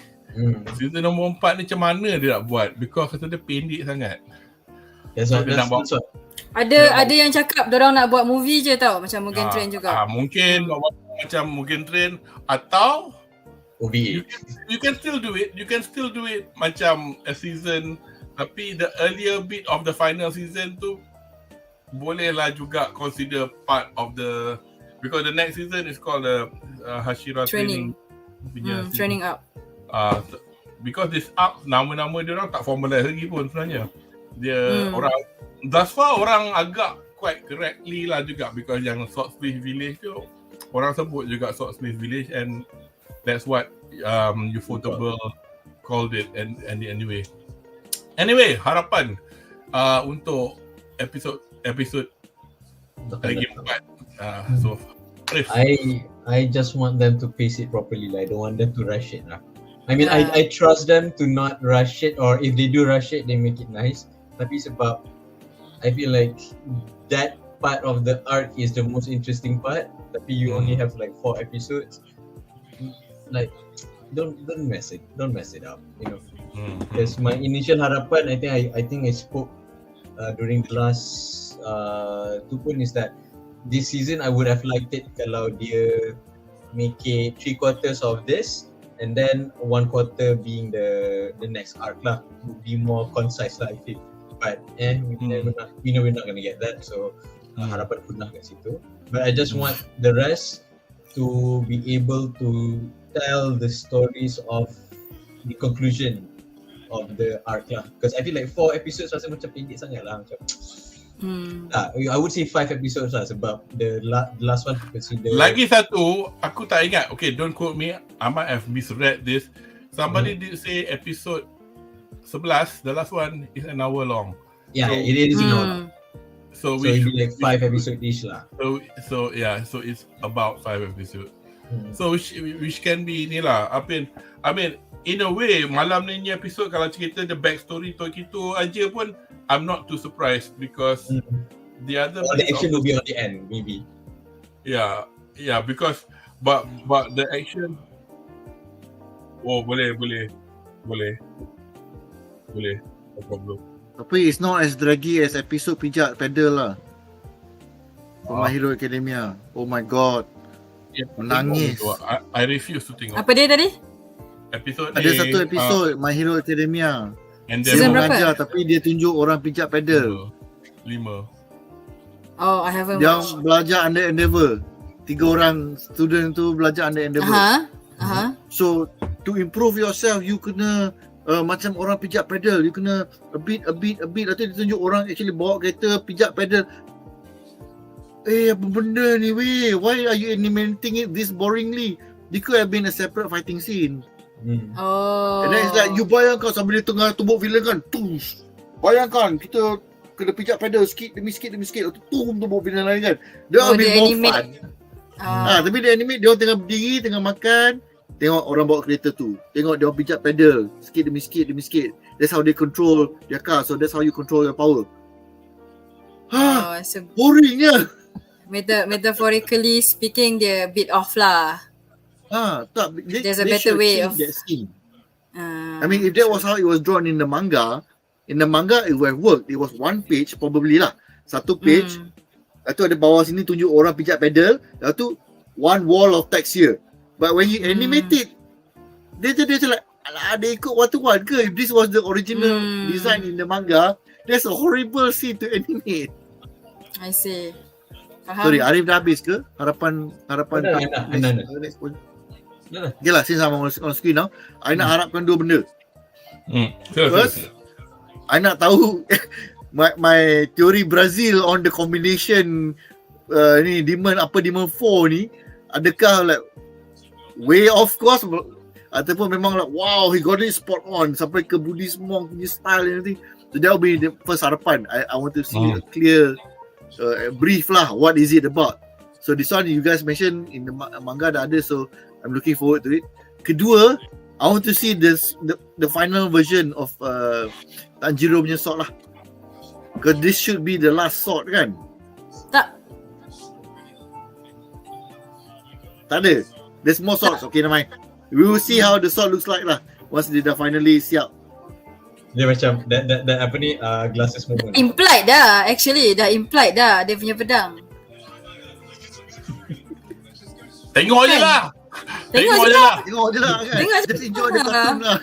season nombor 4 ni macam mana dia nak buat, because kata dia pendek sangat. Ada yang cakap dorang nak buat movie je tau, macam Mugen Train juga. Mungkin macam Mugen Train, atau OVA. You can still do it macam a season, tapi the earlier bit of the final season tu bolehlah juga consider part of the, because the next season is called the HASHIRA training up. Because this up, nama-nama dia orang tak formalize lagi pun sebenarnya. Dia orang thus far orang agak quite correctly lah juga, because yang Swordsmith Village tu orang sebut juga Swordsmith Village, and that's what Ufotable called it. And anyway harapan untuk episod lagi 4. So I just want them to pace it properly. I don't want them to rush it. I mean, I trust them to not rush it, or if they do rush it, they make it nice. Tapi sebab I feel like that part of the arc is the most interesting part. Tapi you only have like 4 episodes. Like, don't mess it up, you know. Because my initial harapan, I think I spoke during the last tu pun, is that this season I would have liked it kalau dia make it 3/4 of this, and then 1/4 being the next arc lah. Would be more concise lah, I think. But we know we're not gonna get that, so harapan punah kat situ. But I just want the rest to be able to tell the stories of the conclusion of the arc lah. Because I feel like 4 episodes rasa macam pendek sangat lah. Macam I would say 5 episodes lah, sebab the last one consider. Lagi satu, aku tak ingat. Okay, don't quote me. I might have misread this. Somebody did say episode 11, the last one is an hour long. Yeah, it is, you know. So So it'll be like 5 episodes each lah. So it's about 5 episodes. So which can be ni lah. I mean in a way malam ni episode kalau cerita the backstory Tokito aja pun I'm not too surprised because the other the action will be on the end maybe. Yeah, because but the action boleh. No problem. Tapi it's not as draggy as episode pijak pedal lah. For My Hero Academia. Oh my god. Menangis. I refuse to tengok. Apa dia tadi? Episode Ada satu episod My Hero Academia. And Dia Season mengajar berapa? tapi dia tunjuk orang pijak pedal. 5. Oh, I haven't Yang watched. belajar under Endeavour. 3 orang student tu belajar under Endeavour. So to improve yourself you kena macam orang pijak pedal. You kena a bit. Lepas tu dia tunjuk orang actually bawa kereta pijak pedal. Apa benda ni weh? Why are you animating it this boringly? It could have been a separate fighting scene. Oh. And then it's like you bayangkan sambil dia tengah tumbuk villain kan. Tush. Bayangkan kita kena pijak pedal sikit demi sikit. Lepas tu tumbuk villain lain kan. That will be more fun. Tapi dia animate dia orang tengah berdiri, tengah makan. Tengok orang bawa kereta tu. Tengok dia orang pijak pedal sikit demi sikit. That's how they control their car. So that's how you control your power. So Boringnya. metaphorically speaking, dia bit off lah. Tak. There's a better way of that scene. I mean, if that was how it was drawn in the manga it would have worked. It was one page probably lah. Satu page. Lepas tu ada bawah sini tunjuk orang pijak pedal. Lepas tu one wall of text here. But when you animate it, dia macam like, alah, dia ikut one to one ke? If this was the original design in the manga, that's a horrible scene to animate. I see. Faham? Sorry, Arif dah habis ke? Harapan Dah. Okay lah, since I'm on screen now, I nak harapkan 2 benda. First, I nak tahu my teori Brazil on the combination ni Demon 4 ni, adakah like way off course ataupun memang like wow he got it spot on sampai ke Buddhist monk punya style and everything. So that will be the first harapan. I want to see a clear brief lah, what is it about. So this one you guys mentioned in the manga dah ada, so I'm looking forward to it. Kedua, I want to see the final version of Tanjiro punya sword lah, because this should be the last sword kan. Tak. Tak ada. There's more swords. Okay, never mind. We will see how the sword looks like lah once dia dah finally siap. Dia macam that apa ni glasses moment. Implied dah, actually. Dah implied dah dia punya pedang. Tengok je lah. Tengok je lah. Tengok je lah kan. Tengok je Just enjoy the cartoon lah.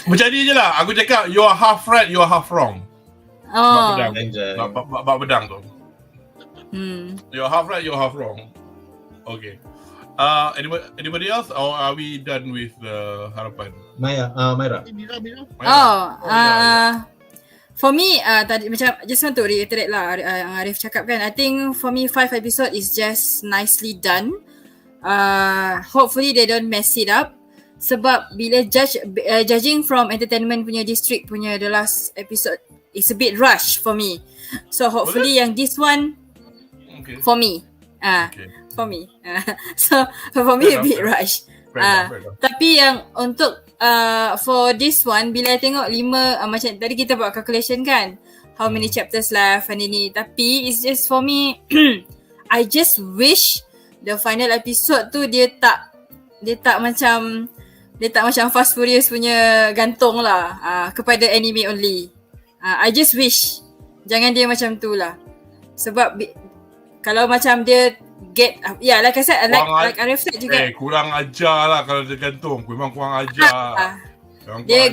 Macam ni je lah. Aku cakap you are half right, you are half wrong. Oh. Bab pedang tu. You are half right, you are half wrong. Okay. Anybody else, or are we done with the harapan? Myra. For me, tadi macam just want to reiterate lah yang Arif cakap kan. I think for me 5 episode is just nicely done. Hopefully they don't mess it up. Sebab bila judging from entertainment punya district punya the last episode, it's a bit rush for me. So hopefully yang this one for me. For me. So for me a bit rush. Tapi yang untuk for this one, bila I tengok 5 macam tadi kita buat calculation kan, how many chapters left and ini, tapi it's just for me I just wish the final episode tu dia tak macam Fast Furious punya gantung lah kepada anime only. I just wish jangan dia macam tu lah. Sebab kalau macam dia get like I said, like Arif said juga, kurang ajar lah kalau dia gantung. Memang kurang ajar. Dia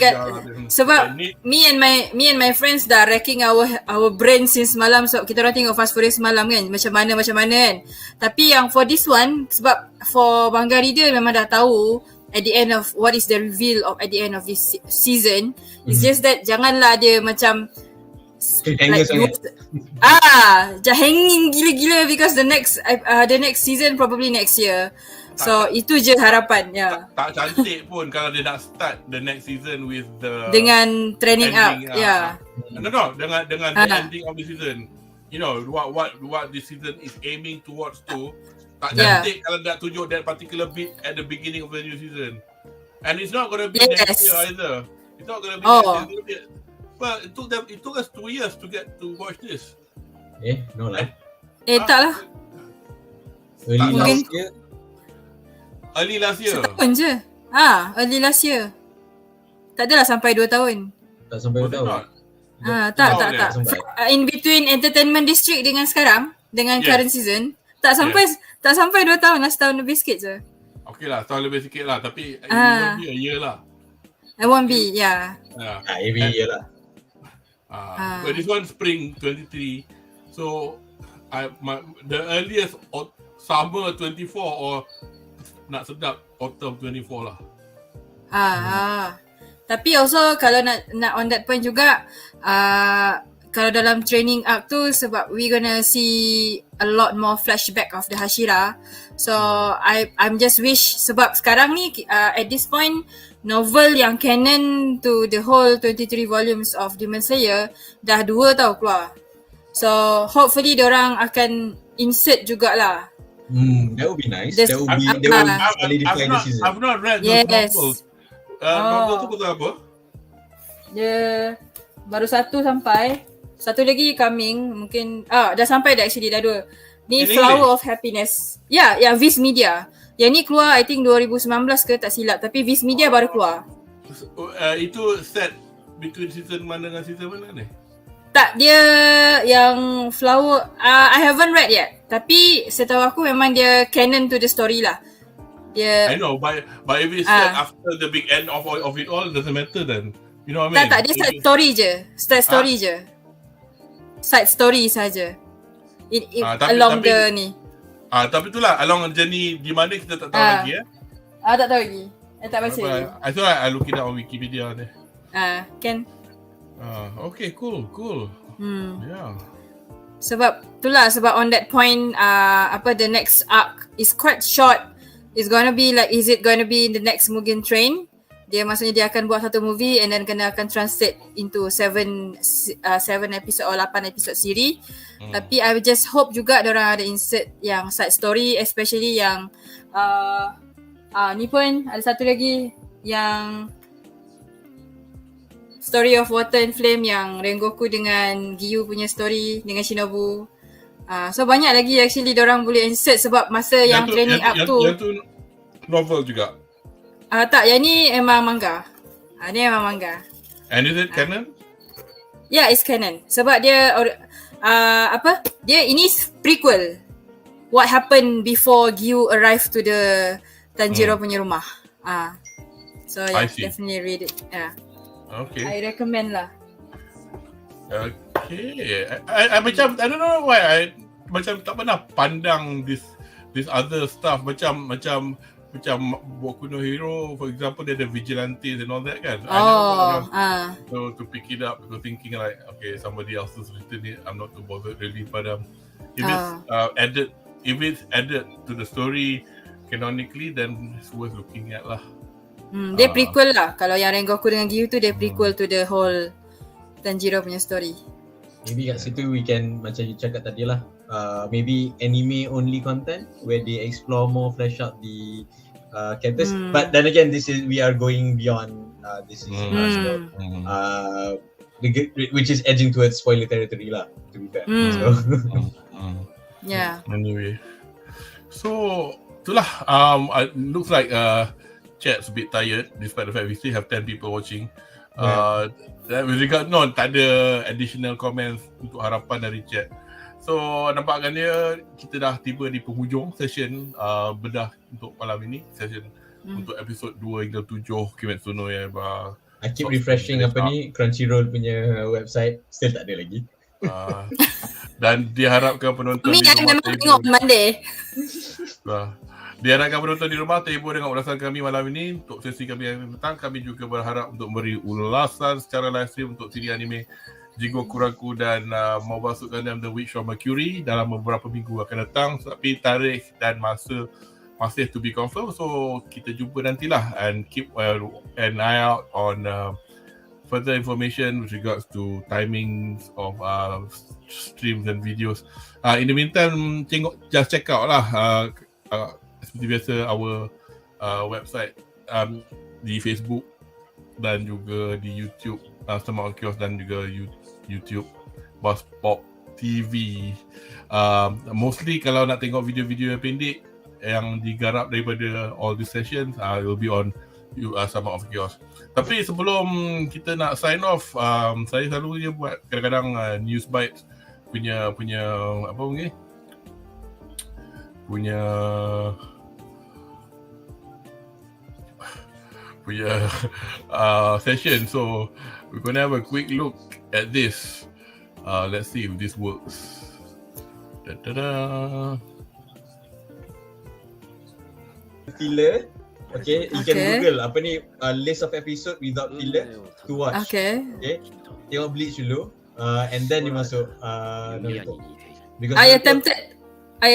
sebab me and my friends dah racking our brain since malam, so kita orang tengok Fast Furious malam kan, macam mana kan. Tapi yang for this one, sebab for manga reader memang dah tahu at the end of what is the reveal of at the end of this season. It's just that janganlah dia macam like hanging gila-gila, because the next season probably next year. So itu je harapan ya. Tak cantik pun kalau dia nak start the next season with the Dengan training up, ya. No, dengan the ending of the season. You know what this season is aiming towards to. Tak cantik kalau nak tunjuk that particular bit at the beginning of the new season. And it's not going to be next year either. It's not going to be next year. But it took us 2 years to get to watch this. No lah. Tak lah. Early last year. Setahun je. Early last year. Tak adalah sampai 2 tahun. Tak sampai 2 tahun. Tak. In between Entertainment District dengan sekarang, dengan current season, tak sampai 2 tahun lah, setahun lebih sikit je. Okay lah, setahun lebih sikit lah. Tapi it won't be a year lah. It won't be, yeah. Every year lah. But this one spring 23. So the earliest summer 24 or nak sedap autumn 24 lah. Tapi also kalau nak on that point juga, kalau dalam training arc tu, sebab we gonna see a lot more flashback of the HASHIRA. So I'm just wish, sebab sekarang ni at this point novel yang canon to the whole 23 volumes of Demon Slayer dah 2 tau keluar. So hopefully diorang akan insert jugalah. That would be nice. That would solidify the season. I've not read those novels. Novel tu pasal apa? Dia baru satu sampai. Satu lagi coming. Mungkin dah sampai dah actually, dah 2. Ni Flower of Happiness. Ya, Viz Media. Yang ni keluar I think 2019 ke tak silap. Tapi Viz Media baru keluar. Itu set between season mana dengan season mana ni? Tak, dia yang Flower I haven't read yet. Tapi setahu aku memang dia canon to the story lah. Dia, I know, but if it's set after the big end of it all, doesn't matter then. You know what I mean? Tak, dia side story je. Side story je. Side story saja. Along the ni. Tapi itulah along journey di mana kita tak tahu lagi tak tahu lagi. Tak baca lagi. I thought I look it up on Wikipedia ni. Kan. Okay, cool. Yeah. Sebab on that point the next arc is quite short. It's gonna be like, is it gonna be in the next Mugen Train? Dia maksudnya dia akan buat satu movie and then akan translate into 7 episode or 8 episode series. Tapi I just hope juga diorang ada insert yang side story, especially yang ni pun ada satu lagi yang Story of Water and Flame, yang Rengoku dengan Giyu punya story dengan Shinobu. So banyak lagi actually diorang boleh insert sebab masa yang training up tu. Yang tu novel juga? Tak, yang ni memang manga. Ni memang manga. And is it canon? Yeah, it's canon. Sebab dia dia ini prequel. What happened before Giyu arrive to the Tanjiro punya rumah. So yeah, definitely read it. Okay. I recommend lah. Okay. I macam, I don't know why I macam tak pernah pandang this other stuff macam Boku no Hero, for example, dia ada vigilantes and all that kan. So to pick it up, because thinking like, okay, somebody else has written it, I'm not too bothered really. But if it's added to the story canonically, then it's worth looking at lah. Dia prequel lah. Kalau yang Rengoku dengan Giyu tu, dia prequel to the whole Tanjiro punya story. Maybe kat situ we can, macam you cakap tadi lah, maybe anime only content where they explore more, flesh out the characters. But then again, we are going beyond this is which is edging towards spoiler territory lah, to be fair. So yeah. Anyway, so itulah. It looks like chat's a bit tired despite the fact we still have 10 people watching. With regard, tak ada additional comments untuk harapan dari chat. So nampaknya kita dah tiba di penghujung session bedah untuk malam ini. Session untuk episod 2 hingga 7 Kimetsu no Yaiba. I keep refreshing Crunchyroll punya website, still tak ada lagi. Dan diharapkan penonton di rumah tengok Monday. Diharapkan penonton di rumah terhibur dengan ulasan kami malam ini. Untuk sesi kami yang datang, kami juga berharap untuk memberi ulasan secara live stream untuk siri anime Jigokuraku dan Mobile Suit Gundam The Witch from Mercury dalam beberapa minggu akan datang. Tapi tarikh dan masa masih to be confirmed. So kita jumpa nantilah, and keep an eye out on further information with regards to timings of streams and videos. In the meantime, just check out lah seperti biasa our website di Facebook dan juga di YouTube, STOMACHOFCHAOS, dan juga YouTube BuzzPopTV. Mostly kalau nak tengok video-video yang pendek yang digarap daripada all the sessions, it will be on STOMACHOFCHAOS. Tapi sebelum kita nak sign off, saya selalu je buat kadang-kadang news bites punya apa mungkin punya session. So we're gonna have a quick look at this. Let's see if this works. Filler. Okay, you can Google apa ni list of episode without filler to watch. Okay. Tengok Bleach dulu. And then you masuk Naruto. Because I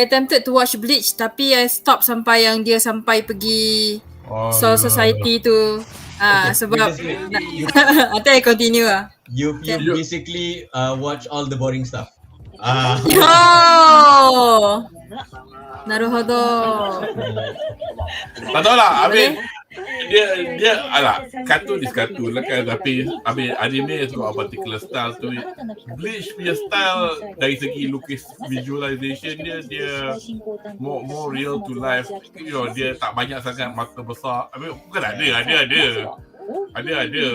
attempted to watch Bleach, tapi I stop sampai yang dia sampai pergi Soul Society tu. Sebab nanti I continue lah. You basically watch all the boring stuff. Naruhodo. Tak tahu lah, Amin. Dia kartun is kartun lah kan, tapi anime is got a particular style to it. Bleach punya style dari segi lukis visualization dia more real to life. Dia tak banyak sangat mata besar. Bukan ada,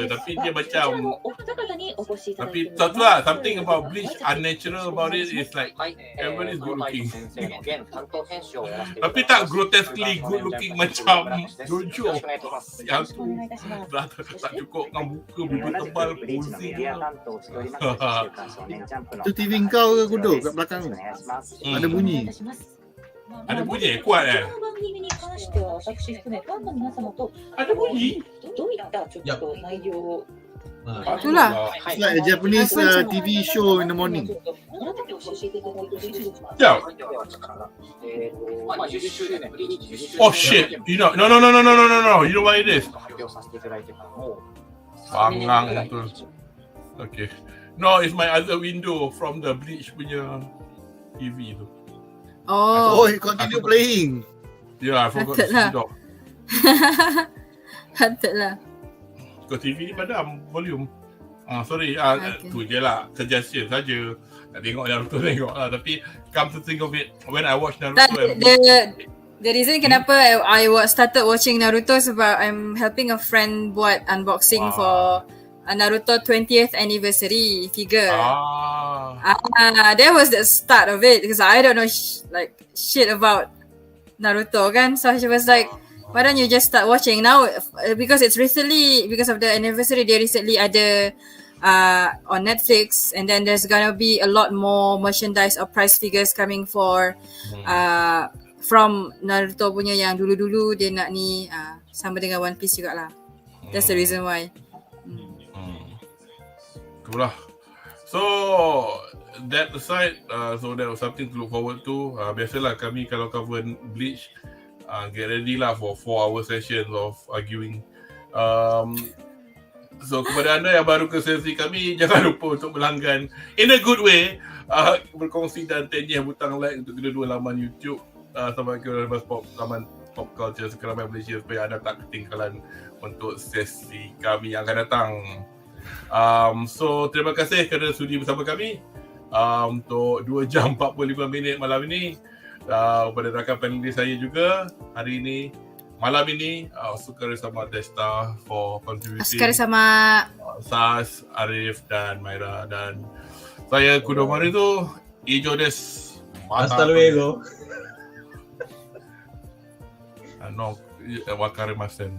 tapi dia macam, tapi satu lah, something about Bleach unnatural about it is like everyone is good looking. Tapi tak grotesquely good looking macam Jojo yang tu tak cukup dengan muka bibir tebal posing. Tu TV kau ke Kudo kat belakang tu? Ada bunyi. Ada bunyi kuat Ada bunyi? Itulah. It's like a Japanese TV show in the morning. Yeah. Oh shit. No. You know what it is? Pangang tu. Okay. No, it's my other window from the Bleach punya TV tu. Oh, it continue playing. Yeah, I forgot to switch off. Patutlah. Kau TV ni padam volume. Sorry, tu je lah, suggestion saja. Nak tengok Naruto tengok lah. Tapi come to think of it, when I watch Naruto, the reason kenapa I started watching Naruto sebab I'm helping a friend buat unboxing for Naruto 20th anniversary figure. That was the start of it, because I don't know shit about Naruto kan. So she was like, why don't you just start watching now, because it's recently, because of the anniversary, they recently ada on Netflix, and then there's gonna be a lot more merchandise or prize figures coming for from Naruto punya yang dulu-dulu dia nak ni sama dengan One Piece jugalah. That's the reason why. Itulah. So that aside, so that was something to look forward to. Biasalah kami kalau cover Bleach, get ready lah for 4-hour sessions of arguing. So kepada anda yang baru ke sesi kami, jangan lupa untuk berlanggan in a good way, berkongsi dan tenyeh butang like untuk kedua-dua laman YouTube sama ke laman Pop Culture Sekarang Malaysia, supaya anda tak ketinggalan untuk sesi kami yang akan datang. So terima kasih kerana sudi bersama kami untuk 2 jam 45 minit malam ini. Kepada rakan panelis saya juga hari ini, malam ini, Sukar sama Desta for contributing. Sukar sama Sas, Arif dan Maira, dan saya Kudo Maharizu. Ijo des. Hasta luego. No, wakarimasen.